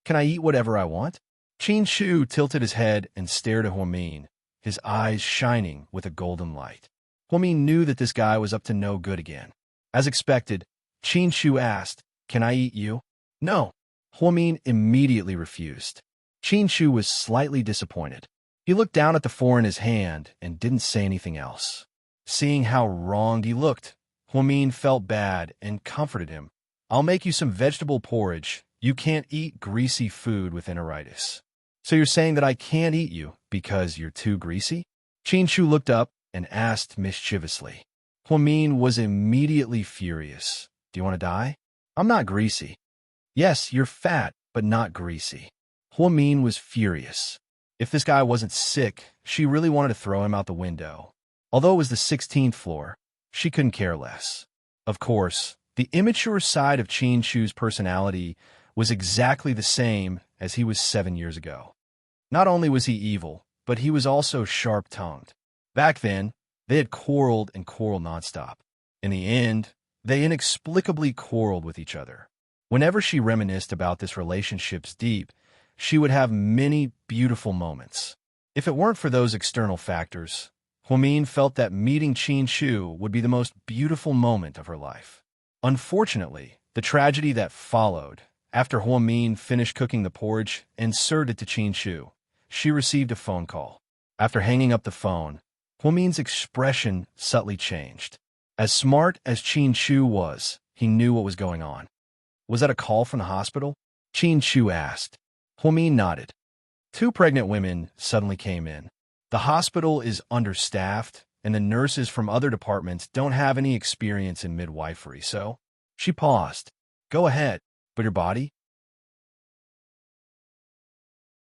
Can I eat whatever I want? Qin Shu tilted his head and stared at Huamin, his eyes shining with a golden light. Huamin knew that this guy was up to no good again. As expected, Qin Shu asked, Can I eat you? No. Huamin immediately refused. Qin Shu was slightly disappointed. He looked down at the 4 in his hand and didn't say anything else. Seeing how wronged he looked, Huamin felt bad and comforted him. I'll make you some vegetable porridge. You can't eat greasy food with enteritis. So you're saying that I can't eat you because you're too greasy? Qin Shu looked up and asked mischievously. Huamin was immediately furious. Do you want to die? I'm not greasy. Yes, you're fat, but not greasy. Huamin was furious. If this guy wasn't sick, she really wanted to throw him out the window. Although it was the 16th floor, she couldn't care less. Of course, the immature side of Qin Shu's personality was exactly the same as he was 7 years ago. Not only was he evil, but he was also sharp-tongued. Back then, they had quarreled and quarreled nonstop. In the end, they inexplicably quarreled with each other. Whenever she reminisced about this relationship's deep, she would have many beautiful moments. If it weren't for those external factors, Huamin felt that meeting Qin Shu would be the most beautiful moment of her life. Unfortunately, the tragedy that followed, after Huamin finished cooking the porridge and served it to Qin Shu, she received a phone call. After hanging up the phone, Huamin's expression subtly changed. As smart as Qin Shu was, he knew what was going on. Was that a call from the hospital? Qin Shu asked. Huamin nodded. 2 pregnant women suddenly came in. The hospital is understaffed, and the nurses from other departments don't have any experience in midwifery, so she paused. Go ahead, but your body?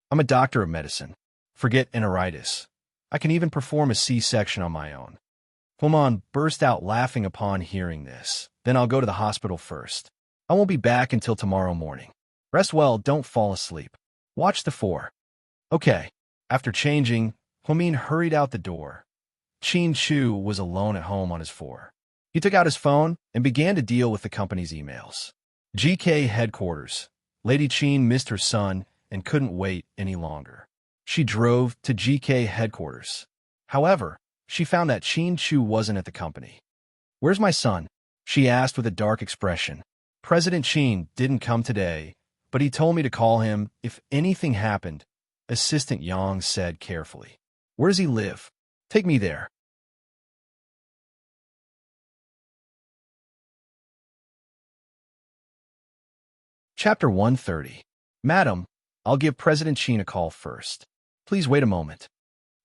I'm a doctor of medicine. Forget enteritis. I can even perform a C-section on my own. Huamin burst out laughing upon hearing this. Then I'll go to the hospital first. I won't be back until tomorrow morning. Rest well, don't fall asleep. Watch the 4. Okay. After changing, Huamin hurried out the door. Qin Shu was alone at home on his 4. He took out his phone and began to deal with the company's emails. GK headquarters. Lady Qin missed her son and couldn't wait any longer. She drove to GK headquarters. However, she found that Qin Shu wasn't at the company. Where's my son? She asked with a dark expression. President Qin didn't come today, but he told me to call him if anything happened, Assistant Yang said carefully. Where does he live? Take me there. Chapter 130. Madam, I'll give President Qin a call first. Please wait a moment.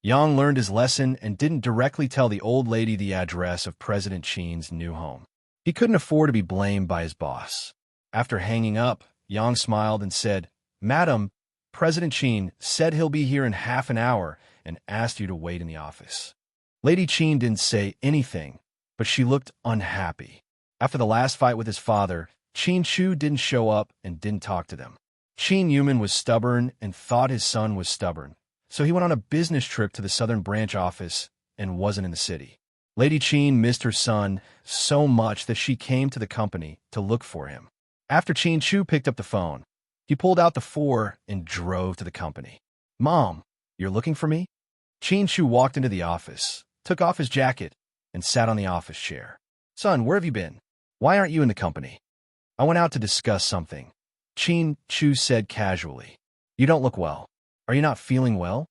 Yang learned his lesson and didn't directly tell the old lady the address of President Qin's new home. He couldn't afford to be blamed by his boss. After hanging up, Yang smiled and said, Madam, President Qin said he'll be here in half an hour and asked you to wait in the office. Lady Qin didn't say anything, but she looked unhappy. After the last fight with his father, Qin Shu didn't show up and didn't talk to them. Qin Yuman was stubborn and thought his son was stubborn, so he went on a business trip to the southern branch office and wasn't in the city. Lady Qin missed her son so much that she came to the company to look for him. After Qin Shu picked up the phone, he pulled out the 4 and drove to the company. Mom, you're looking for me? Qin Shu walked into the office, took off his jacket, and sat on the office chair. Son, where have you been? Why aren't you in the company? I went out to discuss something. Qin Shu said casually. You don't look well. Are you not feeling well?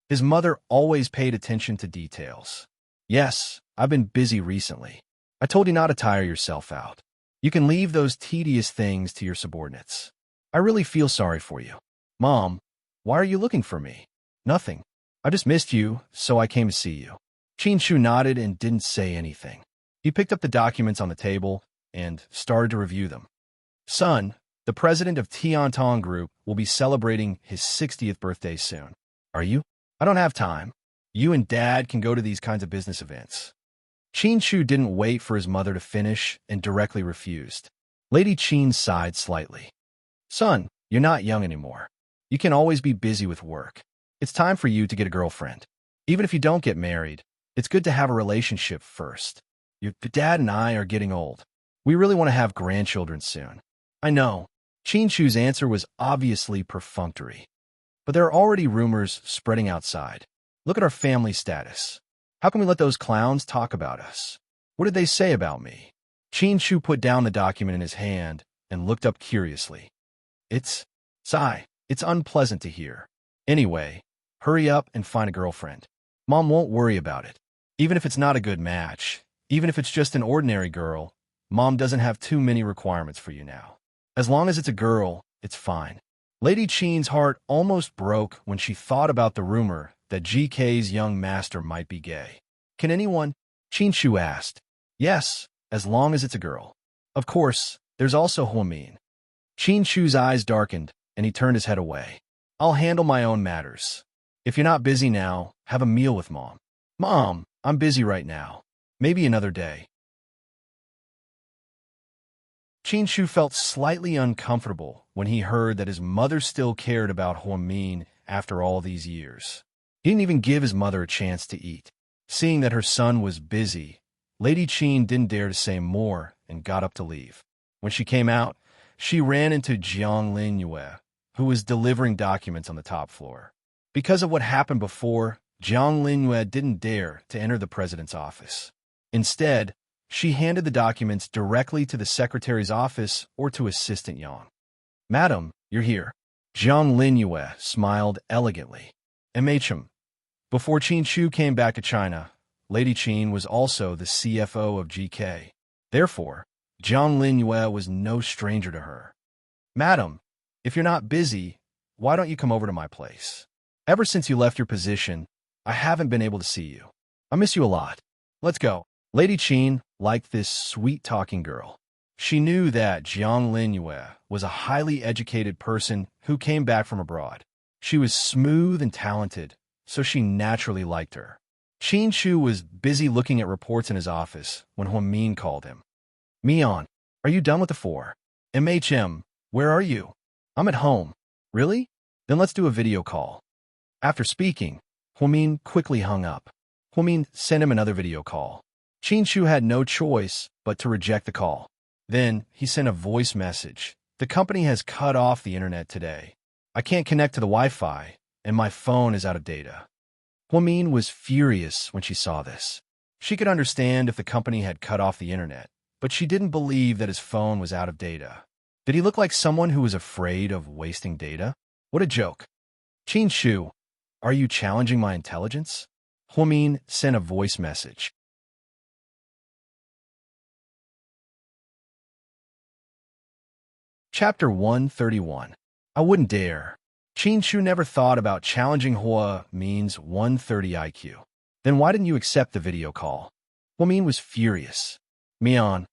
His mother always paid attention to details. Yes, I've been busy recently. I told you not to tire yourself out. You can leave those tedious things to your subordinates. I really feel sorry for you. Mom, why are you looking for me? Nothing. I just missed you, so I came to see you. Qin Shu nodded and didn't say anything. He picked up the documents on the table and started to review them. Son, the president of Tiantong Group will be celebrating his 60th birthday soon. Are you? I don't have time. You and Dad can go to these kinds of business events. Qin Shu didn't wait for his mother to finish and directly refused. Lady Qin sighed slightly. Son, you're not young anymore. You can always be busy with work. It's time for you to get a girlfriend. Even if you don't get married, it's good to have a relationship first. Your dad and I are getting old. We really want to have grandchildren soon. I know. Qin Shu's answer was obviously perfunctory. But there are already rumors spreading outside. Look at our family status. How can we let those clowns talk about us? What did they say about me? Qin Shu put down the document in his hand and looked up curiously. It's unpleasant to hear. Anyway, hurry up and find a girlfriend. Mom won't worry about it. Even if it's not a good match, even if it's just an ordinary girl, Mom doesn't have too many requirements for you now. As long as it's a girl, it's fine. Lady Qin's heart almost broke when she thought about the rumor that GK's young master might be gay. Can anyone? Qin Shu asked. Yes, as long as it's a girl. Of course, there's also Huamin. Qin Shu's eyes darkened, and he turned his head away. I'll handle my own matters. If you're not busy now, have a meal with Mom. Mom, I'm busy right now. Maybe another day. Qin Shu felt slightly uncomfortable when he heard that his mother still cared about Huamin after all these years. He didn't even give his mother a chance to eat. Seeing that her son was busy, Lady Qin didn't dare to say more and got up to leave. When she came out, she ran into Jiang Linyue, who was delivering documents on the top floor. Because of what happened before, Jiang Linyue didn't dare to enter the president's office. Instead, she handed the documents directly to the secretary's office or to Assistant Yang. "Madam, you're here." Jiang Linyue smiled elegantly. "MHM." Before Qin Shu came back to China, Lady Qin was also the CFO of GK. Therefore, Jiang Linyue was no stranger to her. "Madam, if you're not busy, why don't you come over to my place? Ever since you left your position, I haven't been able to see you. I miss you a lot. Let's go." Lady Qin liked this sweet-talking girl. She knew that Jiang Linyue was a highly educated person who came back from abroad. She was smooth and talented, so she naturally liked her. Qin Shu was busy looking at reports in his office when Huang Min called him. "Mian, are you done with the 4? MHM, where are you?" "I'm at home." "Really? Then let's do a video call." After speaking, Huang Min quickly hung up. Huang Min sent him another video call. Qin Shu had no choice but to reject the call. Then he sent a voice message. "The company has cut off the internet today. I can't connect to the Wi-Fi, and my phone is out of data." Huang Min was furious when she saw this. She could understand if the company had cut off the internet, but she didn't believe that his phone was out of data. Did he look like someone who was afraid of wasting data? What a joke. "Qin Shu, are you challenging my intelligence?" Huang Min sent a voice message. Chapter 131. I wouldn't dare. Qin Shu never thought about challenging Huang Min's 130 IQ. Then why didn't you accept the video call? Huang Min was furious. "Mian,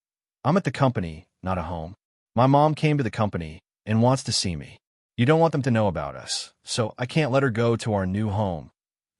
I'm at the company, not at home. My mom came to the company and wants to see me. You don't want them to know about us, so I can't let her go to our new home,"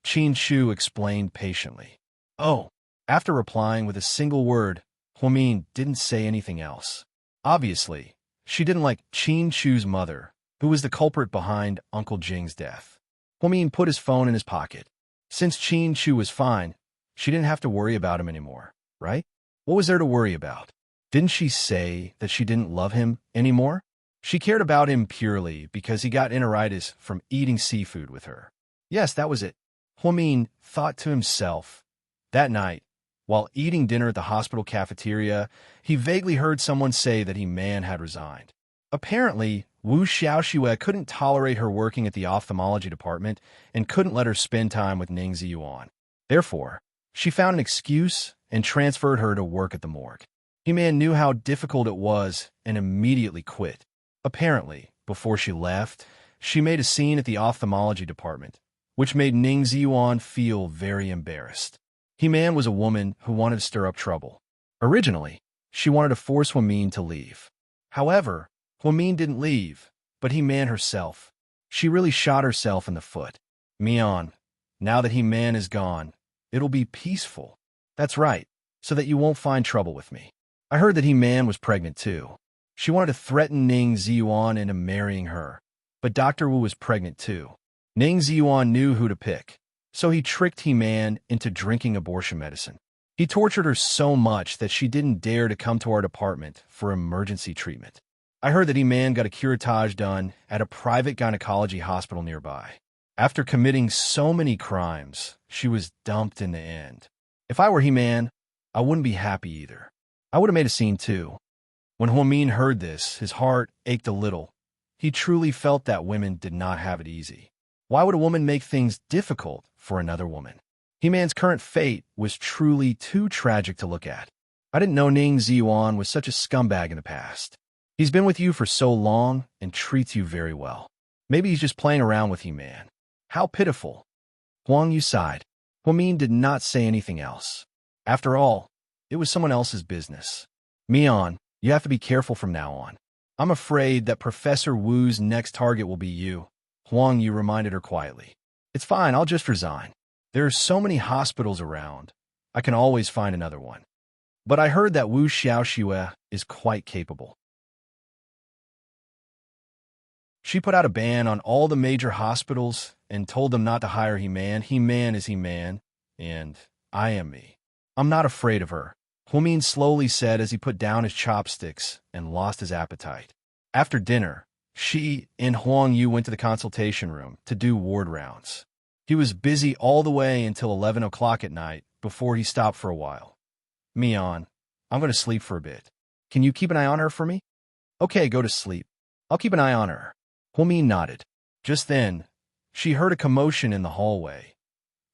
Qin Shu explained patiently. "Oh." After replying with a single word, Huang Min didn't say anything else. Obviously, she didn't like Qin Shu's mother, who was the culprit behind Uncle Jing's death. Huang Min put his phone in his pocket. Since Qin Shu was fine, she didn't have to worry about him anymore, right? What was there to worry about? Didn't she say that she didn't love him anymore? She cared about him purely because he got enteritis from eating seafood with her. Yes, that was it. Huang Min thought to himself. That night, while eating dinner at the hospital cafeteria, he vaguely heard someone say that Man had resigned. Apparently, Wu Xiaoxue couldn't tolerate her working at the ophthalmology department and couldn't let her spend time with Ning Ziyuan. Therefore, she found an excuse and transferred her to work at the morgue. Man knew how difficult it was and immediately quit. Apparently, before she left, she made a scene at the ophthalmology department, which made Ning Ziyuan feel very embarrassed. Man was a woman who wanted to stir up trouble. Originally, she wanted to force Huang Min to leave. However, Huang Min didn't leave, but Man herself. She really shot herself in the foot. "Mian, now that Man is gone, it'll be peaceful." "That's right, so that you won't find trouble with me." I heard that Man was pregnant too. She wanted to threaten Ning Ziyuan into marrying her, but Dr. Wu was pregnant too. Ning Ziyuan knew who to pick, so he tricked Man into drinking abortion medicine. He tortured her so much that she didn't dare to come to our department for emergency treatment. I heard that Man got a curettage done at a private gynecology hospital nearby. After committing so many crimes, she was dumped in the end. If I were Man, I wouldn't be happy either. I would have made a scene too. When Huang Min heard this, his heart ached a little. He truly felt that women did not have it easy. Why would a woman make things difficult for another woman? Man's current fate was truly too tragic to look at. I didn't know Ning Ziyuan was such a scumbag in the past. He's been with you for so long and treats you very well. Maybe he's just playing around with Man. How pitiful. Huang Yu sighed. Huang Min did not say anything else. After all, it was someone else's business. "Mian, you have to be careful from now on. I'm afraid that Professor Wu's next target will be you," Huang Yu reminded her quietly. "It's fine, I'll just resign. There are so many hospitals around. I can always find another one. But I heard that Wu Xiaoxue is quite capable." She put out a ban on all the major hospitals and told them not to hire Man. Man is Man, and I am me. I'm not afraid of her, Huang Min slowly said as he put down his chopsticks and lost his appetite. After dinner, She and Huang Yu went to the consultation room to do ward rounds. He was busy all the way until 11 o'clock at night before he stopped for a while. Mian, I'm going to sleep for a bit. Can you keep an eye on her for me? Okay, go to sleep. I'll keep an eye on her. Huamin nodded. Just then, she heard a commotion in the hallway.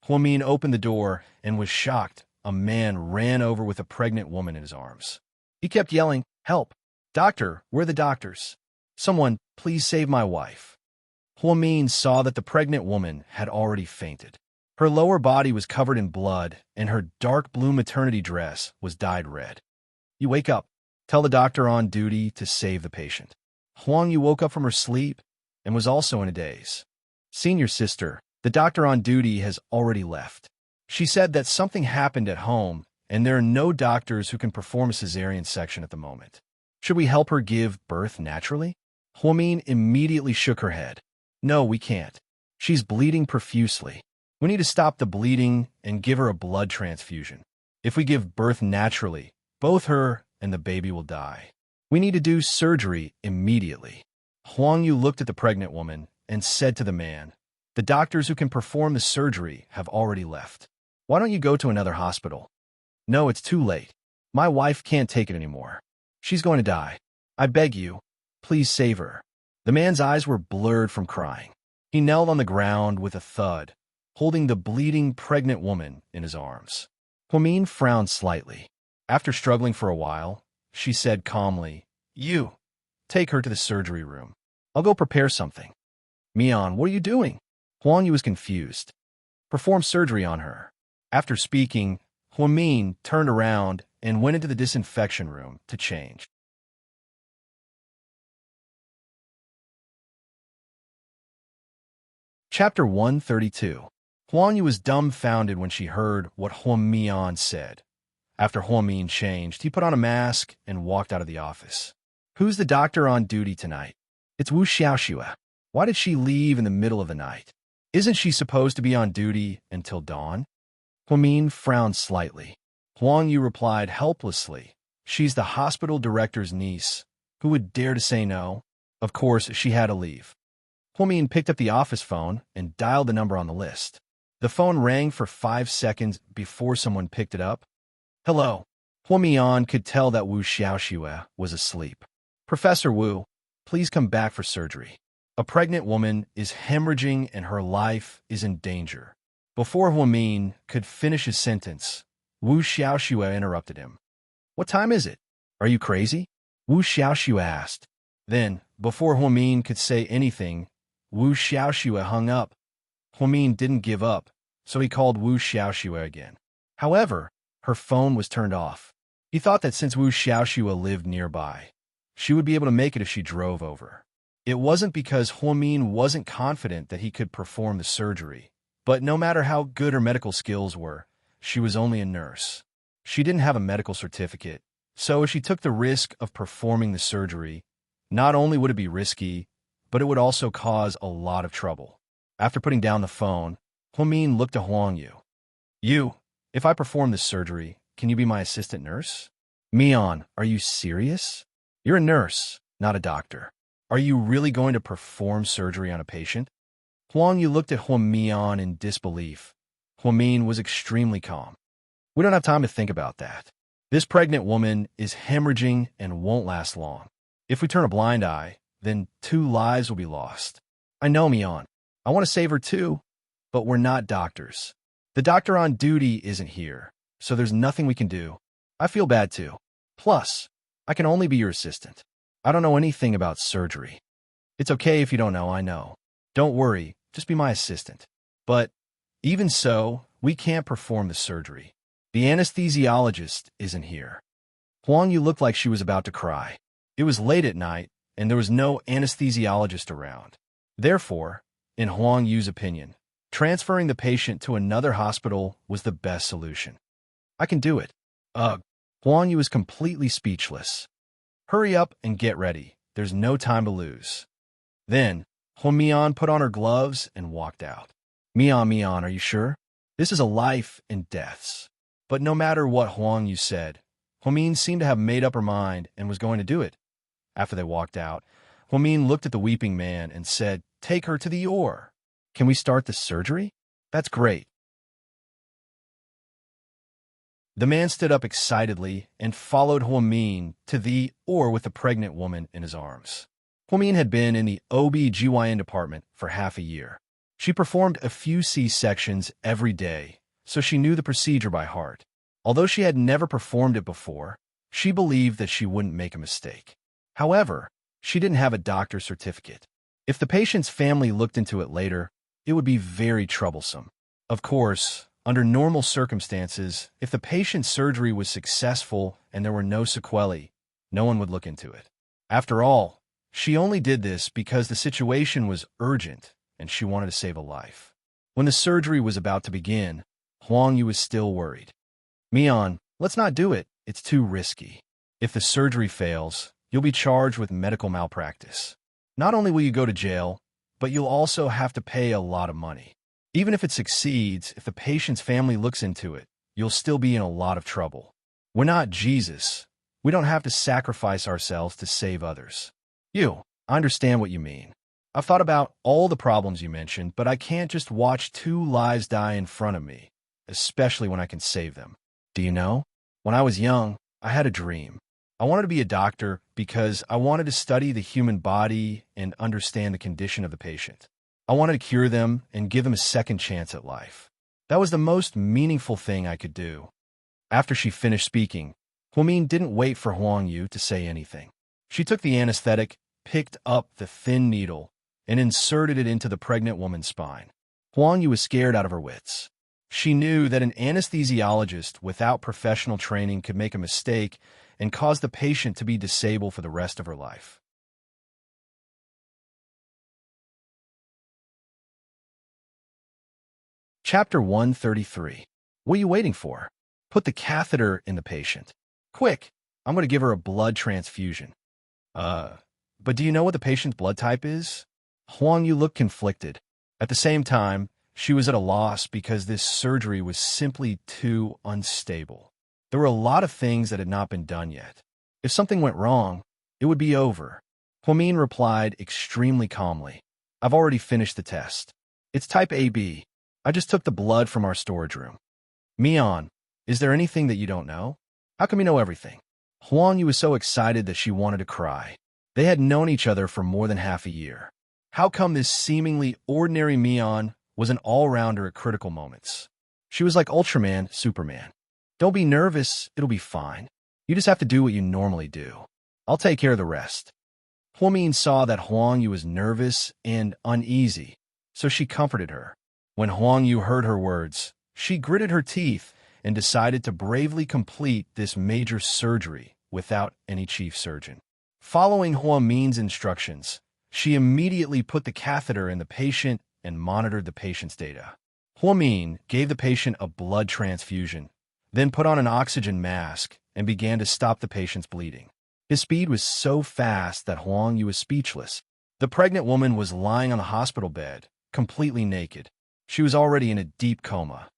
Huamin opened the door and was shocked. A man ran over with a pregnant woman in his arms. He kept yelling, "Help! Doctor, where are the doctors? Someone, please save my wife." Huamin saw that the pregnant woman had already fainted. Her lower body was covered in blood, and her dark blue maternity dress was dyed red. "You wake up. Tell the doctor on duty to save the patient." Huang Yu woke up from her sleep and was also in a daze. "Senior sister, the doctor on duty has already left. She said that something happened at home, and there are no doctors who can perform a cesarean section at the moment. Should we help her give birth naturally?" Huamin immediately shook her head. "No, we can't. She's bleeding profusely. We need to stop the bleeding and give her a blood transfusion. If we give birth naturally, both her and the baby will die. We need to do surgery immediately." Huang Yu looked at the pregnant woman and said to the man, "The doctors who can perform the surgery have already left. Why don't you go to another hospital?" "No, it's too late. My wife can't take it anymore. She's going to die. I beg you, please save her." The man's eyes were blurred from crying. He knelt on the ground with a thud, holding the bleeding pregnant woman in his arms. Huamin frowned slightly. After struggling for a while, she said calmly, "You, take her to the surgery room. I'll go prepare something." "Mian, what are you doing?" Huang Yu was confused. "Perform surgery on her." After speaking, Huamin turned around and went into the disinfection room to change. Chapter 132. Huang Yu was dumbfounded when she heard what Huamian said. After Huamin changed, he put on a mask and walked out of the office. "Who's the doctor on duty tonight?" "It's Wu Xiaoxue. Why did she leave in the middle of the night? Isn't she supposed to be on duty until dawn?" Huamin frowned slightly. Huang Yu replied helplessly, "She's the hospital director's niece. Who would dare to say no?" Of course, she had to leave. Huamin picked up the office phone and dialed the number on the list. The phone rang for 5 seconds before someone picked it up. "Hello." Huamian could tell that Wu Xiaoxue was asleep. "Professor Wu, please come back for surgery. A pregnant woman is hemorrhaging and her life is in danger." Before Huamin could finish his sentence, Wu Xiaoxue interrupted him. "What time is it? Are you crazy?" Wu Xiaoxue asked. Then, before Huamin could say anything, Wu Xiaoxue hung up. Huamin didn't give up, so he called Wu Xiaoxue again. However, her phone was turned off. He thought that since Wu Xiaoxue lived nearby, she would be able to make it if she drove over. It wasn't because Huamin wasn't confident that he could perform the surgery, but no matter how good her medical skills were, she was only a nurse. She didn't have a medical certificate, so if she took the risk of performing the surgery, not only would it be risky, but it would also cause a lot of trouble. After putting down the phone, Huamin looked to Huang Yu. "You, if I perform this surgery, can you be my assistant nurse?" "Mian, are you serious? You're a nurse, not a doctor. Are you really going to perform surgery on a patient?" Huang Yu looked at Huamian in disbelief. Huamin was extremely calm. "We don't have time to think about that. This pregnant woman is hemorrhaging and won't last long. If we turn a blind eye, then 2 lives will be lost. I know, Mian. I want to save her too, but we're not doctors. The doctor on duty isn't here, so there's nothing we can do. I feel bad too. Plus, I can only be your assistant. I don't know anything about surgery." "It's okay if you don't know, I know. Don't worry, just be my assistant. But even so, we can't perform the surgery. The anesthesiologist isn't here." Huang Yu looked like she was about to cry. It was late at night, and there was no anesthesiologist around. Therefore, in Huang Yu's opinion, transferring the patient to another hospital was the best solution. "I can do it." Ugh. Huang Yu was completely speechless. "Hurry up and get ready. There's no time to lose." Then, Huamian put on her gloves and walked out. Mian, are you sure? This is a life and deaths." But no matter what Huang Yu said, Huamin seemed to have made up her mind and was going to do it. After they walked out, Huamin looked at the weeping man and said, "Take her to the OR. Can we start the surgery?" "That's great." The man stood up excitedly and followed Huamin to the OR with the pregnant woman in his arms. Huamin had been in the OB/GYN department for half a year. She performed a few C-sections every day, so she knew the procedure by heart. Although she had never performed it before, she believed that she wouldn't make a mistake. However, she didn't have a doctor's certificate. If the patient's family looked into it later, it would be very troublesome. Of course, under normal circumstances, if the patient's surgery was successful and there were no sequelae, no one would look into it. After all, she only did this because the situation was urgent and she wanted to save a life. When the surgery was about to begin, Huang Yu was still worried. "Mian, let's not do it. It's too risky. If the surgery fails, you'll be charged with medical malpractice. Not only will you go to jail, but you'll also have to pay a lot of money. Even if it succeeds, if the patient's family looks into it, you'll still be in a lot of trouble. We're not Jesus. We don't have to sacrifice ourselves to save others." "I understand what you mean. I've thought about all the problems you mentioned, but I can't just watch 2 lives die in front of me, especially when I can save them. Do you know, when I was young, I had a dream. I wanted to be a doctor because I wanted to study the human body and understand the condition of the patient. I wanted to cure them and give them a second chance at life. That was the most meaningful thing I could do." After she finished speaking, Huamin didn't wait for Huang Yu to say anything. She took the anesthetic, picked up the thin needle, and inserted it into the pregnant woman's spine. Huang Yu was scared out of her wits. She knew that an anesthesiologist without professional training could make a mistake and cause the patient to be disabled for the rest of her life. Chapter 133. What are you waiting for? Put the catheter in the patient. Quick, I'm going to give her a blood transfusion. But do you know what the patient's blood type is? Huang Yu looked conflicted. At the same time, she was at a loss because this surgery was simply too unstable. There were a lot of things that had not been done yet. If something went wrong, it would be over. Huamin replied extremely calmly. "I've already finished the test. It's type AB. I just took the blood from our storage room." "Mian, is there anything that you don't know? How come you know everything?" Huang Yu was so excited that she wanted to cry. They had known each other for more than half a year. How come this seemingly ordinary Mian was an all-rounder at critical moments? She was like Ultraman, Superman. "Don't be nervous, it'll be fine. You just have to do what you normally do. I'll take care of the rest." Huamin saw that Huang Yu was nervous and uneasy, so she comforted her. When Huang Yu heard her words, she gritted her teeth and decided to bravely complete this major surgery without any chief surgeon. Following Huamin's instructions, she immediately put the catheter in the patient and monitored the patient's data. Huamin gave the patient a blood transfusion, then put on an oxygen mask and began to stop the patient's bleeding. His speed was so fast that Huang Yu was speechless. The pregnant woman was lying on the hospital bed, completely naked. She was already in a deep coma.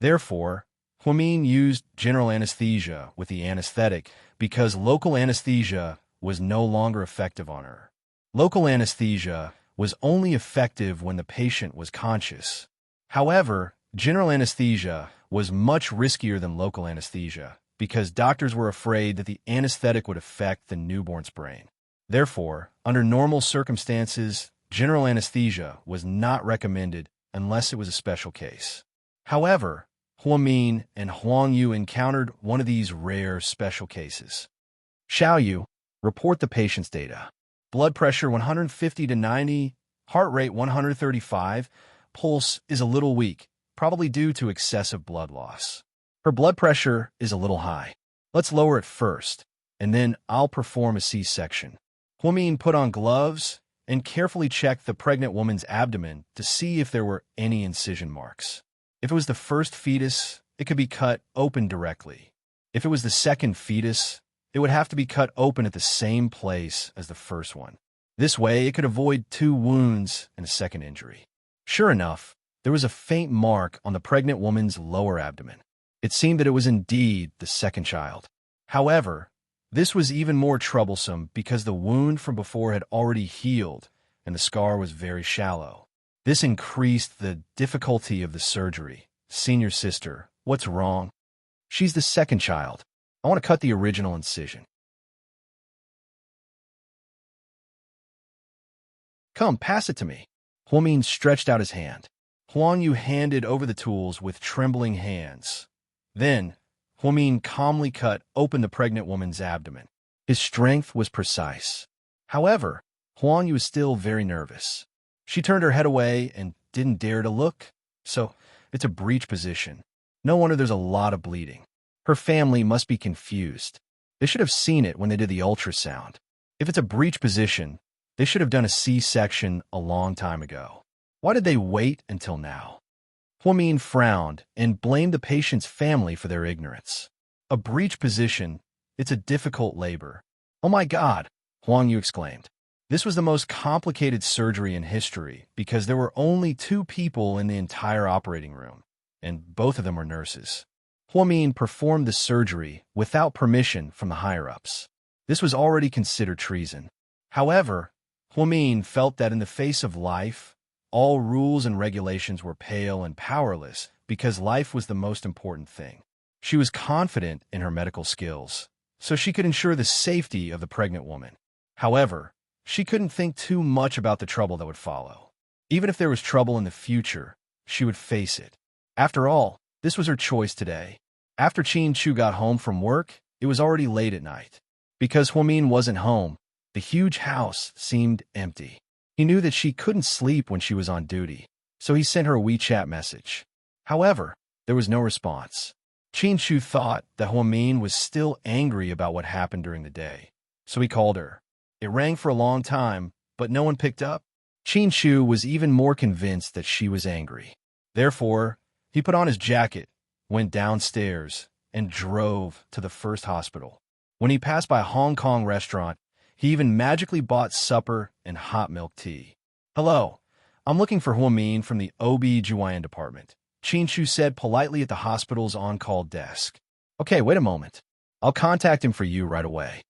Therefore, Huamin used general anesthesia with the anesthetic because local anesthesia was no longer effective on her. Local anesthesia was only effective when the patient was conscious. However, general anesthesia was much riskier than local anesthesia because doctors were afraid that the anesthetic would affect the newborn's brain. Therefore, under normal circumstances, general anesthesia was not recommended unless it was a special case. However, Huamin and Huang Yu encountered one of these rare special cases. "Xiao Yu, report the patient's data. Blood pressure 150 to 90, heart rate 135, pulse is a little weak, probably due to excessive blood loss. Her blood pressure is a little high. Let's lower it first, and then I'll perform a C-section." Huamin put on gloves and carefully checked the pregnant woman's abdomen to see if there were any incision marks. If it was the first fetus, it could be cut open directly. If it was the second fetus, it would have to be cut open at the same place as the first one. This way, it could avoid 2 wounds and a second injury. Sure enough, there was a faint mark on the pregnant woman's lower abdomen. It seemed that it was indeed the second child. However, This was even more troublesome because the wound from before had already healed and the scar was very shallow. This increased the difficulty of the surgery. Senior sister, what's wrong? She's the second child. I want to cut the original incision. Come, pass it to me. Huamin stretched out his hand. Huang Yu handed over the tools with trembling hands. Then, Huamin calmly cut open the pregnant woman's abdomen. His strength was precise. However, Huang Yu was still very nervous. She turned her head away and didn't dare to look. So, it's a breech position. No wonder there's a lot of bleeding. Her family must be confused. They should have seen it when they did the ultrasound. If it's a breech position, they should have done a C-section a long time ago. Why did they wait until now? Huamin frowned and blamed the patient's family for their ignorance. A breech position, it's a difficult labor. Oh my God, Huang Yu exclaimed. This was the most complicated surgery in history because there were only 2 people in the entire operating room, and both of them were nurses. Huamin performed the surgery without permission from the higher-ups. This was already considered treason. However, Huamin felt that in the face of life, all rules and regulations were pale and powerless because life was the most important thing. She was confident in her medical skills, so she could ensure the safety of the pregnant woman. However, she couldn't think too much about the trouble that would follow. Even if there was trouble in the future, she would face it. After all, this was her choice today. After Qin Chu got home from work, it was already late at night. Because Huamin wasn't home, the huge house seemed empty. He knew that she couldn't sleep when she was on duty, so he sent her a WeChat message. However, there was no response. Qin Chu thought that Huamin was still angry about what happened during the day, so he called her. It rang for a long time, but no one picked up. Qin Chu was even more convinced that she was angry. Therefore, he put on his jacket, went downstairs, and drove to the first hospital. When he passed by a Hong Kong restaurant, he even magically bought supper and hot milk tea. Hello, I'm looking for Huamin from the OB-GYN department, Qin Chu said politely at the hospital's on-call desk. Okay, wait a moment. I'll contact him for you right away.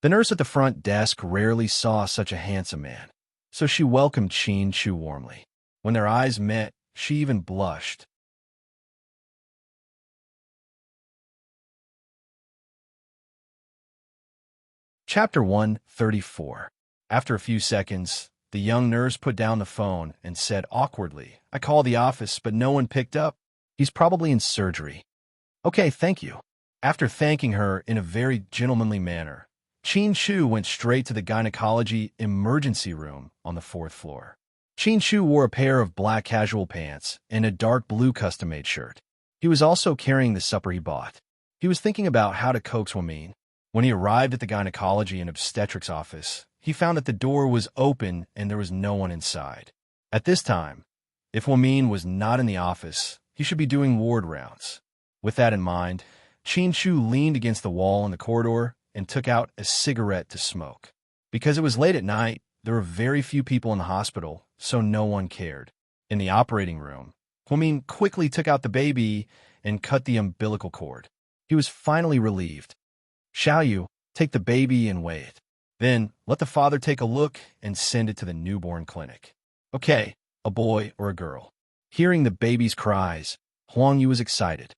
The nurse at the front desk rarely saw such a handsome man, so she welcomed Qin Chu warmly. When their eyes met, she even blushed. Chapter 134. After a few seconds, the young nurse put down the phone and said awkwardly, I called the office, but no one picked up. He's probably in surgery. Okay, thank you. After thanking her in a very gentlemanly manner, Qin Chu went straight to the gynecology emergency room on the 4th floor. Qin Chu wore a pair of black casual pants and a dark blue custom-made shirt. He was also carrying the supper he bought. He was thinking about how to coax Huamin. When he arrived at the gynecology and obstetrics office, he found that the door was open and there was no one inside. At this time, if Huamin was not in the office, he should be doing ward rounds. With that in mind, Qin Chu leaned against the wall in the corridor and took out a cigarette to smoke. Because it was late at night, there were very few people in the hospital, so no one cared. In the operating room, Huamin quickly took out the baby and cut the umbilical cord. He was finally relieved. Xiao Yu, take the baby and weigh it. Then, let the father take a look and send it to the newborn clinic. Okay, a boy or a girl. Hearing the baby's cries, Huang Yu was excited.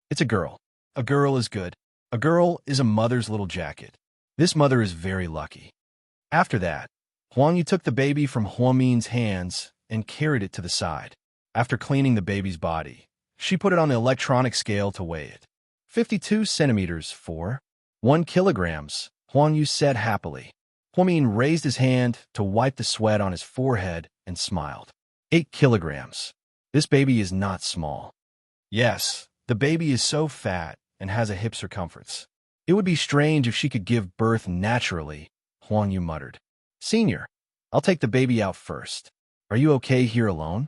It's a girl. A girl is good. A girl is a mother's little jacket. This mother is very lucky. After that, Huang Yu took the baby from Huamin's hands and carried it to the side. After cleaning the baby's body, she put it on the electronic scale to weigh it. 52 centimeters for 1 kilograms, Huang Yu said happily. Huamin raised his hand to wipe the sweat on his forehead and smiled. 8 kilograms. This baby is not small. Yes, the baby is so fat and has a hip circumference. It would be strange if she could give birth naturally, Huang Yu muttered. Senior, I'll take the baby out first. Are you okay here alone?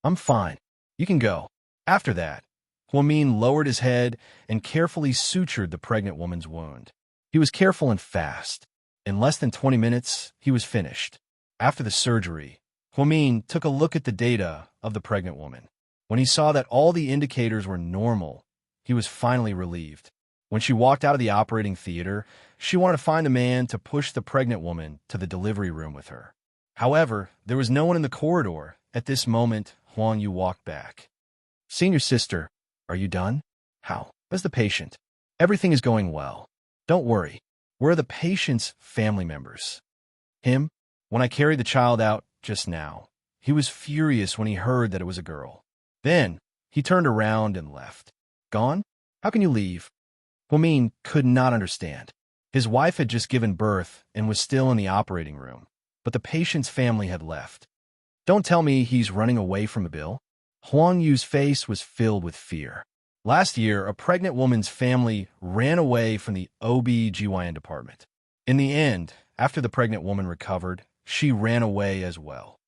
I'm fine. You can go. After that, Huamin lowered his head and carefully sutured the pregnant woman's wound. He was careful and fast. In less than 20 minutes, he was finished. After the surgery, Huamin took a look at the data of the pregnant woman. When he saw that all the indicators were normal, he was finally relieved. When she walked out of the operating theater, she wanted to find a man to push the pregnant woman to the delivery room with her. However, there was no one in the corridor. At this moment, Huang Yu walked back. "Senior sister, are you done?" "How? As the patient. Everything is going well. Don't worry. Where are the patient's family members?" "Him? When I carried the child out just now. He was furious when he heard that it was a girl. Then, he turned around and left." "Gone? How can you leave?" Huamin could not understand. His wife had just given birth and was still in the operating room, but the patient's family had left. "Don't tell me he's running away from a bill?" Huang Yu's face was filled with fear. Last year, a pregnant woman's family ran away from the OB/GYN department. In the end, after the pregnant woman recovered, she ran away as well.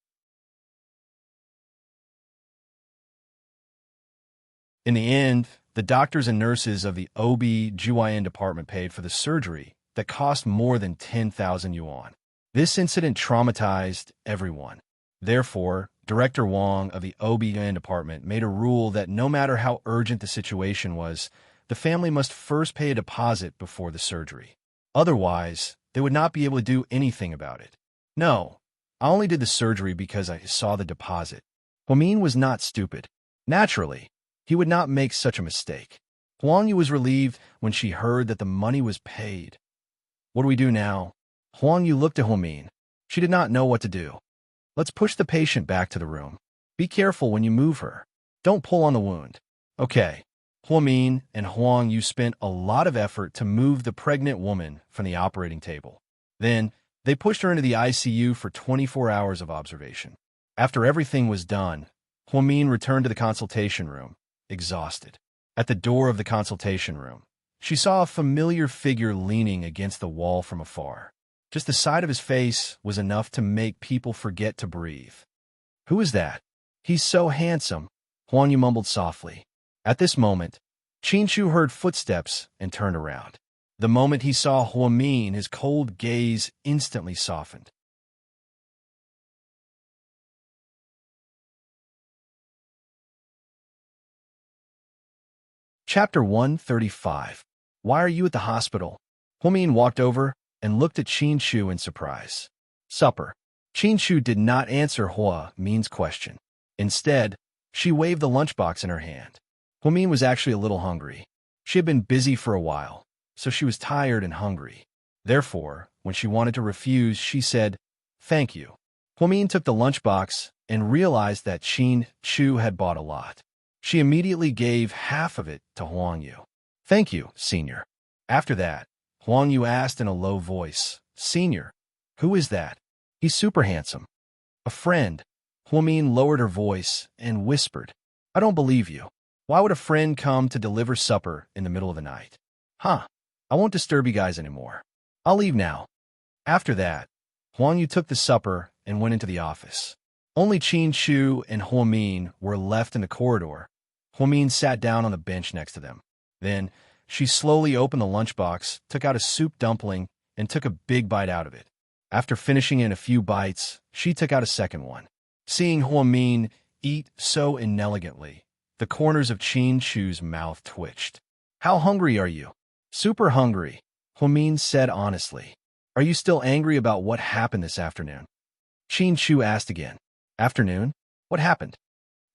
In the end, the doctors and nurses of the OB/GYN department paid for the surgery that cost more than 10,000 yuan. This incident traumatized everyone. Therefore, Director Wang of the OB/GYN department made a rule that no matter how urgent the situation was, the family must first pay a deposit before the surgery. Otherwise, they would not be able to do anything about it. "No, I only did the surgery because I saw the deposit." Huamin was not stupid. Naturally, he would not make such a mistake. Huang Yu was relieved when she heard that the money was paid. "What do we do now?" Huang Yu looked at Huamin. She did not know what to do. "Let's push the patient back to the room. Be careful when you move her. Don't pull on the wound." "Okay." Huamin and Huang Yu spent a lot of effort to move the pregnant woman from the operating table. Then, they pushed her into the ICU for 24 hours of observation. After everything was done, Huamin returned to the consultation room, exhausted. At the door of the consultation room, she saw a familiar figure leaning against the wall from afar. Just the sight of his face was enough to make people forget to breathe. "Who is that? He's so handsome," Huang Yu mumbled softly. At this moment, Qin Shu heard footsteps and turned around. The moment he saw Huamin, his cold gaze instantly softened. Chapter 135. Why are you at the hospital? Huamin walked over and looked at Qin Shu in surprise. "Supper." Qin Shu did not answer Hua Min's question. Instead, she waved the lunchbox in her hand. Huamin was actually a little hungry. She had been busy for a while, so she was tired and hungry. Therefore, when she wanted to refuse, she said, "Thank you." Huamin took the lunchbox and realized that Qin Shu had bought a lot. She immediately gave half of it to Huang Yu. "Thank you, Senior." After that, Huang Yu asked in a low voice, "Senior, who is that? He's super handsome." "A friend." Huamin lowered her voice and whispered, "I don't believe you. Why would a friend come to deliver supper in the middle of the night?" "Huh, I won't disturb you guys anymore. I'll leave now." After that, Huang Yu took the supper and went into the office. Only Qin Shu and Huamin were left in the corridor. Huamin sat down on the bench next to them. Then, she slowly opened the lunchbox, took out a soup dumpling, and took a big bite out of it. After finishing in a few bites, she took out a second one. Seeing Huamin eat so inelegantly, the corners of Qin Shu's mouth twitched. "How hungry are you?" "Super hungry," Huamin said honestly. "Are you still angry about what happened this afternoon?" Qin Shu asked again. "Afternoon? What happened?"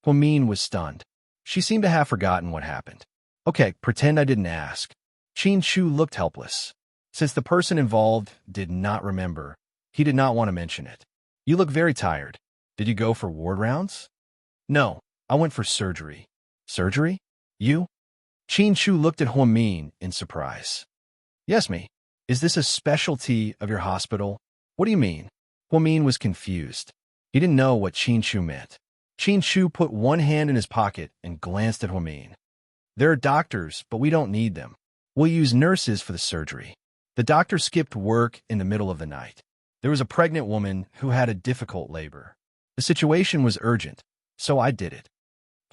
Huamin was stunned. She seemed to have forgotten what happened. "Okay, pretend I didn't ask." Qin Shu looked helpless. Since the person involved did not remember, he did not want to mention it. "You look very tired. Did you go for ward rounds?" "No, I went for surgery." "Surgery? You?" Qin Shu looked at Huamin in surprise. "Yes, me. Is this a specialty of your hospital?" "What do you mean?" Huamin was confused. He didn't know what Qin Shu meant. Qin Shu put one hand in his pocket and glanced at Huamin. "There are doctors, but we don't need them. We'll use nurses for the surgery." The doctor skipped work in the middle of the night. There was a pregnant woman who had a difficult labor. The situation was urgent, so I did it.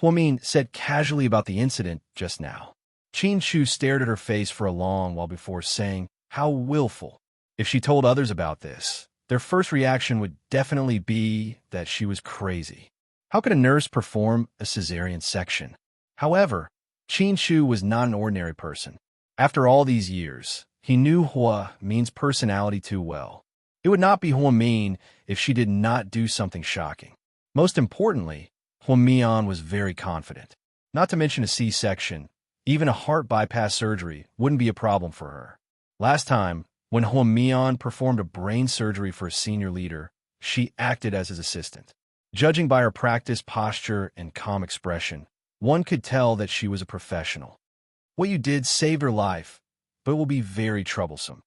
Huamin said casually about the incident just now. Qin Shu stared at her face for a long while before saying, "How willful." If she told others about this, their first reaction would definitely be that she was crazy. How could a nurse perform a cesarean section? However, Qin Shu was not an ordinary person. After all these years, he knew Hua Min's personality too well. It would not be Hua Min if she did not do something shocking. Most importantly, Hua Mian was very confident. Not to mention a C-section, even a heart bypass surgery wouldn't be a problem for her. Last time, when Hua Mian performed a brain surgery for a senior leader, she acted as his assistant. Judging by her practice, posture, and calm expression, one could tell that she was a professional. What you did saved her life, but it will be very troublesome.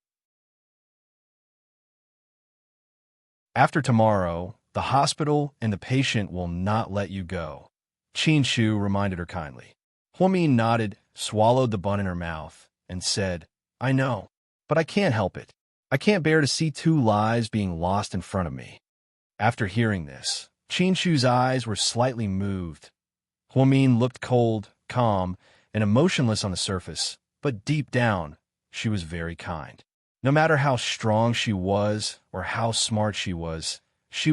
After tomorrow, the hospital and the patient will not let you go, Qin Shu reminded her kindly. Hua Min nodded, swallowed the bun in her mouth, and said, I know, but I can't help it. I can't bear to see two lives being lost in front of me. After hearing this, Qin Shu's eyes were slightly moved. Hua Min looked cold, calm, and emotionless on the surface, but deep down, she was very kind. No matter how strong she was or how smart she was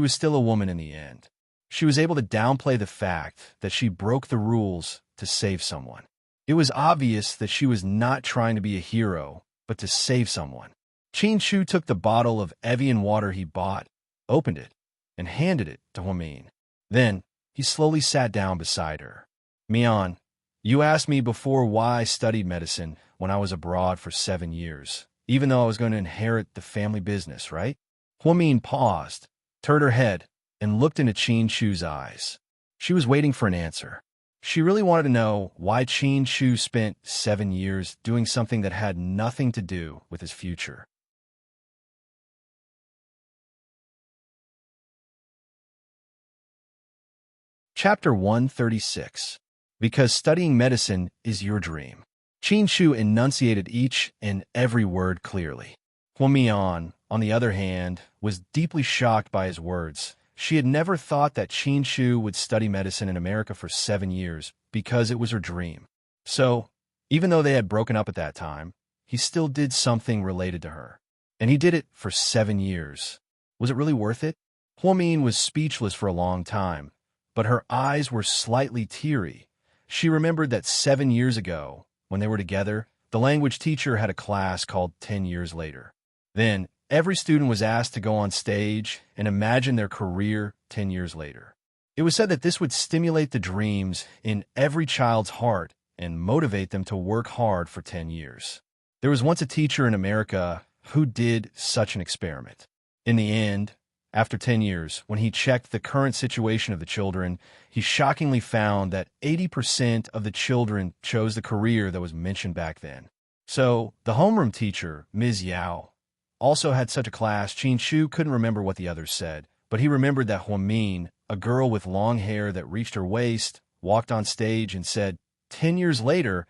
still a woman in the end. She was able to downplay the fact that she broke the rules to save someone. It was obvious that she was not trying to be a hero, but to save someone. Qin Shu took the bottle of Evian water he bought, opened it, and handed it to Hua Min. Then, he slowly sat down beside her. Mian, you asked me before why I studied medicine when I was abroad for 7 years, even though I was going to inherit the family business, right? Hua Min paused, turned her head, and looked into Qin Shu's eyes. She was waiting for an answer. She really wanted to know why Qin Shu spent 7 years doing something that had nothing to do with his future. Chapter 136. Because studying medicine is your dream. Qin Shu enunciated each and every word clearly. Hua Mian, on the other hand, was deeply shocked by his words. She had never thought that Qin Shu would study medicine in America for 7 years because it was her dream. So, even though they had broken up at that time, he still did something related to her. And he did it for 7 years. Was it really worth it? Hua Min was speechless for a long time, but her eyes were slightly teary. She remembered that 7 years ago, when they were together, the language teacher had a class called 10 Years Later. Then, every student was asked to go on stage and imagine their career 10 years later. It was said that this would stimulate the dreams in every child's heart and motivate them to work hard for 10 years. There was once a teacher in America who did such an experiment. In the end, after 10 years, when he checked the current situation of the children, he shockingly found that 80% of the children chose the career that was mentioned back then. So, the homeroom teacher, Ms. Yao, also had such a class. Qin Shu couldn't remember what the others said, but he remembered that Hua Min, a girl with long hair that reached her waist, walked on stage and said, 10 years later,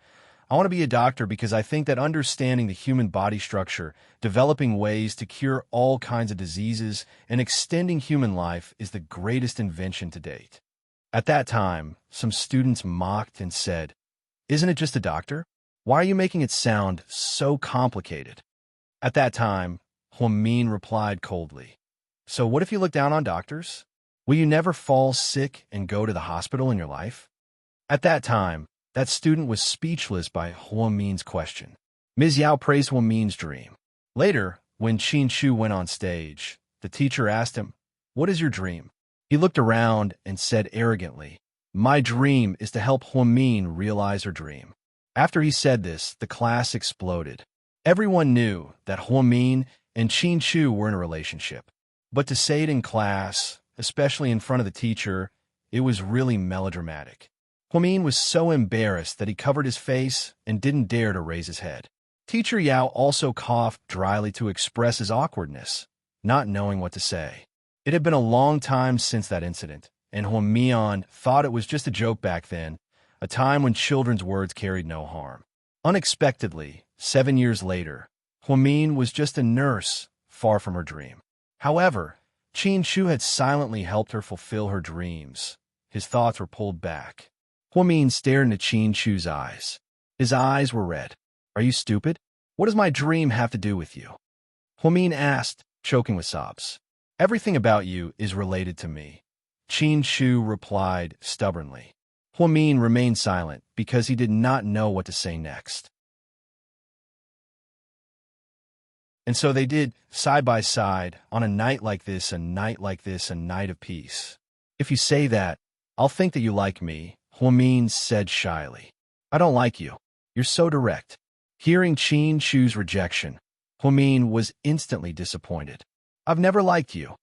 I want to be a doctor because I think that understanding the human body structure, developing ways to cure all kinds of diseases, and extending human life is the greatest invention to date. At that time, some students mocked and said, Isn't it just a doctor? Why are you making it sound so complicated? At that time, Hua Min replied coldly, So what if you look down on doctors? Will you never fall sick and go to the hospital in your life? At that time, that student was speechless by Hua Min's question. Ms. Yao praised Hua Min's dream. Later, when Qin Shu went on stage, the teacher asked him, What is your dream? He looked around and said arrogantly, My dream is to help Hua Min realize her dream. After he said this, the class exploded. Everyone knew that Hua Min and Qin Shu were in a relationship. But to say it in class, especially in front of the teacher, it was really melodramatic. Hua Min was so embarrassed that he covered his face and didn't dare to raise his head. Teacher Yao also coughed dryly to express his awkwardness, not knowing what to say. It had been a long time since that incident, and Hua Mian thought it was just a joke back then, a time when children's words carried no harm. Unexpectedly, 7 years later, Hua Min was just a nurse, far from her dream. However, Qin Shu had silently helped her fulfill her dreams. His thoughts were pulled back. Hua Min stared into Qin Shu's eyes. His eyes were red. Are you stupid? What does my dream have to do with you? Hua Min asked, choking with sobs. Everything about you is related to me. Qin Shu replied stubbornly. Hua Min remained silent because he did not know what to say next. And so they did, side by side, on a night like this, a night like this, a night of peace. If you say that, I'll think that you like me, Huamin said shyly. I don't like you. You're so direct. Hearing Qin Shu's rejection, Huamin was instantly disappointed. I've never liked you,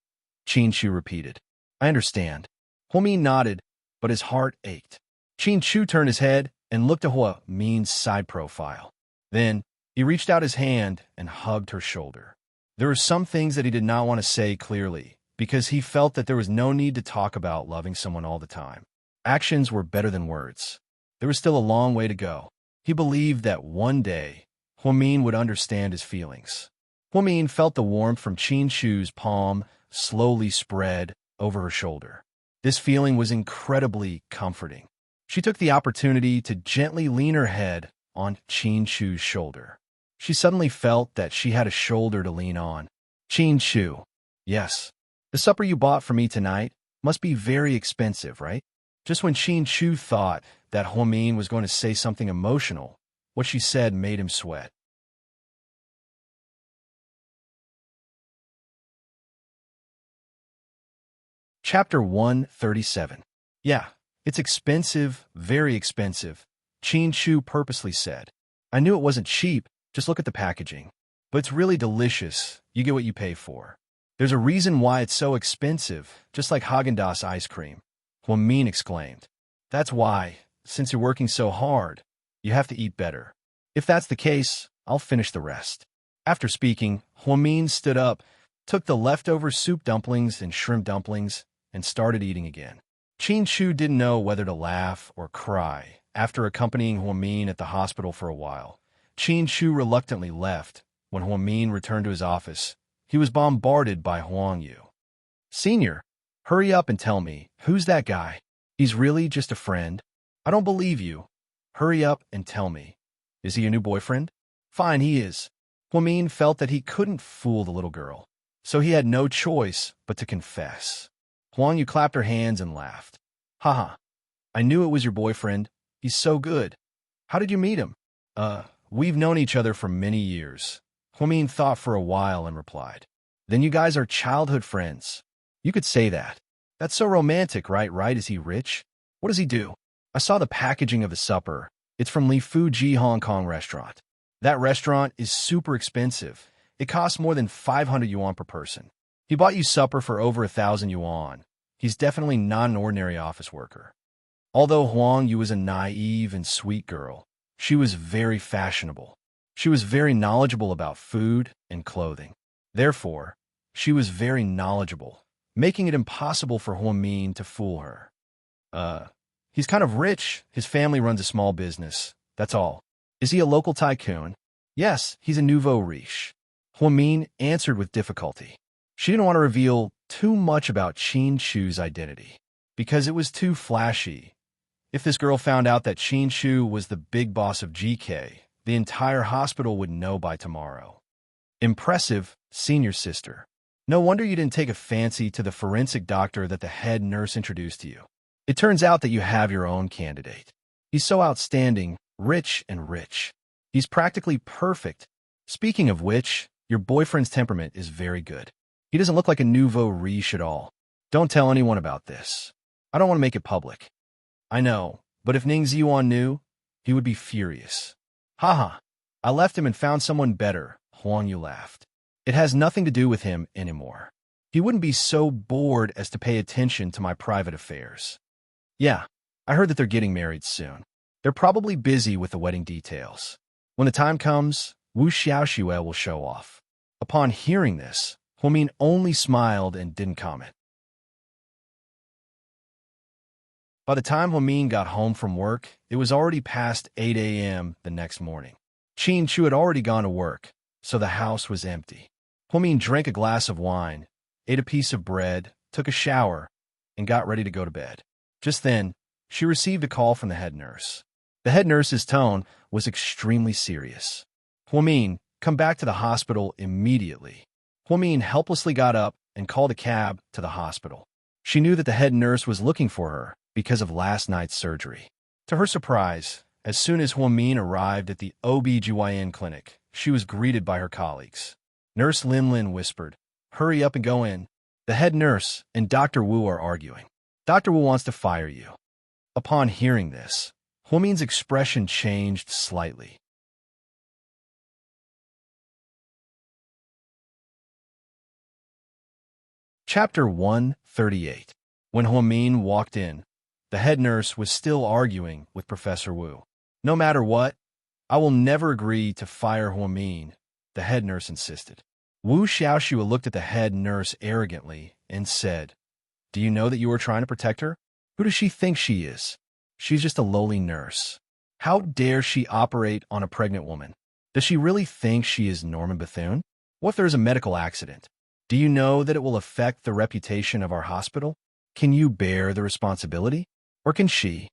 Qin Shu repeated. I understand. Huamin nodded, but his heart ached. Qin Shu turned his head and looked at Huamin's side profile. Then, he reached out his hand and hugged her shoulder. There were some things that he did not want to say clearly, because he felt that there was no need to talk about loving someone all the time. Actions were better than words. There was still a long way to go. He believed that one day, Huamin would understand his feelings. Huamin felt the warmth from Qin Shu's palm slowly spread over her shoulder. This feeling was incredibly comforting. She took the opportunity to gently lean her head on Qin Shu's shoulder. She suddenly felt that she had a shoulder to lean on. Qin Shu, yes, the supper you bought for me tonight must be very expensive, right? Just when Qin Shu thought that Huamin was going to say something emotional, what she said made him sweat. Chapter 137. Yeah, it's expensive, very expensive, Qin Shu purposely said. I knew it wasn't cheap, just look at the packaging. But it's really delicious, you get what you pay for. There's a reason why it's so expensive, just like Haagen-Dazs ice cream, Huamin exclaimed. That's why, since you're working so hard, you have to eat better. If that's the case, I'll finish the rest. After speaking, Huamin stood up, took the leftover soup dumplings and shrimp dumplings, and started eating again. Qin Shu didn't know whether to laugh or cry. After accompanying Huamin at the hospital for a while, Qin Shu reluctantly left. When Huamin returned to his office, he was bombarded by Huang Yu. Senior, hurry up and tell me, who's that guy? He's really just a friend? I don't believe you. Hurry up and tell me. Is he your new boyfriend? Fine, he is. Huamin felt that he couldn't fool the little girl, so he had no choice but to confess. Huang Yu clapped her hands and laughed. Haha, I knew it was your boyfriend. He's so good. How did you meet him? We've known each other for many years. Huamin thought for a while and replied. Then you guys are childhood friends. You could say that. That's so romantic, right? Is he rich? What does he do? I saw the packaging of the supper. It's from Li Fuji Hong Kong restaurant. That restaurant is super expensive. It costs more than 500 yuan per person. He bought you supper for over 1,000 yuan. He's definitely not an ordinary office worker. Although Huang Yu was a naive and sweet girl, she was very fashionable. She was very knowledgeable about food and clothing. Therefore, she was very knowledgeable, making it impossible for Huamin to fool her. He's kind of rich. His family runs a small business. That's all. Is he a local tycoon? Yes, he's a nouveau riche. Huamin answered with difficulty. She didn't want to reveal too much about Qin Shu's identity, because it was too flashy. If this girl found out that Qin Shu was the big boss of GK, the entire hospital would know by tomorrow. Impressive, senior sister. No wonder you didn't take a fancy to the forensic doctor that the head nurse introduced to you. It turns out that you have your own candidate. He's so outstanding, rich and rich. He's practically perfect. Speaking of which, your boyfriend's temperament is very good. He doesn't look like a nouveau riche at all. Don't tell anyone about this. I don't want to make it public. I know, but if Ning Ziyuan knew, he would be furious. Haha, I left him and found someone better, Huang Yu laughed. It has nothing to do with him anymore. He wouldn't be so bored as to pay attention to my private affairs. Yeah, I heard that they're getting married soon. They're probably busy with the wedding details. When the time comes, Wu Xiaoxue will show off. Upon hearing this, Huamin only smiled and didn't comment. By the time Huamin got home from work, it was already past 8 a.m. the next morning. Qin Shu had already gone to work, so the house was empty. Huamin drank a glass of wine, ate a piece of bread, took a shower, and got ready to go to bed. Just then, she received a call from the head nurse. The head nurse's tone was extremely serious. Huamin, come back to the hospital immediately. Huamin helplessly got up and called a cab to the hospital. She knew that the head nurse was looking for her because of last night's surgery. To her surprise, as soon as Huamin arrived at the OB-GYN clinic, she was greeted by her colleagues. Nurse Lin Lin whispered. Hurry up and go in. The head nurse and Dr. Wu are arguing. Dr. Wu wants to fire you. Upon hearing this, Huomin's expression changed slightly. Chapter 138. When Huomin walked in, the head nurse was still arguing with Professor Wu. No matter what, I will never agree to fire Huomin, the head nurse insisted. Wu Xiaoxue looked at the head nurse arrogantly and said, Do you know that you are trying to protect her? Who does she think she is? She's just a lowly nurse. How dare she operate on a pregnant woman? Does she really think she is Norman Bethune? What if there is a medical accident? Do you know that it will affect the reputation of our hospital? Can you bear the responsibility? Or can she?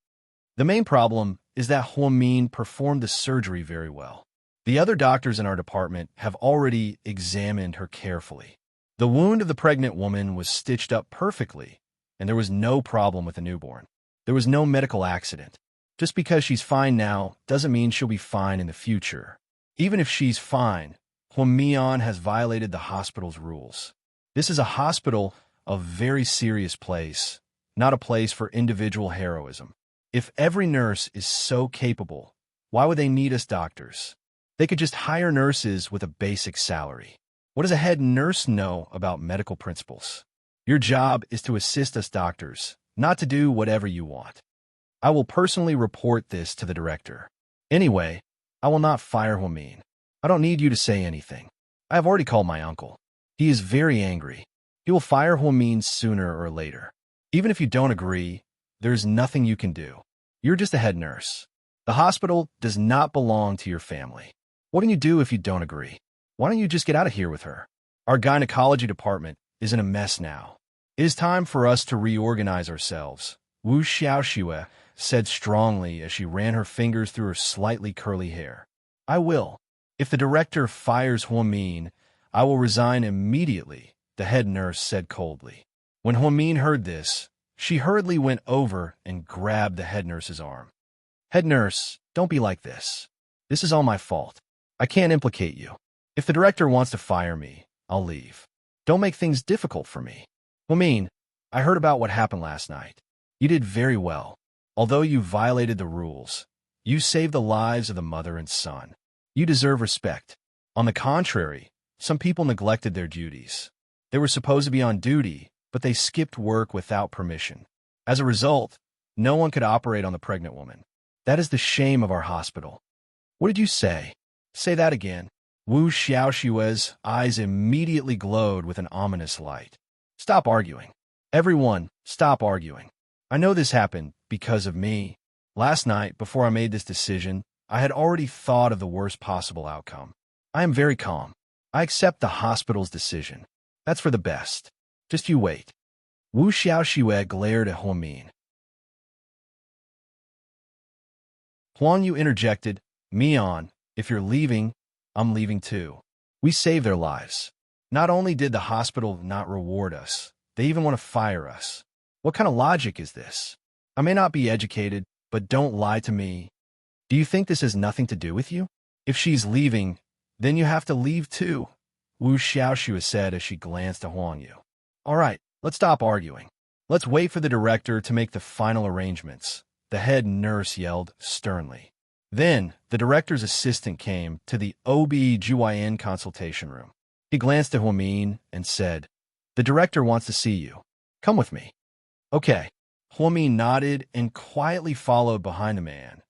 The main problem is that Huomin performed the surgery very well. The other doctors in our department have already examined her carefully. The wound of the pregnant woman was stitched up perfectly, and there was no problem with the newborn. There was no medical accident. Just because she's fine now doesn't mean she'll be fine in the future. Even if she's fine, Huomian has violated the hospital's rules. This is a hospital, a very serious place, not a place for individual heroism. If every nurse is so capable, why would they need us doctors? They could just hire nurses with a basic salary. What does a head nurse know about medical principles? Your job is to assist us doctors, not to do whatever you want. I will personally report this to the director. Anyway, I will not fire Huomin. I don't need you to say anything. I have already called my uncle. He is very angry. He will fire Huomin sooner or later. Even if you don't agree, there's nothing you can do. You're just a head nurse. The hospital does not belong to your family. What can you do if you don't agree? Why don't you just get out of here with her? Our gynecology department is in a mess now. It is time for us to reorganize ourselves, Wu Xiaoxue said strongly as she ran her fingers through her slightly curly hair. I will. If the director fires Huomin, I will resign immediately, the head nurse said coldly. When Huomin heard this, she hurriedly went over and grabbed the head nurse's arm. Head nurse, don't be like this. This is all my fault. I can't implicate you. If the director wants to fire me, I'll leave. Don't make things difficult for me. Huomin, I heard about what happened last night. You did very well. Although you violated the rules, you saved the lives of the mother and son. You deserve respect. On the contrary, some people neglected their duties. They were supposed to be on duty, but they skipped work without permission. As a result, no one could operate on the pregnant woman. That is the shame of our hospital. What did you say? Say that again. Wu Xiaoxue's eyes immediately glowed with an ominous light. Stop arguing. Everyone, stop arguing. I know this happened because of me. Last night, before I made this decision, I had already thought of the worst possible outcome. I am very calm. I accept the hospital's decision. That's for the best. Just you wait. Wu Xiaoxue glared at Huomin. Huan Yu interjected, Mian, if you're leaving, I'm leaving too. We saved their lives. Not only did the hospital not reward us, they even want to fire us. What kind of logic is this? I may not be educated, but don't lie to me. Do you think this has nothing to do with you? If she's leaving, then you have to leave too, Wu Xiaoxue said as she glanced at Huan Yu. All right, let's stop arguing. Let's wait for the director to make the final arrangements, the head nurse yelled sternly. Then, the director's assistant came to the OB-GYN consultation room. He glanced at Huomin and said, The director wants to see you. Come with me. Okay. Huomin nodded and quietly followed behind the man.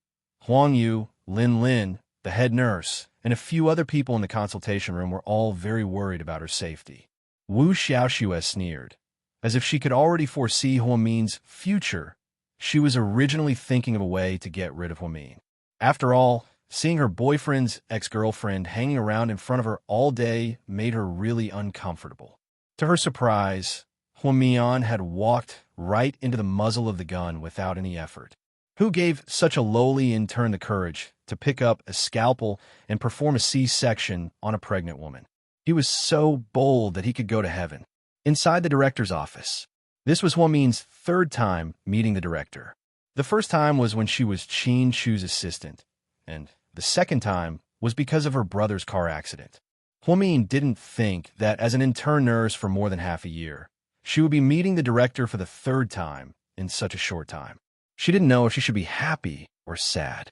Huang Yu, Lin Lin, the head nurse, and a few other people in the consultation room were all very worried about her safety. Wu Xiaoxue sneered. As if she could already foresee Huomin's future, she was originally thinking of a way to get rid of Huomin. After all, seeing her boyfriend's ex-girlfriend hanging around in front of her all day made her really uncomfortable. To her surprise, Huomian had walked right into the muzzle of the gun without any effort. Who gave such a lowly intern the courage to pick up a scalpel and perform a C-section on a pregnant woman? He was so bold that he could go to heaven. Inside the director's office. This was Huomin's third time meeting the director. The first time was when she was Qin Chu's assistant, and the second time was because of her brother's car accident. Huamin didn't think that as an intern nurse for more than half a year, she would be meeting the director for the third time in such a short time. She didn't know if she should be happy or sad.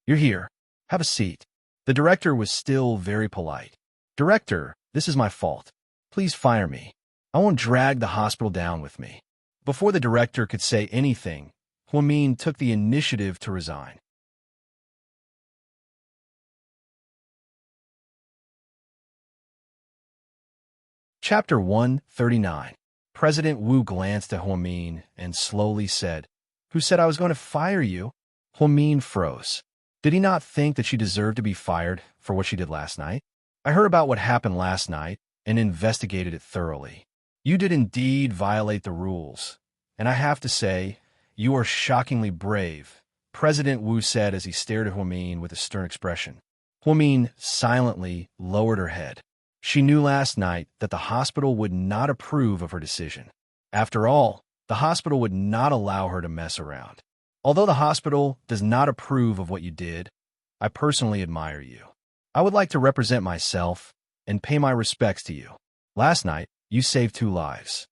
"You're here. Have a seat." The director was still very polite. "Director, this is my fault. Please fire me. I won't drag the hospital down with me." Before the director could say anything, Huamin took the initiative to resign. Chapter 139. President Wu glanced at Huamin and slowly said, "Who said I was going to fire you?" Huamin froze. Did he not think that she deserved to be fired for what she did last night? "I heard about what happened last night and investigated it thoroughly. You did indeed violate the rules, and I have to say, you are shockingly brave," President Wu said as he stared at Huamin with a stern expression. Huamin silently lowered her head. She knew last night that the hospital would not approve of her decision. After all, the hospital would not allow her to mess around. "Although the hospital does not approve of what you did, I personally admire you. I would like to represent myself and pay my respects to you. Last night, you saved 2 lives."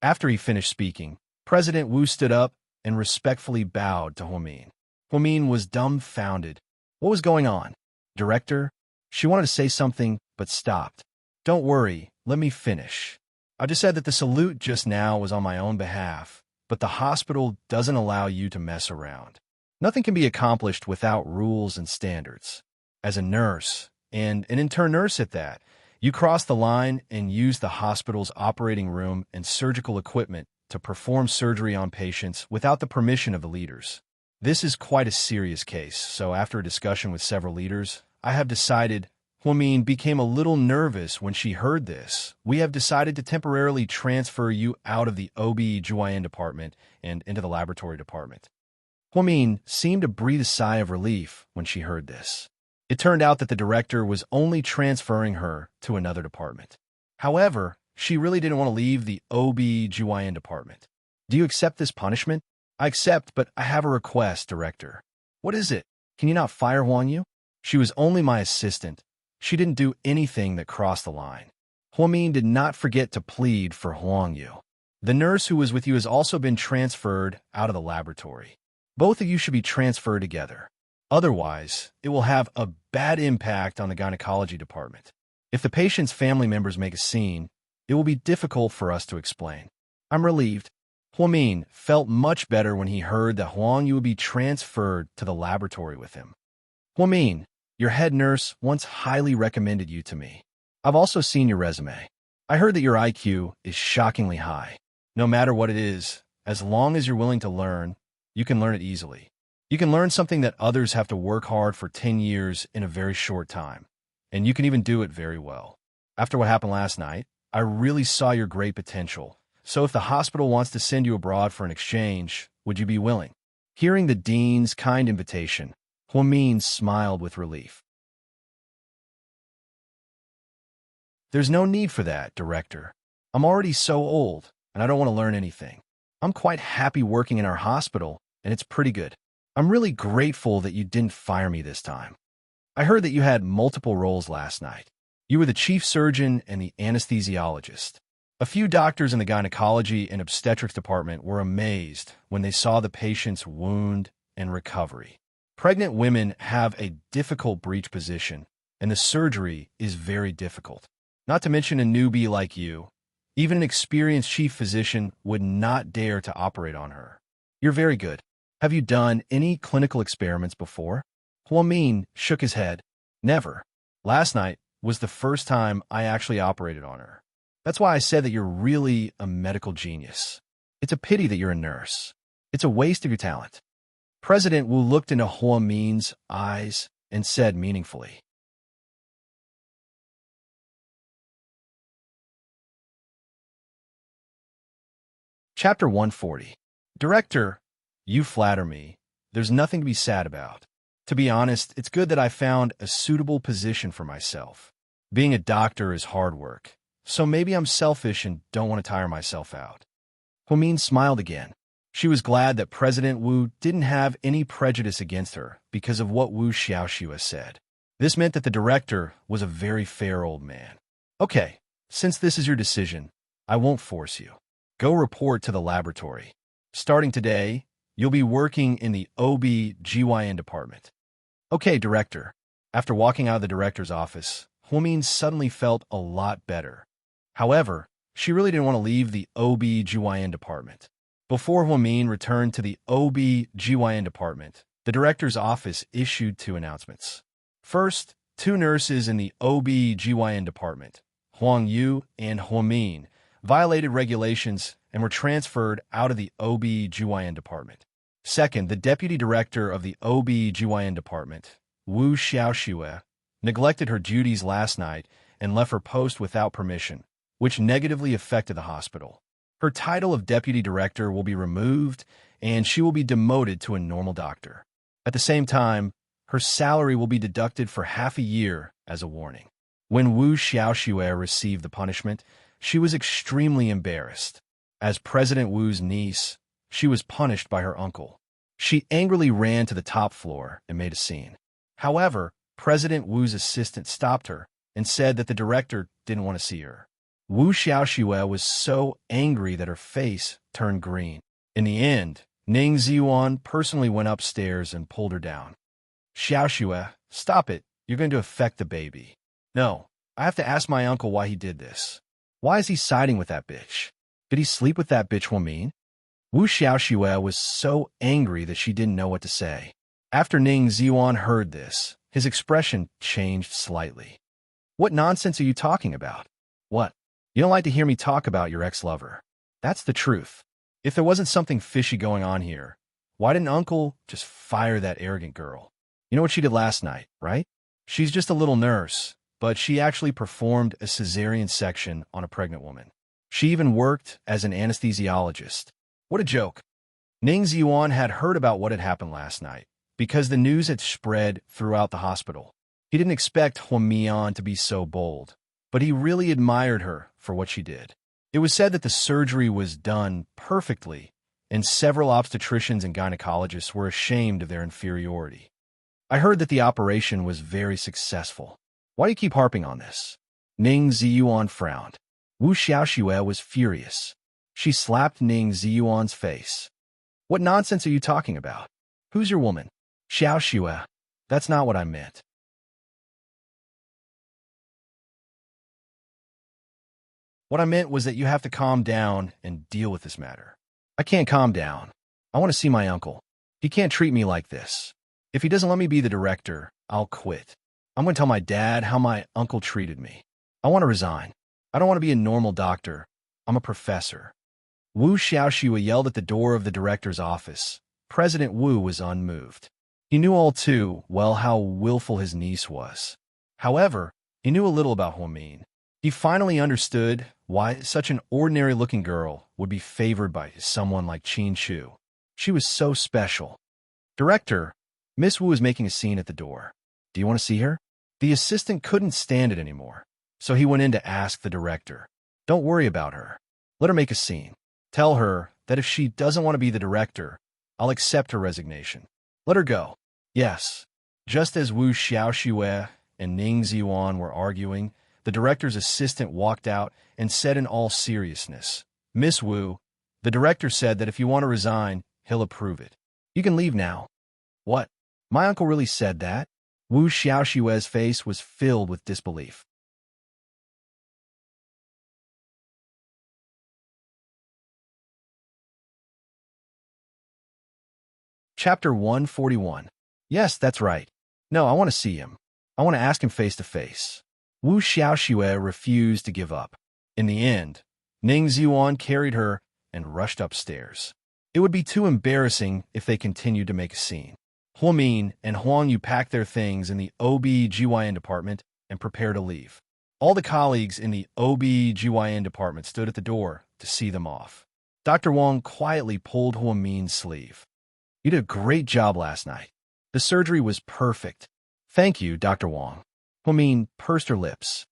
After he finished speaking, President Wu stood up and respectfully bowed to Huamin. Huamin was dumbfounded. What was going on? "Director?" She wanted to say something, but stopped. "Don't worry, let me finish. I just said that the salute just now was on my own behalf, but the hospital doesn't allow you to mess around. Nothing can be accomplished without rules and standards. As a nurse, and an intern nurse at that, you crossed the line and used the hospital's operating room and surgical equipment to perform surgery on patients without the permission of the leaders. This is quite a serious case, so after a discussion with several leaders, I have decided—" Huamin became a little nervous when she heard this. "We have decided to temporarily transfer you out of the OB/GYN department and into the laboratory department." Huamin seemed to breathe a sigh of relief when she heard this. It turned out that the director was only transferring her to another department. However, she really didn't want to leave the OB/GYN department. "Do you accept this punishment?" "I accept, but I have a request, Director." "What is it? Can you not fire Huang Yu?" "She was only my assistant. She didn't do anything that crossed the line." Huamin did not forget to plead for Huang Yu. "The nurse who was with you has also been transferred out of the laboratory. Both of you should be transferred together. Otherwise, it will have a bad impact on the gynecology department. If the patient's family members make a scene, it will be difficult for us to explain." "I'm relieved." Huamin felt much better when he heard that Huang Yu would be transferred to the laboratory with him. "Huamin, your head nurse once highly recommended you to me. I've also seen your resume. I heard that your IQ is shockingly high. No matter what it is, as long as you're willing to learn, you can learn it easily. You can learn something that others have to work hard for 10 years in a very short time, and you can even do it very well. After what happened last night, I really saw your great potential. So if the hospital wants to send you abroad for an exchange, would you be willing?" Hearing the dean's kind invitation, Huamin smiled with relief. "There's no need for that, Director. I'm already so old, and I don't want to learn anything. I'm quite happy working in our hospital, and it's pretty good. I'm really grateful that you didn't fire me this time. I heard that you had multiple roles last night. You were the chief surgeon and the anesthesiologist. A few doctors in the gynecology and obstetrics department were amazed when they saw the patient's wound and recovery. Pregnant women have a difficult breech position, and the surgery is very difficult. Not to mention a newbie like you. Even an experienced chief physician would not dare to operate on her. You're very good. Have you done any clinical experiments before?" Huamin shook his head. "Never. Last night was the first time I actually operated on her. That's why I said that you're really a medical genius. It's a pity that you're a nurse. It's a waste of your talent." President Wu looked into Huamin's eyes and said meaningfully, Chapter 140. "Director, you flatter me. There's nothing to be sad about. To be honest, it's good that I found a suitable position for myself. Being a doctor is hard work, so maybe I'm selfish and don't want to tire myself out." Huamin smiled again. She was glad that President Wu didn't have any prejudice against her because of what Wu Xiaoxue said. This meant that the director was a very fair old man. Okay, since this is your decision, I won't force you. Go report to the laboratory. Starting today, you'll be working in the OB/GYN department. Okay, director. After walking out of the director's office, Huamin suddenly felt a lot better. However, she really didn't want to leave the OB/GYN department. Before Huamin returned to the OB/GYN department, the director's office issued two announcements. First, two nurses in the OB/GYN department, Huang Yu and Huamin, violated regulations and were transferred out of the OB/GYN department. Second, the deputy director of the OB/GYN department, Wu Xiaoxue, neglected her duties last night and left her post without permission, which negatively affected the hospital. Her title of deputy director will be removed, and she will be demoted to a normal doctor. At the same time, her salary will be deducted for half a year as a warning. When Wu Xiaoxue received the punishment, she was extremely embarrassed. As President Wu's niece, she was punished by her uncle. She angrily ran to the top floor and made a scene. However, President Wu's assistant stopped her and said that the director didn't want to see her. Wu Xiaoxue was so angry that her face turned green. In the end, Ning Ziyuan personally went upstairs and pulled her down. Xiaoxue, stop it. You're going to affect the baby. No, I have to ask my uncle why he did this. Why is he siding with that bitch? Did he sleep with that bitch Huamin? Wu Xiaoxue was so angry that she didn't know what to say. After Ning Ziyuan heard this, his expression changed slightly. What nonsense are you talking about? What? You don't like to hear me talk about your ex-lover. That's the truth. If there wasn't something fishy going on here, why didn't Uncle just fire that arrogant girl? You know what she did last night, right? She's just a little nurse, but she actually performed a cesarean section on a pregnant woman. She even worked as an anesthesiologist. What a joke. Ning Ziyuan had heard about what had happened last night, because the news had spread throughout the hospital. He didn't expect Huamian to be so bold, but he really admired her for what she did. It was said that the surgery was done perfectly, and several obstetricians and gynecologists were ashamed of their inferiority. I heard that the operation was very successful. Why do you keep harping on this? Ning Ziyuan frowned. Wu Xiaoxue was furious. She slapped Ning Ziyuan's face. What nonsense are you talking about? Who's your woman? Xiaoxue, that's not what I meant. What I meant was that you have to calm down and deal with this matter. I can't calm down. I want to see my uncle. He can't treat me like this. If he doesn't let me be the director, I'll quit. I'm going to tell my dad how my uncle treated me. I want to resign. I don't want to be a normal doctor. I'm a professor. Wu Xiaoxue yelled at the door of the director's office. President Wu was unmoved. He knew all too well how willful his niece was. However, he knew a little about Huamin. He finally understood why such an ordinary-looking girl would be favored by someone like Qin Shu. She was so special. Director, Miss Wu is making a scene at the door. Do you want to see her? The assistant couldn't stand it anymore, so he went in to ask the director. Don't worry about her. Let her make a scene. Tell her that if she doesn't want to be the director, I'll accept her resignation. Let her go. Yes. Just as Wu Xiaoxue and Ning Ziyuan were arguing, the director's assistant walked out and said in all seriousness, Miss Wu, the director said that if you want to resign, he'll approve it. You can leave now. What? My uncle really said that? Wu Xiaoxue's face was filled with disbelief. Chapter 141. Yes, that's right. No, I want to see him. I want to ask him face to face. Wu Xiaoxue refused to give up. In the end, Ning Ziyuan carried her and rushed upstairs. It would be too embarrassing if they continued to make a scene. Huamin and Huang Yu packed their things in the OB/GYN department and prepared to leave. All the colleagues in the OB/GYN department stood at the door to see them off. Dr. Wang quietly pulled Huamin's sleeve. You did a great job last night. The surgery was perfect. Thank you, Dr. Wang. Huamin pursed her lips.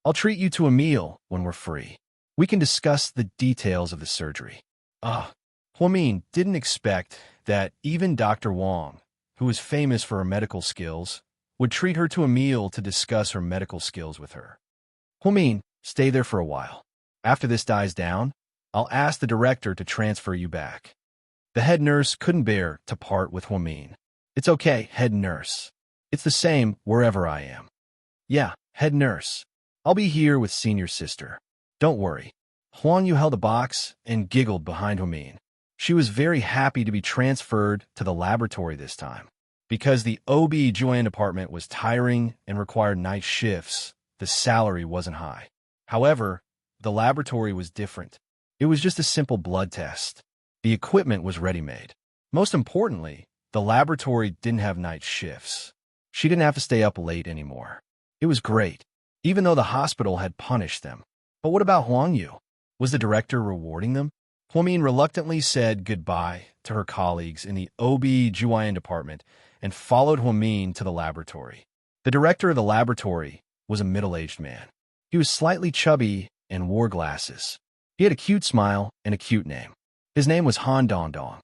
I'll treat you to a meal when we're free. We can discuss the details of the surgery. Huamin didn't expect that even Dr. Wang, who was famous for her medical skills, would treat her to a meal to discuss her medical skills with her. Huamin, stay there for a while. After this dies down, I'll ask the director to transfer you back. The head nurse couldn't bear to part with Huamin. It's okay, head nurse. It's the same wherever I am. Yeah, head nurse. I'll be here with senior sister. Don't worry. Huang Yu held a box and giggled behind Huamin. She was very happy to be transferred to the laboratory this time. Because the OB-GYN department was tiring and required night shifts, the salary wasn't high. However, the laboratory was different. It was just a simple blood test. The equipment was ready-made. Most importantly, the laboratory didn't have night shifts. She didn't have to stay up late anymore. It was great, even though the hospital had punished them. But what about Huang Yu? Was the director rewarding them? Huamin reluctantly said goodbye to her colleagues in the OB-GYN department and followed Huamin to the laboratory. The director of the laboratory was a middle-aged man. He was slightly chubby and wore glasses. He had a cute smile and a cute name. His name was Han Dongdong.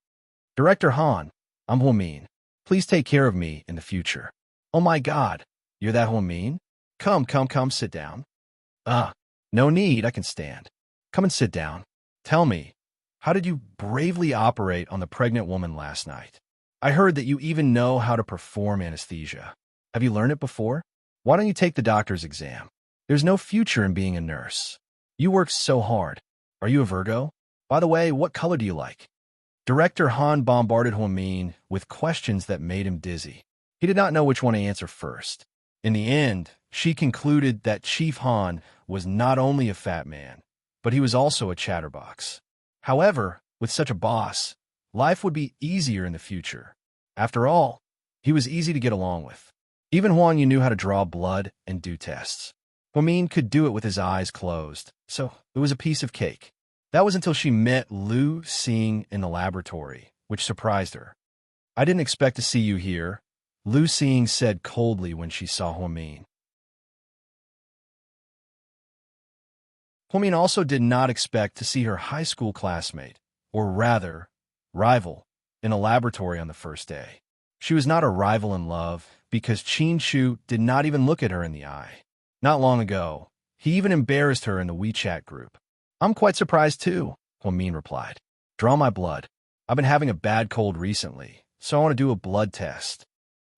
Director Han, I'm Huamin. Please take care of me in the future. Oh my God, you're that Huamin? Come, sit down. No need, I can stand. Come and sit down. Tell me, how did you bravely operate on the pregnant woman last night? I heard that you even know how to perform anesthesia. Have you learned it before? Why don't you take the doctor's exam? There's no future in being a nurse. You work so hard. Are you a Virgo? By the way, what color do you like? Director Han bombarded Huamin with questions that made him dizzy. He did not know which one to answer first. In the end, she concluded that Chief Han was not only a fat man, but he was also a chatterbox. However, with such a boss, life would be easier in the future. After all, he was easy to get along with. Even Huang Yu knew how to draw blood and do tests. Huamin could do it with his eyes closed, so it was a piece of cake. That was until she met Lu Xing in the laboratory, which surprised her. I didn't expect to see you here, Lu Xing said coldly when she saw Huamin. Huamin also did not expect to see her high school classmate, or rather, rival, in a laboratory on the first day. She was not a rival in love because Qin Shu did not even look at her in the eye. Not long ago, he even embarrassed her in the WeChat group. I'm quite surprised too, Huamin replied. Draw my blood. I've been having a bad cold recently, so I want to do a blood test.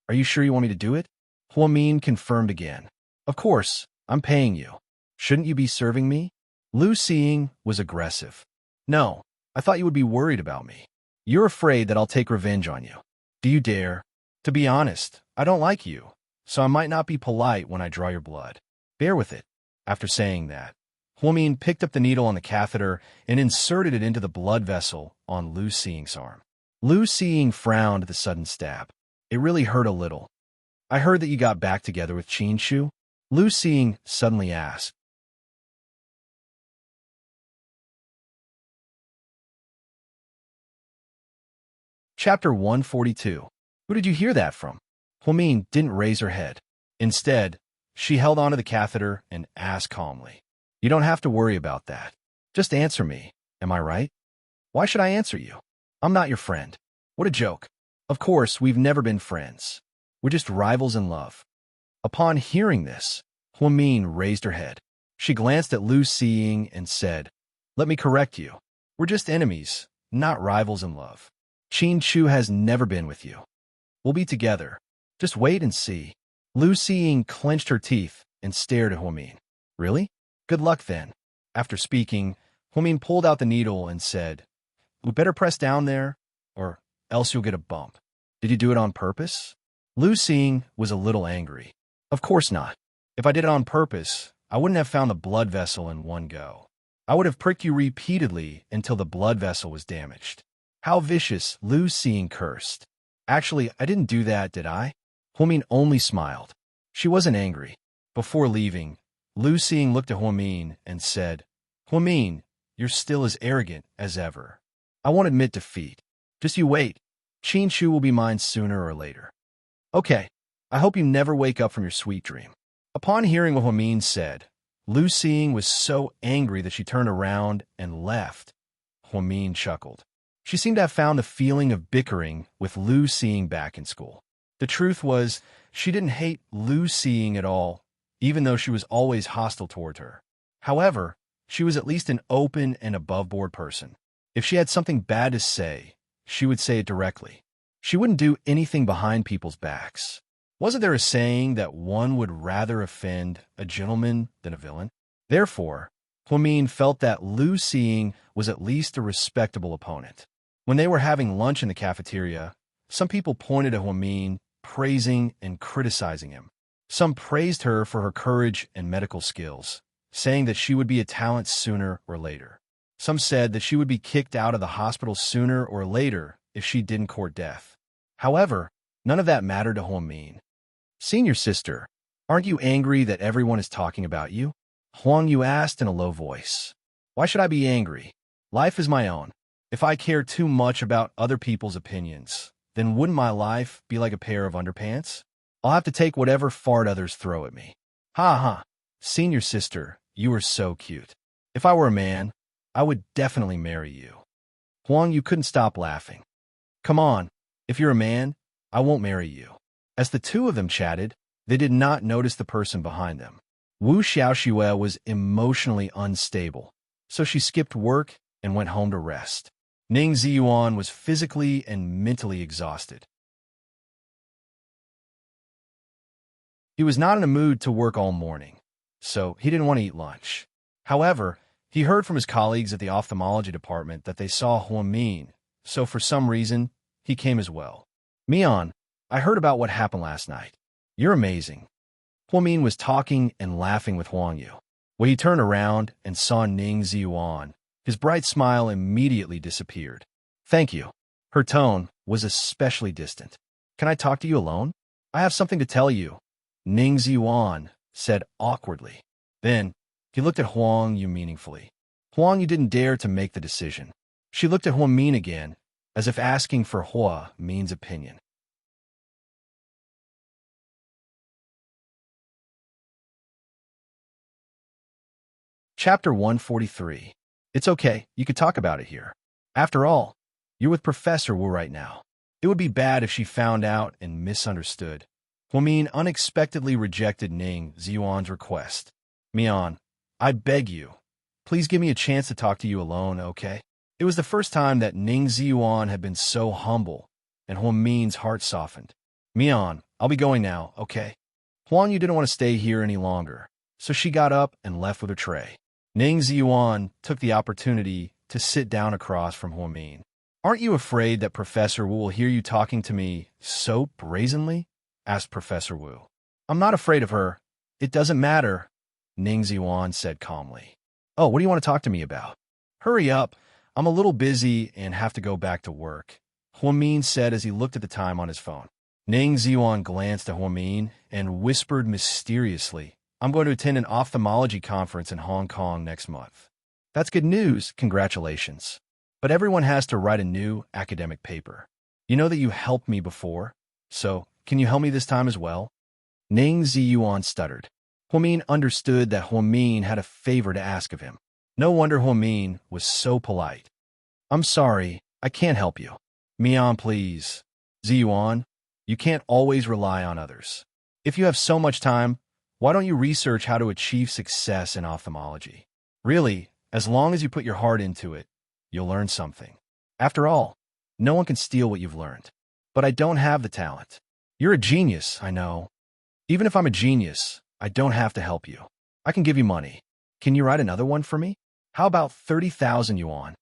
Are you sure you want me to do it? Huamin confirmed again. Of course, I'm paying you. Shouldn't you be serving me? Lu Xing was aggressive. No, I thought you would be worried about me. You're afraid that I'll take revenge on you. Do you dare? To be honest, I don't like you, so I might not be polite when I draw your blood. Bear with it. After saying that, Huamin picked up the needle on the catheter and inserted it into the blood vessel on Lu Xing's arm. Lu Xing frowned at the sudden stab. It really hurt a little. I heard that you got back together with Qin Shu? Lu Xing suddenly asked. Chapter 142. Who did you hear that from? Huamin didn't raise her head. Instead, she held onto the catheter and asked calmly. You don't have to worry about that. Just answer me. Am I right? Why should I answer you? I'm not your friend. What a joke. Of course, we've never been friends. We're just rivals in love. Upon hearing this, Huamin raised her head. She glanced at Lu Xing and said, Let me correct you. We're just enemies, not rivals in love. Qin Shu has never been with you. We'll be together. Just wait and see. Lu Xing clenched her teeth and stared at Huamin. Really? Good luck then. After speaking, Huamin pulled out the needle and said, We better press down there, or else you'll get a bump. Did you do it on purpose? Lu Xing was a little angry. Of course not. If I did it on purpose, I wouldn't have found the blood vessel in one go. I would have pricked you repeatedly until the blood vessel was damaged. How vicious, Lu Xing cursed. Actually, I didn't do that, did I? Huamin only smiled. She wasn't angry. Before leaving, Lu Xing looked at Huamin and said, Huamin, you're still as arrogant as ever. I won't admit defeat. Just you wait. Qin Shu will be mine sooner or later. Okay, I hope you never wake up from your sweet dream. Upon hearing what Huamin said, Lu Xing was so angry that she turned around and left. Huamin chuckled. She seemed to have found the feeling of bickering with Lu Xing back in school. The truth was She didn't hate Lu Xing at all, even though she was always hostile toward her. However, she was at least an open and above-board person. If she had something bad to say, she would say it directly. She wouldn't do anything behind people's backs. Wasn't there a saying that one would rather offend a gentleman than a villain? Therefore, Huamin felt that Lu Xing was at least a respectable opponent. When they were having lunch in the cafeteria, some people pointed at Huamin, praising and criticizing him. Some praised her for her courage and medical skills, saying that she would be a talent sooner or later. Some said that she would be kicked out of the hospital sooner or later if she didn't court death. However, none of that mattered to Huamin. "Senior sister, aren't you angry that everyone is talking about you?" Huang Yu asked in a low voice. "Why should I be angry? Life is my own. If I care too much about other people's opinions, then wouldn't my life be like a pair of underpants? I'll have to take whatever fart others throw at me." "Ha ha, senior sister, you are so cute. If I were a man, I would definitely marry you." Huang Yu couldn't stop laughing. "Come on, if you're a man, I won't marry you." As the two of them chatted, they did not notice the person behind them. Wu Xiaoxue was emotionally unstable, so she skipped work and went home to rest. Ning Ziyuan was physically and mentally exhausted. He was not in a mood to work all morning, so he didn't want to eat lunch. However, he heard from his colleagues at the ophthalmology department that they saw Huamin, so for some reason, he came as well. "Mian, I heard about what happened last night. You're amazing." Huamin was talking and laughing with Huang Yu. When he turned around and saw Ning Ziyuan, his bright smile immediately disappeared. "Thank you." Her tone was especially distant. "Can I talk to you alone? I have something to tell you," Ning Ziyuan said awkwardly. Then, he looked at Huang Yu meaningfully. Huang Yu didn't dare to make the decision. She looked at Huamin again, as if asking for Hua Min's opinion. Chapter 143. It's okay, you could talk about it here. After all, you're with Professor Wu right now. It would be bad if she found out and misunderstood. Huamin unexpectedly rejected Ning Ziyuan's request. "Mian, I beg you, please give me a chance to talk to you alone, okay?" It was the first time that Ning Ziyuan had been so humble, and Huamin's heart softened. "Mian, I'll be going now, okay?" Huang Yu didn't want to stay here any longer, so she got up and left with her tray. Ning Ziyuan took the opportunity to sit down across from Huamin. "Aren't you afraid that Professor Wu will hear you talking to me so brazenly?" asked Professor Wu. "I'm not afraid of her. It doesn't matter," Ning Ziyuan said calmly. "Oh, what do you want to talk to me about?" "Hurry up. I'm a little busy and have to go back to work," Huamin said as he looked at the time on his phone. Ning Ziyuan glanced at Huamin and whispered mysteriously, "I'm going to attend an ophthalmology conference in Hong Kong next month." "That's good news, congratulations. But everyone has to write a new academic paper. You know that you helped me before, so can you help me this time as well?" Ning Ziyuan stuttered. Huamin understood that Huamin had a favor to ask of him. No wonder Huamin was so polite. "I'm sorry, I can't help you." "Mian, please." "Ziyuan, you can't always rely on others. If you have so much time, why don't you research how to achieve success in ophthalmology? Really, as long as you put your heart into it, you'll learn something. After all, no one can steal what you've learned. But I don't have the talent. You're a genius, I know. Even if I'm a genius, I don't have to help you. I can give you money. Can you write another one for me? How about 30,000 yuan?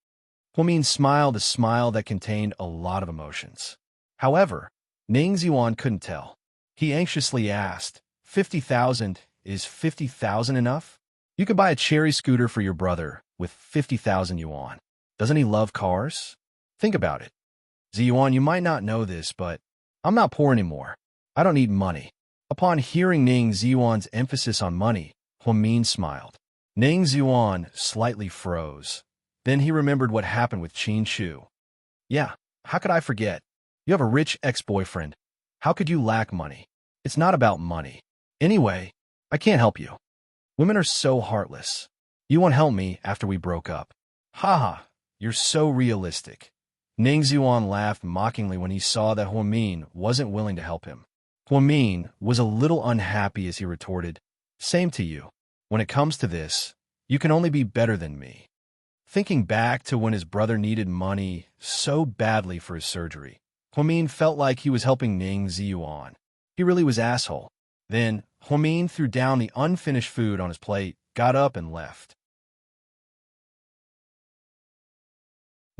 Huamin smiled a smile that contained a lot of emotions. However, Ning Ziyuan couldn't tell. He anxiously asked, 50,000, is 50,000 enough? You can buy a cherry scooter for your brother with 50,000 yuan. Doesn't he love cars? Think about it. Ziyuan, you might not know this, but I'm not poor anymore. I don't need money. Upon hearing Ning Ziyuan's emphasis on money, Huamin smiled. Ning Ziyuan slightly froze. Then he remembered what happened with Qin Shu. Yeah, how could I forget? You have a rich ex-boyfriend. How could you lack money? It's not about money. Anyway, I can't help you. Women are so heartless. You won't help me after we broke up. Haha, you're so realistic. Ning Ziyuan laughed mockingly when he saw that Huamin wasn't willing to help him. Huamin was a little unhappy as he retorted, "Same to you. When it comes to this, you can only be better than me." Thinking back to when his brother needed money so badly for his surgery, Huamin felt like he was helping Ning Ziyuan. He really was asshole. Then, Huamin threw down the unfinished food on his plate, got up, and left.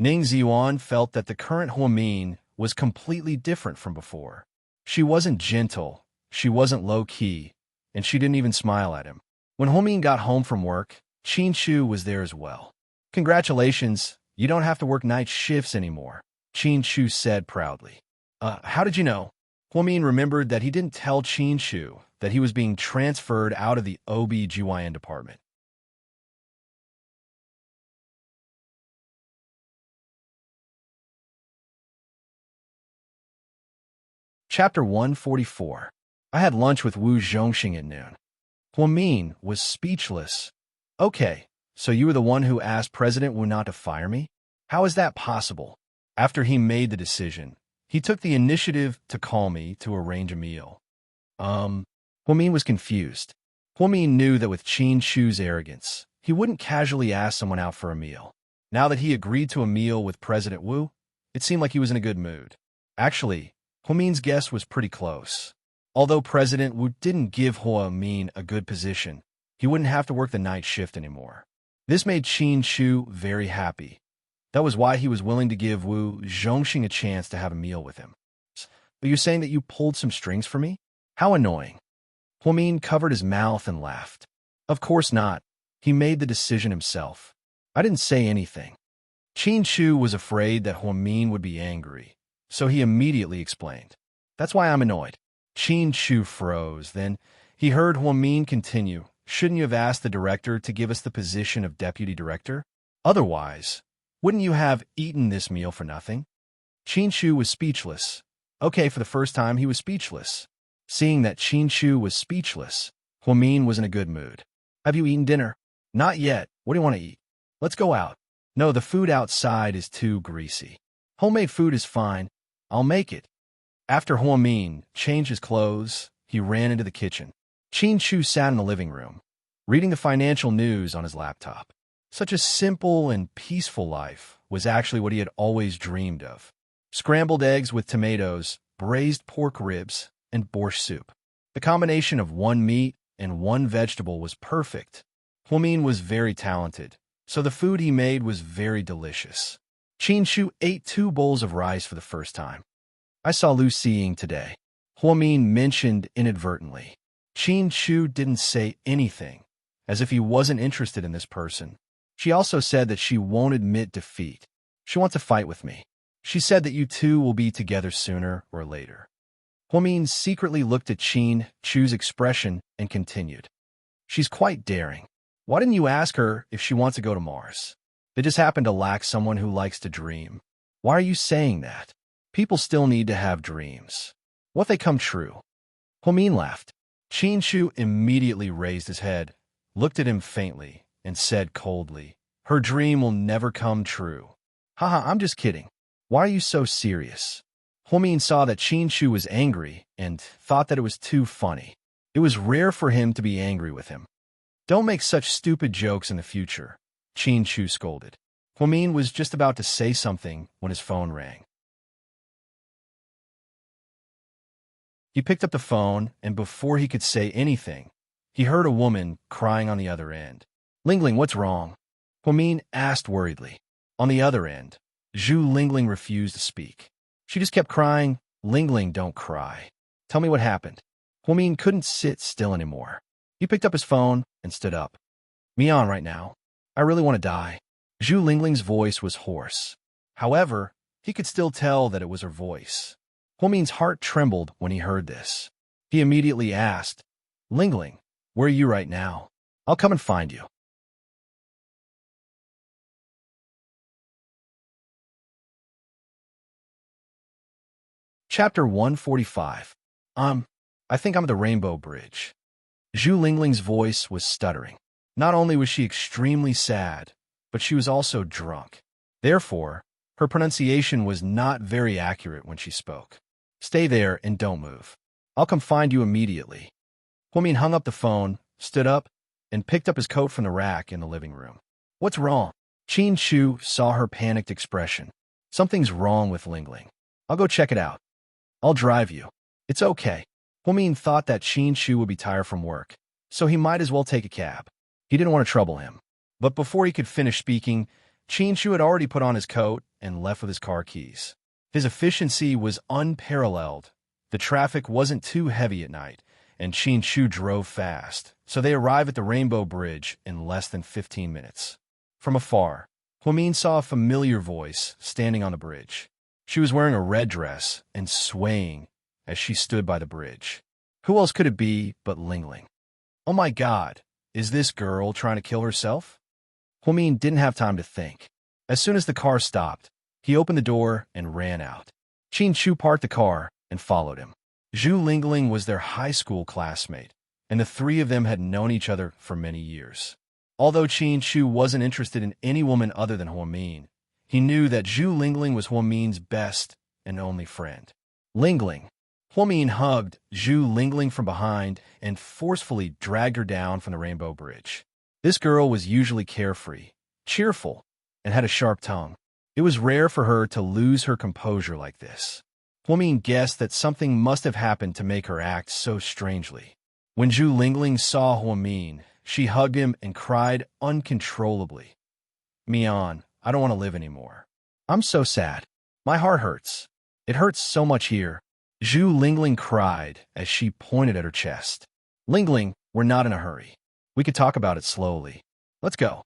Ning Ziyuan felt that the current Huamin was completely different from before. She wasn't gentle, she wasn't low-key, and she didn't even smile at him. When Huamin got home from work, Qin Shu was there as well. "Congratulations, you don't have to work night shifts anymore," Qin Shu said proudly. How did you know?" Huamin remembered that he didn't tell Qin Shu that he was being transferred out of the OB/GYN department. Chapter 144. I had lunch with Wu Zhongxing at noon. Huamin was speechless. "Okay, so you were the one who asked President Wu not to fire me? How is that possible?" After he made the decision, he took the initiative to call me to arrange a meal. Huamin was confused. Huamin knew that with Qin Shu's arrogance, he wouldn't casually ask someone out for a meal. Now that he agreed to a meal with President Wu, it seemed like he was in a good mood. Actually, Huamin's guess was pretty close. Although President Wu didn't give Huamin a good position, he wouldn't have to work the night shift anymore. This made Qin Shu very happy. That was why he was willing to give Wu Zhongxing a chance to have a meal with him. "Are you saying that you pulled some strings for me? How annoying." Huamin covered his mouth and laughed. "Of course not. He made the decision himself. I didn't say anything." Qin Shu was afraid that Huamin would be angry, so he immediately explained. "That's why I'm annoyed." Qin Shu froze. Then he heard Huamin continue, "Shouldn't you have asked the director to give us the position of deputy director? Otherwise, wouldn't you have eaten this meal for nothing?" Qin Shu was speechless. Okay, for the first time, he was speechless. Seeing that Qin Shu was speechless, Huamin was in a good mood. "Have you eaten dinner?" "Not yet. What do you want to eat?" "Let's go out." "No, the food outside is too greasy." "Homemade food is fine. I'll make it." After Huamin changed his clothes, he ran into the kitchen. Qin Shu sat in the living room, reading the financial news on his laptop. Such a simple and peaceful life was actually what he had always dreamed of. Scrambled eggs with tomatoes, braised pork ribs, and borscht soup. The combination of one meat and one vegetable was perfect. Huamin was very talented, so the food he made was very delicious. Qin Shu ate 2 bowls of rice for the first time. "I saw Lu Xiying today," Huamin mentioned inadvertently. Qin Shu didn't say anything, as if he wasn't interested in this person. "She also said that she won't admit defeat. She wants to fight with me. She said that you two will be together sooner or later." Huamin secretly looked at Qin Shu's expression and continued. "She's quite daring. Why didn't you ask her if she wants to go to Mars? They just happen to lack someone who likes to dream. Why are you saying that? People still need to have dreams. What if they come true?" Huamin laughed. Qin Shu immediately raised his head, looked at him faintly, and said coldly, "Her dream will never come true." "Haha, I'm just kidding. Why are you so serious?" Huamin saw that Qin Shu was angry and thought that it was too funny. It was rare for him to be angry with him. "Don't make such stupid jokes in the future," Qin Shu scolded. Huamin was just about to say something when his phone rang. He picked up the phone, and before he could say anything, he heard a woman crying on the other end. "Lingling, what's wrong?" Huamin asked worriedly. On the other end, Zhu Lingling refused to speak. She just kept crying. "Lingling, don't cry. Tell me what happened." Huamin couldn't sit still anymore. He picked up his phone and stood up. "Me on right now. I really want to die." Zhu Lingling's voice was hoarse. However, he could still tell that it was her voice. Huamin's heart trembled when he heard this. He immediately asked, "Lingling, where are you right now? I'll come and find you." Chapter 145. I think I'm at the Rainbow Bridge. Zhu Lingling's voice was stuttering. Not only was she extremely sad, but she was also drunk. Therefore, her pronunciation was not very accurate when she spoke. "Stay there and don't move." I'll come find you immediately. Huamin hung up the phone, stood up, and picked up his coat from the rack in the living room. What's wrong? Qin Shu saw her panicked expression. Something's wrong with Lingling. I'll go check it out. I'll drive you. It's okay. Huamin thought that Qin Shu would be tired from work, so he might as well take a cab. He didn't want to trouble him. But before he could finish speaking, Qin Shu had already put on his coat and left with his car keys. His efficiency was unparalleled. The traffic wasn't too heavy at night, and Qin Shu drove fast, so they arrived at the Rainbow Bridge in less than 15 minutes. From afar, Huamin saw a familiar voice standing on the bridge. She was wearing a red dress and swaying as she stood by the bridge. Who else could it be but Lingling? Oh my God, is this girl trying to kill herself? Huamin didn't have time to think. As soon as the car stopped, he opened the door and ran out. Qin Shu parked the car and followed him. Zhu Lingling was their high school classmate, and the three of them had known each other for many years. Although Qin Shu wasn't interested in any woman other than Huamin, he knew that Zhu Lingling was Huamin's best and only friend. Lingling. Huamin hugged Zhu Lingling from behind and forcefully dragged her down from the Rainbow Bridge. This girl was usually carefree, cheerful, and had a sharp tongue. It was rare for her to lose her composure like this. Huamin guessed that something must have happened to make her act so strangely. When Zhu Lingling saw Huamin, she hugged him and cried uncontrollably. Mian, I don't want to live anymore. I'm so sad. My heart hurts. It hurts so much here. Zhu Lingling cried as she pointed at her chest. Lingling, we're not in a hurry. We could talk about it slowly. Let's go.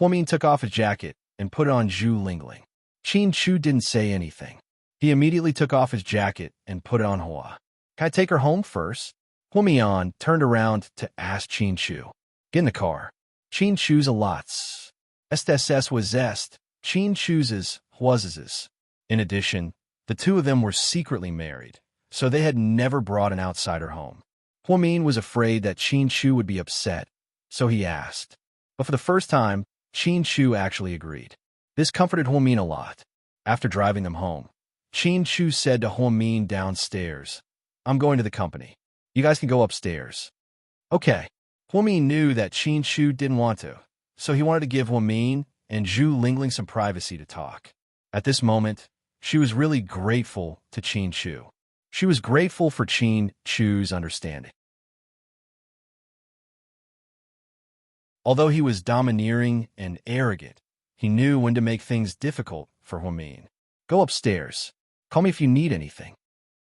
Huamin took off his jacket and put it on Zhu Lingling. Qin Shu didn't say anything. He immediately took off his jacket and put it on Hua. Can I take her home first? Huamian turned around to ask Qin Shu. Get in the car. Qin Shu's a lots. SSS was zest. Qin Shu's was. In addition, the two of them were secretly married, so they had never brought an outsider home. Huamin was afraid that Qin Shu would be upset, so he asked. But for the first time, Qin Shu actually agreed. This comforted Huamin a lot. After driving them home, Qin Shu said to Huamin downstairs, I'm going to the company. You guys can go upstairs. Okay. Huamin knew that Qin Shu didn't want to, so he wanted to give Huamin and Zhu Lingling some privacy to talk. At this moment, she was really grateful to Qin Shu. She was grateful for Qin Shu's understanding. Although he was domineering and arrogant, he knew when to make things difficult for Huamin. Go upstairs. Call me if you need anything.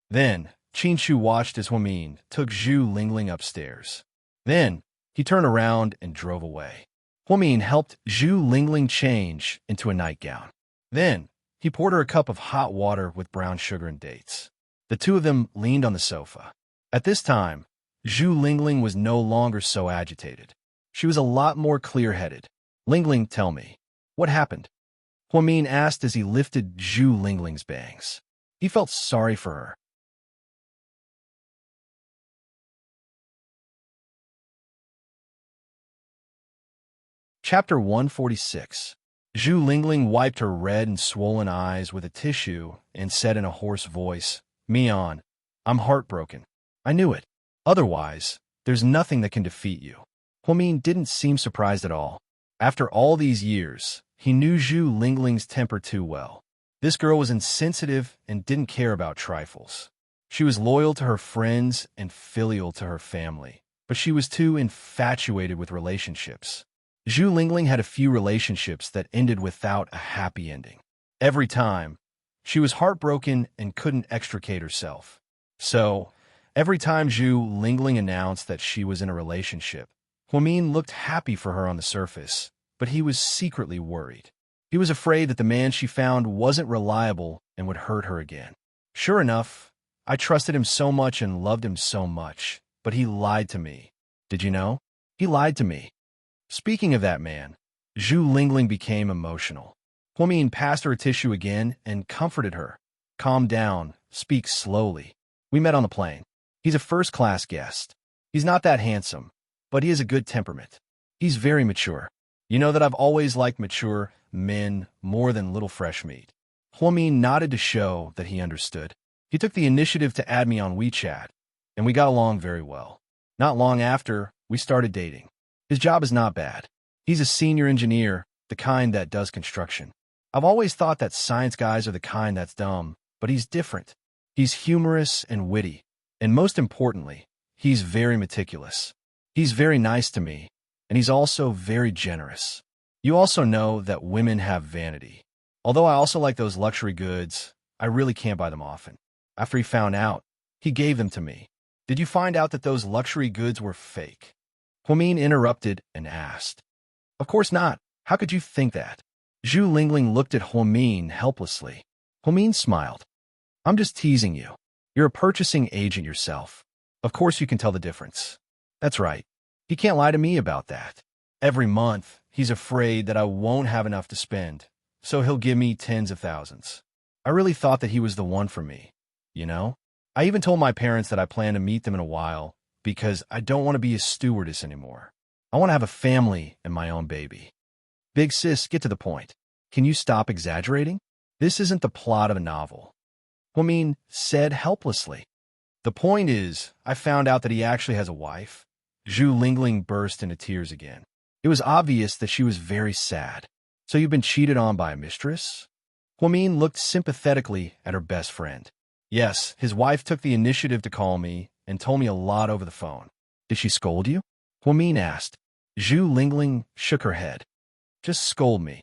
Then, Qin Shu watched as Huamin took Zhu Lingling upstairs. Then, he turned around and drove away. Huamin helped Zhu Lingling change into a nightgown. Then, he poured her a cup of hot water with brown sugar and dates. The two of them leaned on the sofa. At this time, Zhu Lingling was no longer so agitated. She was a lot more clear-headed. Lingling, tell me, what happened? Huamin asked as he lifted Zhu Lingling's bangs. He felt sorry for her. Chapter 146. Zhu Lingling wiped her red and swollen eyes with a tissue and said in a hoarse voice, Mian, I'm heartbroken. I knew it. Otherwise, there's nothing that can defeat you. Huamin didn't seem surprised at all. After all these years, he knew Zhu Lingling's temper too well. This girl was insensitive and didn't care about trifles. She was loyal to her friends and filial to her family, but she was too infatuated with relationships. Zhu Lingling had a few relationships that ended without a happy ending. Every time, she was heartbroken and couldn't extricate herself. So, every time Zhu Lingling announced that she was in a relationship, Huamin looked happy for her on the surface, but he was secretly worried. He was afraid that the man she found wasn't reliable and would hurt her again. Sure enough, I trusted him so much and loved him so much, but he lied to me. Did you know? He lied to me. Speaking of that man, Zhu Lingling became emotional. Huamin passed her a tissue again and comforted her. Calm down, speak slowly. We met on the plane. He's a first-class guest. He's not that handsome, but he has a good temperament. He's very mature. You know that I've always liked mature men more than little fresh meat. Huamin nodded to show that he understood. He took the initiative to add me on WeChat. and we got along very well. Not long after, we started dating. His job is not bad. He's a senior engineer, the kind that does construction. I've always thought that science guys are the kind that's dumb, but he's different. He's humorous and witty, and most importantly, he's very meticulous. He's very nice to me, and he's also very generous. You also know that women have vanity. Although I also like those luxury goods, I really can't buy them often. After he found out, he gave them to me. Did you find out that those luxury goods were fake? Huamin interrupted and asked. Of course not. How could you think that? Zhu Lingling looked at Huamin helplessly. Huamin smiled. I'm just teasing you. You're a purchasing agent yourself. Of course you can tell the difference. That's right. He can't lie to me about that. Every month, he's afraid that I won't have enough to spend, so he'll give me tens of thousands. I really thought that he was the one for me, you know? I even told my parents that I plan to meet them in a while because I don't want to be a stewardess anymore. I want to have a family and my own baby. Big sis, get to the point. Can you stop exaggerating? This isn't the plot of a novel. Huamin said helplessly. The point is, I found out that he actually has a wife. Zhu Lingling burst into tears again. It was obvious that she was very sad. So you've been cheated on by a mistress? Huamin looked sympathetically at her best friend. Yes, his wife took the initiative to call me and told me a lot over the phone. Did she scold you? Huamin asked. Zhu Lingling shook her head. Just scold me.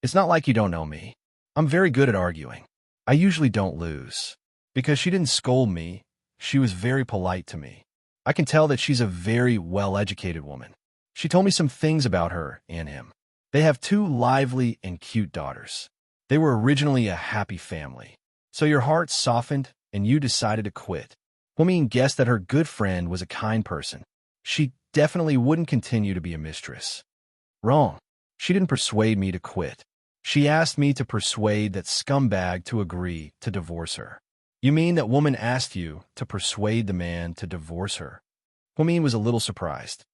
It's not like you don't know me. I'm very good at arguing. I usually don't lose. Because she didn't scold me, she was very polite to me. I can tell that she's a very well-educated woman. She told me some things about her and him. They have 2 lively and cute daughters. They were originally a happy family. So your heart softened and you decided to quit. Huamin guessed that her good friend was a kind person. She definitely wouldn't continue to be a mistress. Wrong. She didn't persuade me to quit. She asked me to persuade that scumbag to agree to divorce her. You mean that woman asked you to persuade the man to divorce her? Huamin was a little surprised.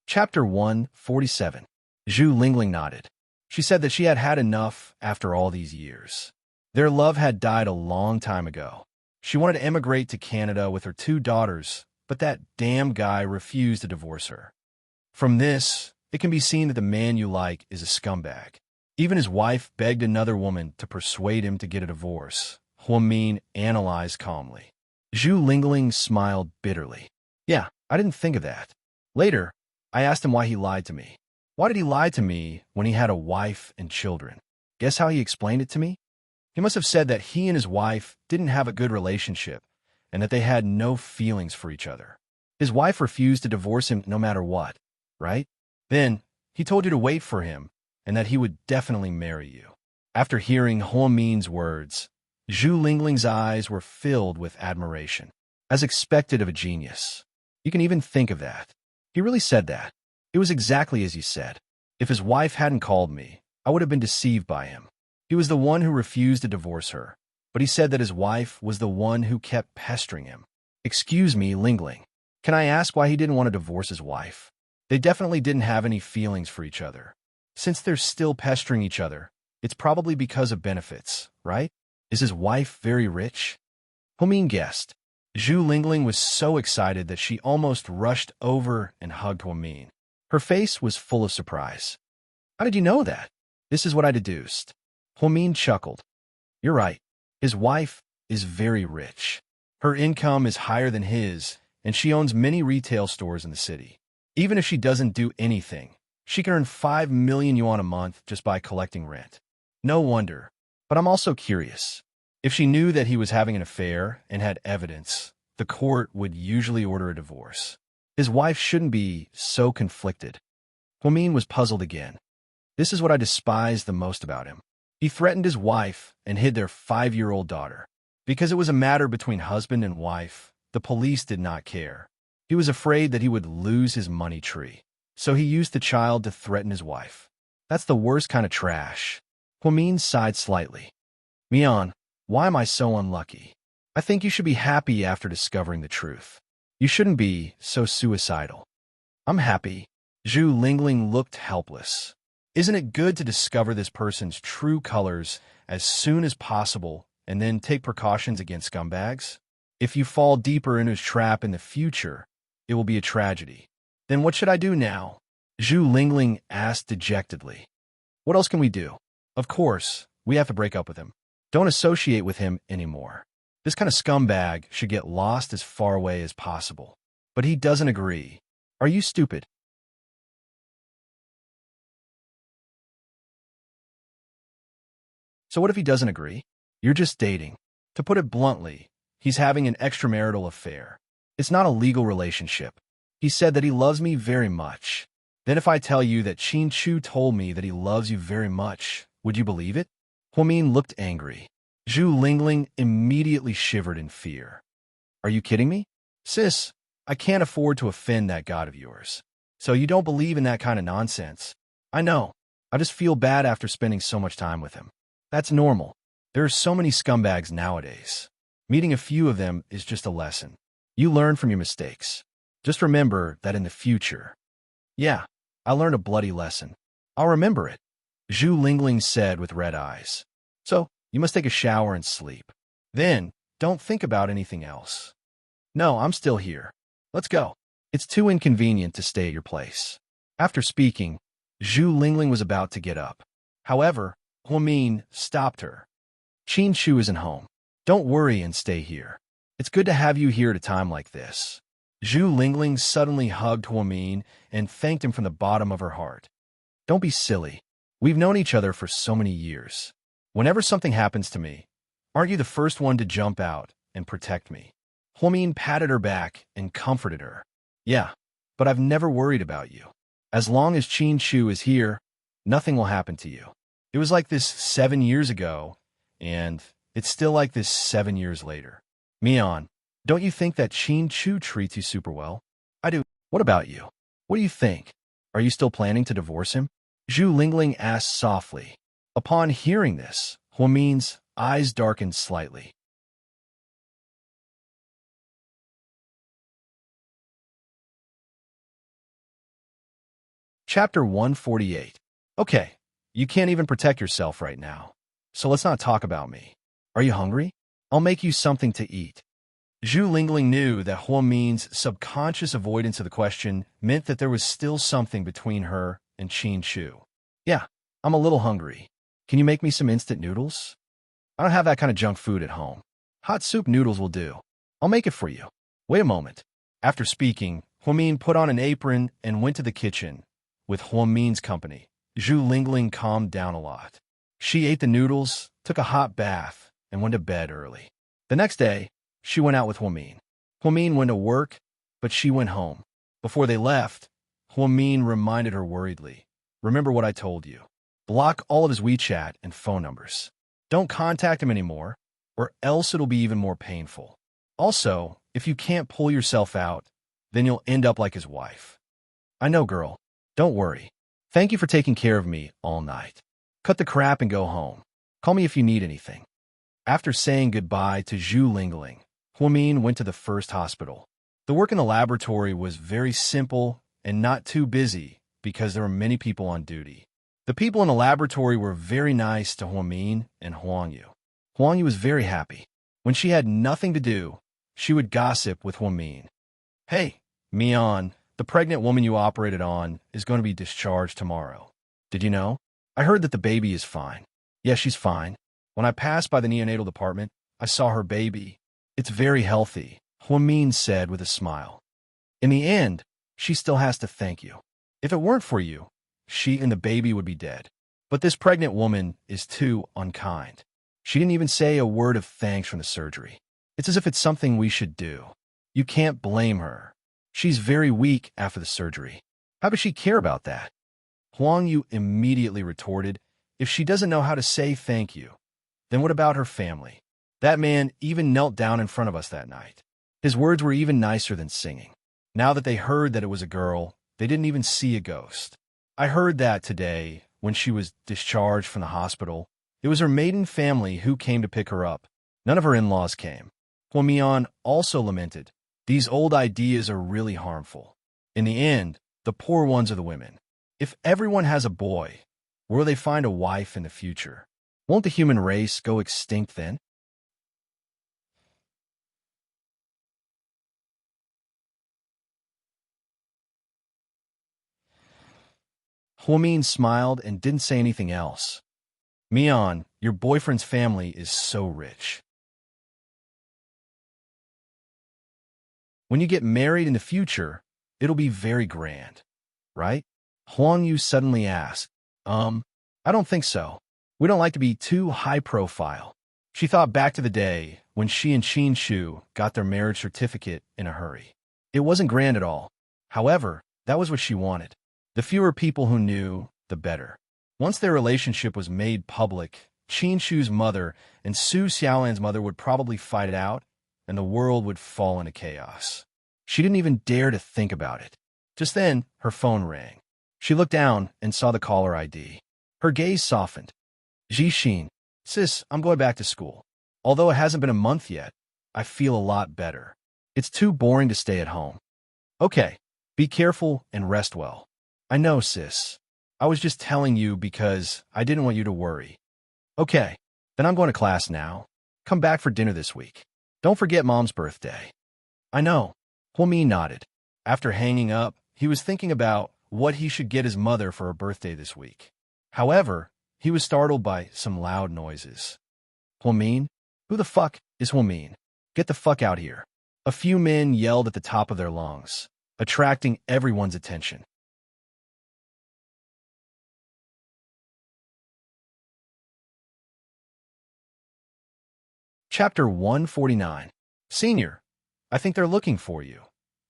Chapter 147. Zhu Lingling nodded. She said that she had had enough after all these years. Their love had died a long time ago. She wanted to emigrate to Canada with her 2 daughters, but that damn guy refused to divorce her. From this, it can be seen that the man you like is a scumbag. Even his wife begged another woman to persuade him to get a divorce. Huamin analyzed calmly. Zhu Lingling smiled bitterly. Yeah, I didn't think of that. Later, I asked him why he lied to me. Why did he lie to me when he had a wife and children? Guess how he explained it to me? He must have said that he and his wife didn't have a good relationship and that they had no feelings for each other. His wife refused to divorce him no matter what, right? Then, he told you to wait for him and that he would definitely marry you. After hearing Huamin's words, Zhu Lingling's eyes were filled with admiration, as expected of a genius. You can even think of that. He really said that. It was exactly as he said. If his wife hadn't called me, I would have been deceived by him. He was the one who refused to divorce her, but he said that his wife was the one who kept pestering him. Excuse me, Lingling. Can I ask why he didn't want to divorce his wife? They definitely didn't have any feelings for each other. Since they're still pestering each other, it's probably because of benefits, right? Is his wife very rich? Huamin guessed. Zhu Lingling was so excited that she almost rushed over and hugged Huamin. Her face was full of surprise. How did you know that? This is what I deduced. Huamin chuckled. You're right. His wife is very rich. Her income is higher than his, and she owns many retail stores in the city. Even if she doesn't do anything, she can earn 5 million yuan a month just by collecting rent. No wonder. But I'm also curious. If she knew that he was having an affair and had evidence, the court would usually order a divorce. His wife shouldn't be so conflicted. Huamin was puzzled again. This is what I despise the most about him. He threatened his wife and hid their 5-year-old daughter. Because it was a matter between husband and wife, the police did not care. He was afraid that he would lose his money tree. So he used the child to threaten his wife. That's the worst kind of trash. Huamin sighed slightly. Mian, why am I so unlucky? I think you should be happy after discovering the truth. You shouldn't be so suicidal. I'm happy. Zhu Lingling looked helpless. Isn't it good to discover this person's true colors as soon as possible and then take precautions against scumbags? If you fall deeper into his trap in the future, it will be a tragedy. Then what should I do now? Zhu Lingling asked dejectedly. What else can we do? Of course, we have to break up with him. Don't associate with him anymore. This kind of scumbag should get lost as far away as possible. But he doesn't agree. Are you stupid? So what if he doesn't agree? You're just dating. To put it bluntly, he's having an extramarital affair. It's not a legal relationship. He said that he loves me very much. Then if I tell you that Qin Chu told me that he loves you very much, would you believe it? Huamin looked angry. Zhu Lingling immediately shivered in fear. Are you kidding me? Sis, I can't afford to offend that god of yours. So you don't believe in that kind of nonsense. I know. I just feel bad after spending so much time with him. That's normal. There are so many scumbags nowadays. Meeting a few of them is just a lesson. You learn from your mistakes. Just remember that in the future. Yeah, I learned a bloody lesson. I'll remember it, Zhu Lingling said with red eyes. So, you must take a shower and sleep. Then, don't think about anything else. No, I'm still here. Let's go. It's too inconvenient to stay at your place. After speaking, Zhu Lingling was about to get up. However, Huamin stopped her. Qin Chu isn't home. Don't worry and stay here. It's good to have you here at a time like this. Zhu Lingling suddenly hugged Huamin and thanked him from the bottom of her heart. Don't be silly. We've known each other for so many years. Whenever something happens to me, aren't you the first one to jump out and protect me? Huamin patted her back and comforted her. Yeah, but I've never worried about you. As long as Qin Chu is here, nothing will happen to you. It was like this 7 years ago, and it's still like this 7 years later. Mian, don't you think that Qin Chu treats you super well? I do. What about you? What do you think? Are you still planning to divorce him? Zhu Lingling asked softly. Upon hearing this, Huamin's eyes darkened slightly. Chapter 148. Okay, you can't even protect yourself right now. So let's not talk about me. Are you hungry? I'll make you something to eat. Zhu Lingling knew that Huamin's subconscious avoidance of the question meant that there was still something between her and Qin Chu. Yeah, I'm a little hungry. Can you make me some instant noodles? I don't have that kind of junk food at home. Hot soup noodles will do. I'll make it for you. Wait a moment. After speaking, Huamin put on an apron and went to the kitchen. With Huamin's company, Zhu Lingling calmed down a lot. She ate the noodles, took a hot bath, and went to bed early. The next day, she went out with Huamin. Huamin went to work, but she went home. Before they left, Huamin reminded her worriedly, remember what I told you. Block all of his WeChat and phone numbers. Don't contact him anymore, or else it'll be even more painful. Also, if you can't pull yourself out, then you'll end up like his wife. I know, girl. Don't worry. Thank you for taking care of me all night. Cut the crap and go home. Call me if you need anything. After saying goodbye to Zhu Lingling, Huamin went to the first hospital. The work in the laboratory was very simple and not too busy because there were many people on duty. The people in the laboratory were very nice to Huamin and Huangyu. Huangyu was very happy. When she had nothing to do, she would gossip with Huamin. Hey, Mian, the pregnant woman you operated on is going to be discharged tomorrow. Did you know? I heard that the baby is fine. Yes, she's fine. When I passed by the neonatal department, I saw her baby. It's very healthy, Huamin said with a smile. In the end, she still has to thank you. If it weren't for you, she and the baby would be dead. But this pregnant woman is too unkind. She didn't even say a word of thanks from the surgery. It's as if it's something we should do. You can't blame her. She's very weak after the surgery. How does she care about that? Huang Yu immediately retorted, if she doesn't know how to say thank you, then what about her family? That man even knelt down in front of us that night. His words were even nicer than singing. Now that they heard that it was a girl, they didn't even see a ghost. I heard that today, when she was discharged from the hospital, it was her maiden family who came to pick her up. None of her in-laws came. Huamian also lamented, these old ideas are really harmful. In the end, The poor ones are the women. If everyone has a boy, where will they find a wife in the future? Won't the human race go extinct then? Huamin smiled and didn't say anything else. Mian, your boyfriend's family is so rich. When you get married in the future, it'll be very grand, right? Huang Yu suddenly asked. I don't think so. We don't like to be too high profile. She thought back to the day when she and Qin Shu got their marriage certificate in a hurry. It wasn't grand at all. However, that was what she wanted. The fewer people who knew, the better. Once their relationship was made public, Qin Shu's mother and Su Xiaolan's mother would probably fight it out, and the world would fall into chaos. She didn't even dare to think about it. Just then, her phone rang. She looked down and saw the caller ID. Her gaze softened. Xin, sis, I'm going back to school. Although it hasn't been a month yet, I feel a lot better. It's too boring to stay at home. Okay, be careful and rest well. I know, sis. I was just telling you because I didn't want you to worry. Okay, then I'm going to class now. Come back for dinner this week. Don't forget Mom's birthday. I know. Huami nodded. After hanging up, he was thinking about what he should get his mother for her birthday this week. However, he was startled by some loud noises. Huamin? Who the fuck is Huamin? Get the fuck out here. A few men yelled at the top of their lungs, attracting everyone's attention. Chapter 149. Senior, I think they're looking for you.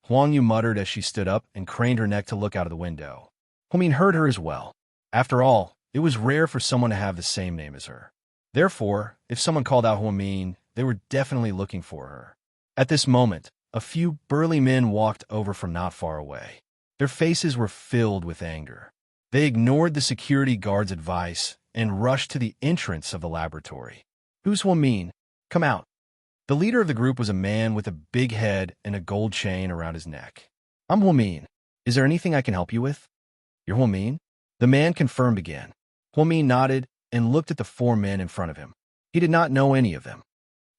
Huang Yu muttered as she stood up and craned her neck to look out of the window. Huamin heard her as well. After all, it was rare for someone to have the same name as her. Therefore, if someone called out Huamin, they were definitely looking for her. At this moment, a few burly men walked over from not far away. Their faces were filled with anger. They ignored the security guard's advice and rushed to the entrance of the laboratory. Who's Huamin? Come out. The leader of the group was a man with a big head and a gold chain around his neck. I'm Huamin. Is there anything I can help you with? You're Huamin? The man confirmed again. Huamin nodded and looked at the four men in front of him. He did not know any of them.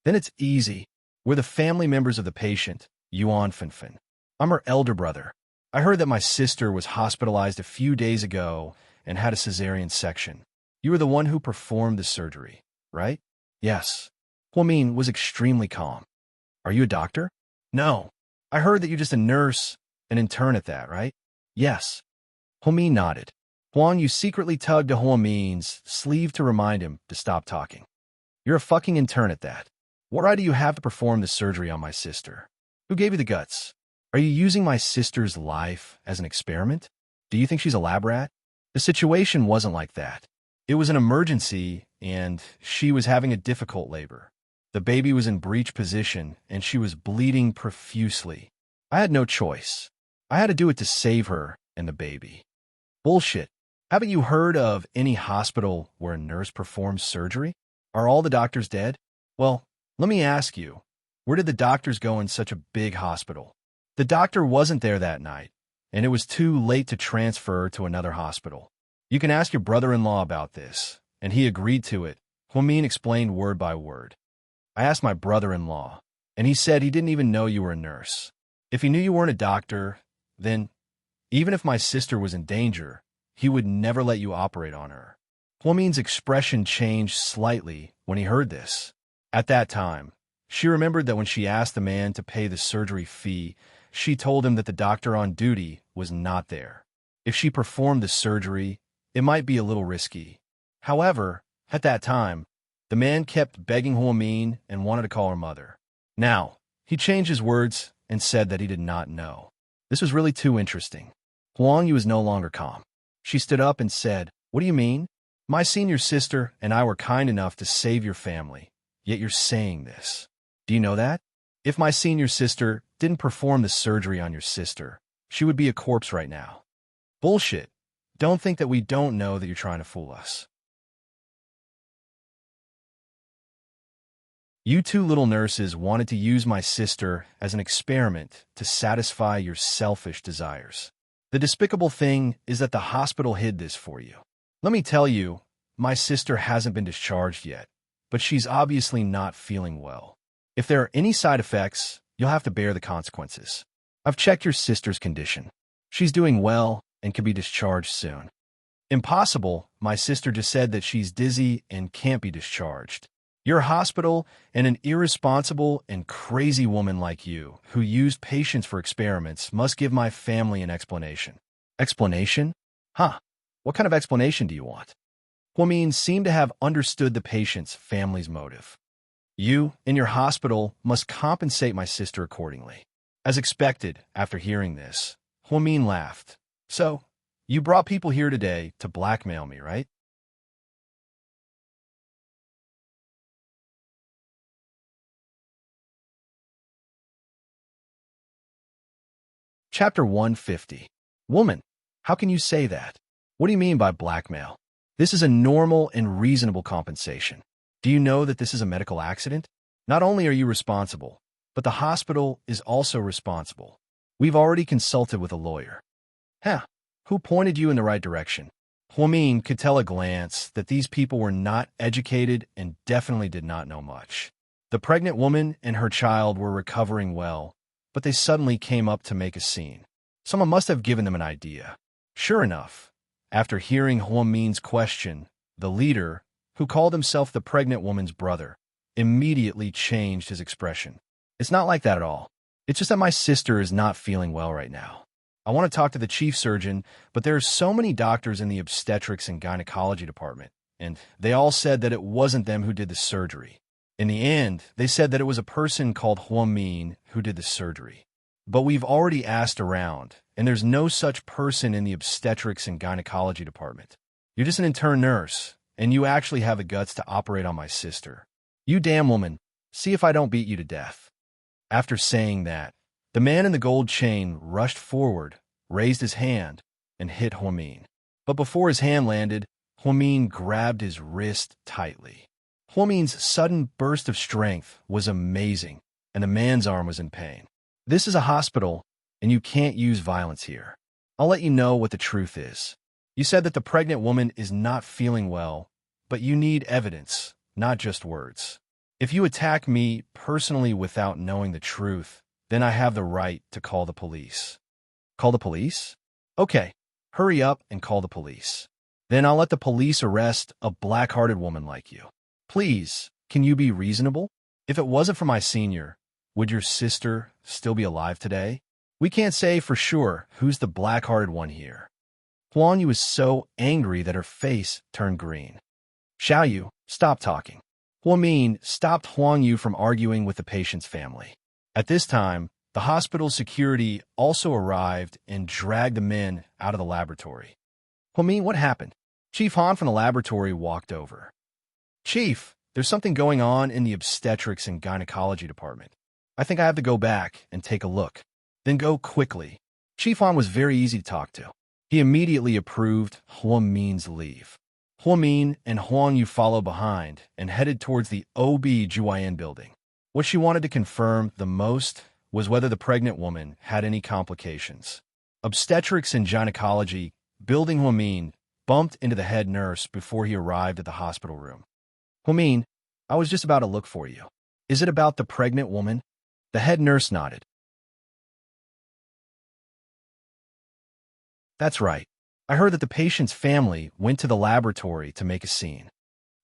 Then it's easy. We're the family members of the patient, Yuan Fenfen. I'm her elder brother. I heard that my sister was hospitalized a few days ago and had a cesarean section. You were the one who performed the surgery, right? Yes. Huamin was extremely calm. Are you a doctor? No. I heard that you're just a nurse, an intern at that, right? Yes. Huamin nodded. Huang Yu secretly tugged at Huamin's sleeve to remind him to stop talking. You're a fucking intern at that. What right do you have to perform the surgery on my sister? Who gave you the guts? Are you using my sister's life as an experiment? Do you think she's a lab rat? The situation wasn't like that. It was an emergency, and she was having a difficult labor. The baby was in breech position, and she was bleeding profusely. I had no choice. I had to do it to save her and the baby. Bullshit. Haven't you heard of any hospital where a nurse performs surgery? Are all the doctors dead? Well, let me ask you, where did the doctors go in such a big hospital? The doctor wasn't there that night, and it was too late to transfer to another hospital. You can ask your brother-in-law about this, and he agreed to it. Huamin explained word by word. I asked my brother-in-law, and he said he didn't even know you were a nurse. If he knew you weren't a doctor, then, even if my sister was in danger, he would never let you operate on her. Huamin's expression changed slightly when he heard this. At that time, she remembered that when she asked the man to pay the surgery fee, she told him that the doctor on duty was not there. If she performed the surgery, it might be a little risky. However, at that time, the man kept begging Huamin and wanted to call her mother. Now, he changed his words and said that he did not know. This was really too interesting. Huang Yu was no longer calm. She stood up and said, What do you mean? My senior sister and I were kind enough to save your family, yet you're saying this. Do you know that? If my senior sister didn't perform the surgery on your sister, she would be a corpse right now. Bullshit. Don't think that we don't know that you're trying to fool us. You two little nurses wanted to use my sister as an experiment to satisfy your selfish desires. The despicable thing is that the hospital hid this for you. Let me tell you, my sister hasn't been discharged yet, but she's obviously not feeling well. If there are any side effects, you'll have to bear the consequences. I've checked your sister's condition. She's doing well and can be discharged soon. Impossible. My sister just said that she's dizzy and can't be discharged. Your hospital and an irresponsible and crazy woman like you, who used patients for experiments, must give my family an explanation. Explanation? Huh. What kind of explanation do you want? Huamin seemed to have understood the patient's family's motive. You and your hospital must compensate my sister accordingly. As expected, after hearing this, Huamin laughed. So, you brought people here today to blackmail me, right? Chapter 150. Woman, how can you say that? What do you mean by blackmail? This is a normal and reasonable compensation. Do you know that this is a medical accident? Not only are you responsible, but the hospital is also responsible. We've already consulted with a lawyer. Huh, who pointed you in the right direction? Huamin could tell at a glance that these people were not educated and definitely did not know much. The pregnant woman and her child were recovering well, but they suddenly came up to make a scene. Someone must have given them an idea. Sure enough, after hearing Huamin's question, the leader, who called himself the pregnant woman's brother, immediately changed his expression. It's not like that at all. It's just that my sister is not feeling well right now. I want to talk to the chief surgeon, but there are so many doctors in the obstetrics and gynecology department, and they all said that it wasn't them who did the surgery. In the end, they said that it was a person called Huamin who did the surgery. But we've already asked around, and there's no such person in the obstetrics and gynecology department. You're just an intern nurse, and you actually have the guts to operate on my sister. You damn woman, see if I don't beat you to death. After saying that, the man in the gold chain rushed forward, raised his hand, and hit Huamin. But before his hand landed, Huamin grabbed his wrist tightly. Huamin's sudden burst of strength was amazing, and the man's arm was in pain. This is a hospital, and you can't use violence here. I'll let you know what the truth is. You said that the pregnant woman is not feeling well, but you need evidence, not just words. If you attack me personally without knowing the truth, then I have the right to call the police. Call the police? Okay, hurry up and call the police. Then I'll let the police arrest a black-hearted woman like you. Please, can you be reasonable? If it wasn't for my senior, would your sister still be alive today? We can't say for sure who's the black-hearted one here. Huan Yu was so angry that her face turned green. Xiao Yu, stop talking. Huamin stopped Huang Yu from arguing with the patient's family. At this time, the hospital's security also arrived and dragged the men out of the laboratory. Huamin, what happened? Chief Han from the laboratory walked over. Chief, there's something going on in the obstetrics and gynecology department. I think I have to go back and take a look. Then go quickly. Chief Han was very easy to talk to. He immediately approved Huamin's leave. Huamin and Huang Yu followed behind and headed towards the OB-GYN building. What she wanted to confirm the most was whether the pregnant woman had any complications. Obstetrics and gynecology, building Huamin, bumped into the head nurse before he arrived at the hospital room. Huamin, I was just about to look for you. Is it about the pregnant woman? The head nurse nodded. That's right. I heard that the patient's family went to the laboratory to make a scene.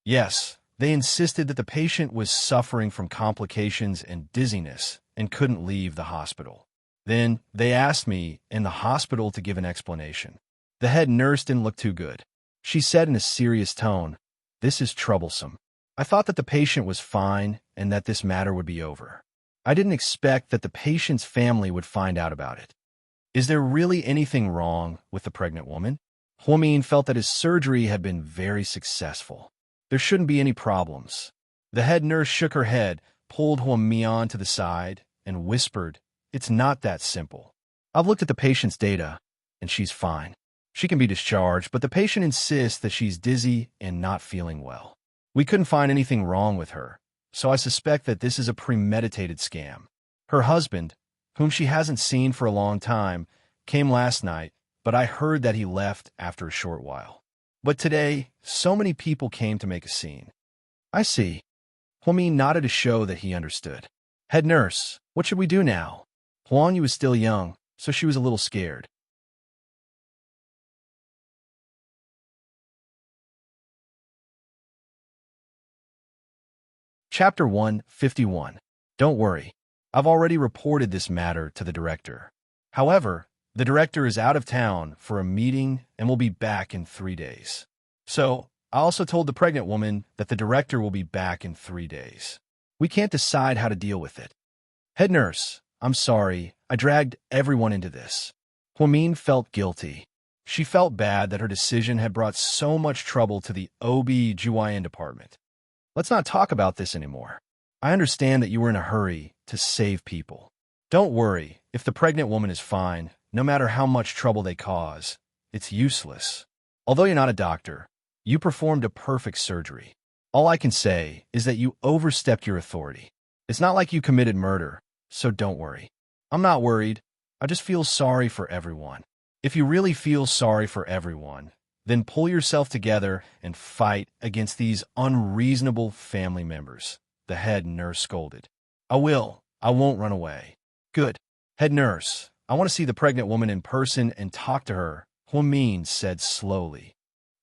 Yes, they insisted that the patient was suffering from complications and dizziness and couldn't leave the hospital. Then they asked me in the hospital to give an explanation. The head nurse didn't look too good. She said in a serious tone, "This is troublesome. I thought that the patient was fine and that this matter would be over. I didn't expect that the patient's family would find out about it. Is there really anything wrong with the pregnant woman?" Huamin felt that his surgery had been very successful. There shouldn't be any problems. The head nurse shook her head, pulled Huamin to the side, and whispered, "It's not that simple. I've looked at the patient's data, and she's fine. She can be discharged, but the patient insists that she's dizzy and not feeling well. We couldn't find anything wrong with her, so I suspect that this is a premeditated scam. Her husband, whom she hasn't seen for a long time, came last night, but I heard that he left after a short while. But today, so many people came to make a scene. I see. Huamin nodded to show that he understood. Head nurse, what should we do now? Huang Yu was still young, so she was a little scared. Chapter 151. Don't worry. I've already reported this matter to the director. However, the director is out of town for a meeting and will be back in 3 days. So, I also told the pregnant woman that the director will be back in 3 days. We can't decide how to deal with it. Head nurse, I'm sorry, I dragged everyone into this. Huamin felt guilty. She felt bad that her decision had brought so much trouble to the OB-GYN department. Let's not talk about this anymore. I understand that you were in a hurry to save people. Don't worry, if the pregnant woman is fine, no matter how much trouble they cause, it's useless. Although you're not a doctor, you performed a perfect surgery. All I can say is that you overstepped your authority. It's not like you committed murder, so don't worry. I'm not worried. I just feel sorry for everyone. If you really feel sorry for everyone, then pull yourself together and fight against these unreasonable family members, the head nurse scolded. I will. I won't run away. Good. Head nurse, I want to see the pregnant woman in person and talk to her, Huamin said slowly.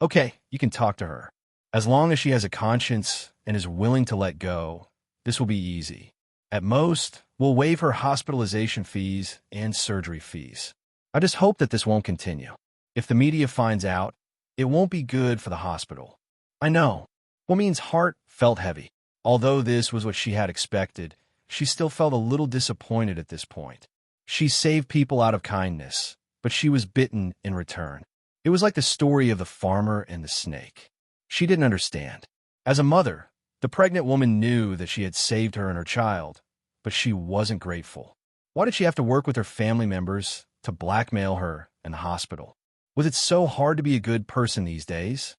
Okay, you can talk to her. As long as she has a conscience and is willing to let go, this will be easy. At most, we'll waive her hospitalization fees and surgery fees. I just hope that this won't continue. If the media finds out, it won't be good for the hospital. I know. Huamin's heart felt heavy. Although this was what she had expected, she still felt a little disappointed at this point. She saved people out of kindness, but she was bitten in return. It was like the story of the farmer and the snake. She didn't understand. As a mother, the pregnant woman knew that she had saved her and her child, but she wasn't grateful. Why did she have to work with her family members to blackmail her in the hospital? Was it so hard to be a good person these days?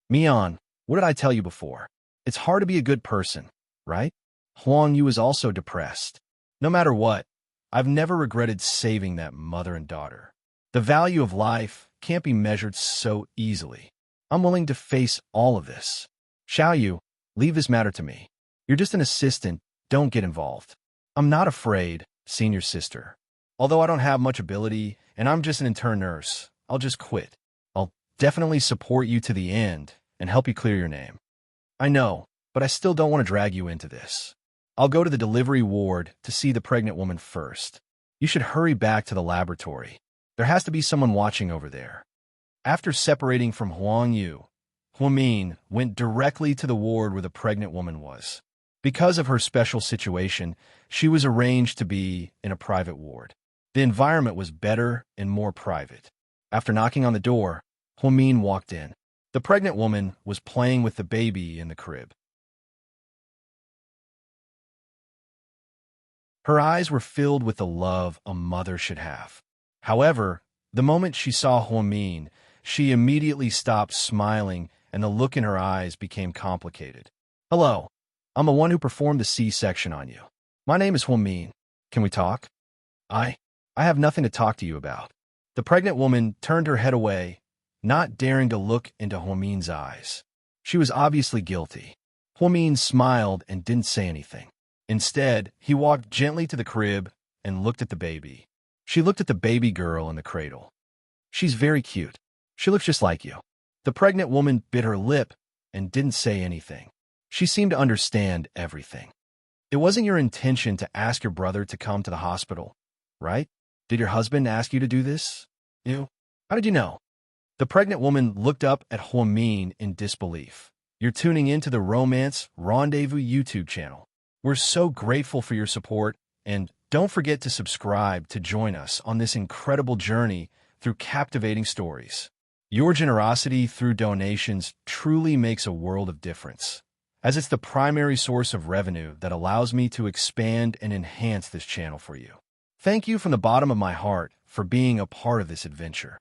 Mian, what did I tell you before? It's hard to be a good person, right? Huang Yu is also depressed. No matter what, I've never regretted saving that mother and daughter. The value of life can't be measured so easily. I'm willing to face all of this. Xiaoyu, leave this matter to me. You're just an assistant, don't get involved. I'm not afraid, senior sister. Although I don't have much ability and I'm just an intern nurse, I'll just quit. I'll definitely support you to the end and help you clear your name. I know, but I still don't want to drag you into this. I'll go to the delivery ward to see the pregnant woman first. You should hurry back to the laboratory. There has to be someone watching over there. After separating from Huang Yu, Huamin went directly to the ward where the pregnant woman was. Because of her special situation, she was arranged to be in a private ward. The environment was better and more private. After knocking on the door, Huamin walked in. The pregnant woman was playing with the baby in the crib. Her eyes were filled with the love a mother should have. However, the moment she saw Huamin, she immediately stopped smiling and the look in her eyes became complicated. Hello, I'm the one who performed the C-section on you. My name is Huamin. Can we talk? I have nothing to talk to you about. The pregnant woman turned her head away, not daring to look into Huamin's eyes. She was obviously guilty. Huamin smiled and didn't say anything. Instead, he walked gently to the crib and looked at the baby. She looked at the baby girl in the cradle. She's very cute. She looks just like you. The pregnant woman bit her lip and didn't say anything. She seemed to understand everything. It wasn't your intention to ask your brother to come to the hospital, right? Did your husband ask you to do this? You? How did you know? The pregnant woman looked up at Huamin in disbelief. You're tuning into the Romance Rendezvous YouTube channel. We're so grateful for your support, and don't forget to subscribe to join us on this incredible journey through captivating stories. Your generosity through donations truly makes a world of difference, as it's the primary source of revenue that allows me to expand and enhance this channel for you. Thank you from the bottom of my heart for being a part of this adventure.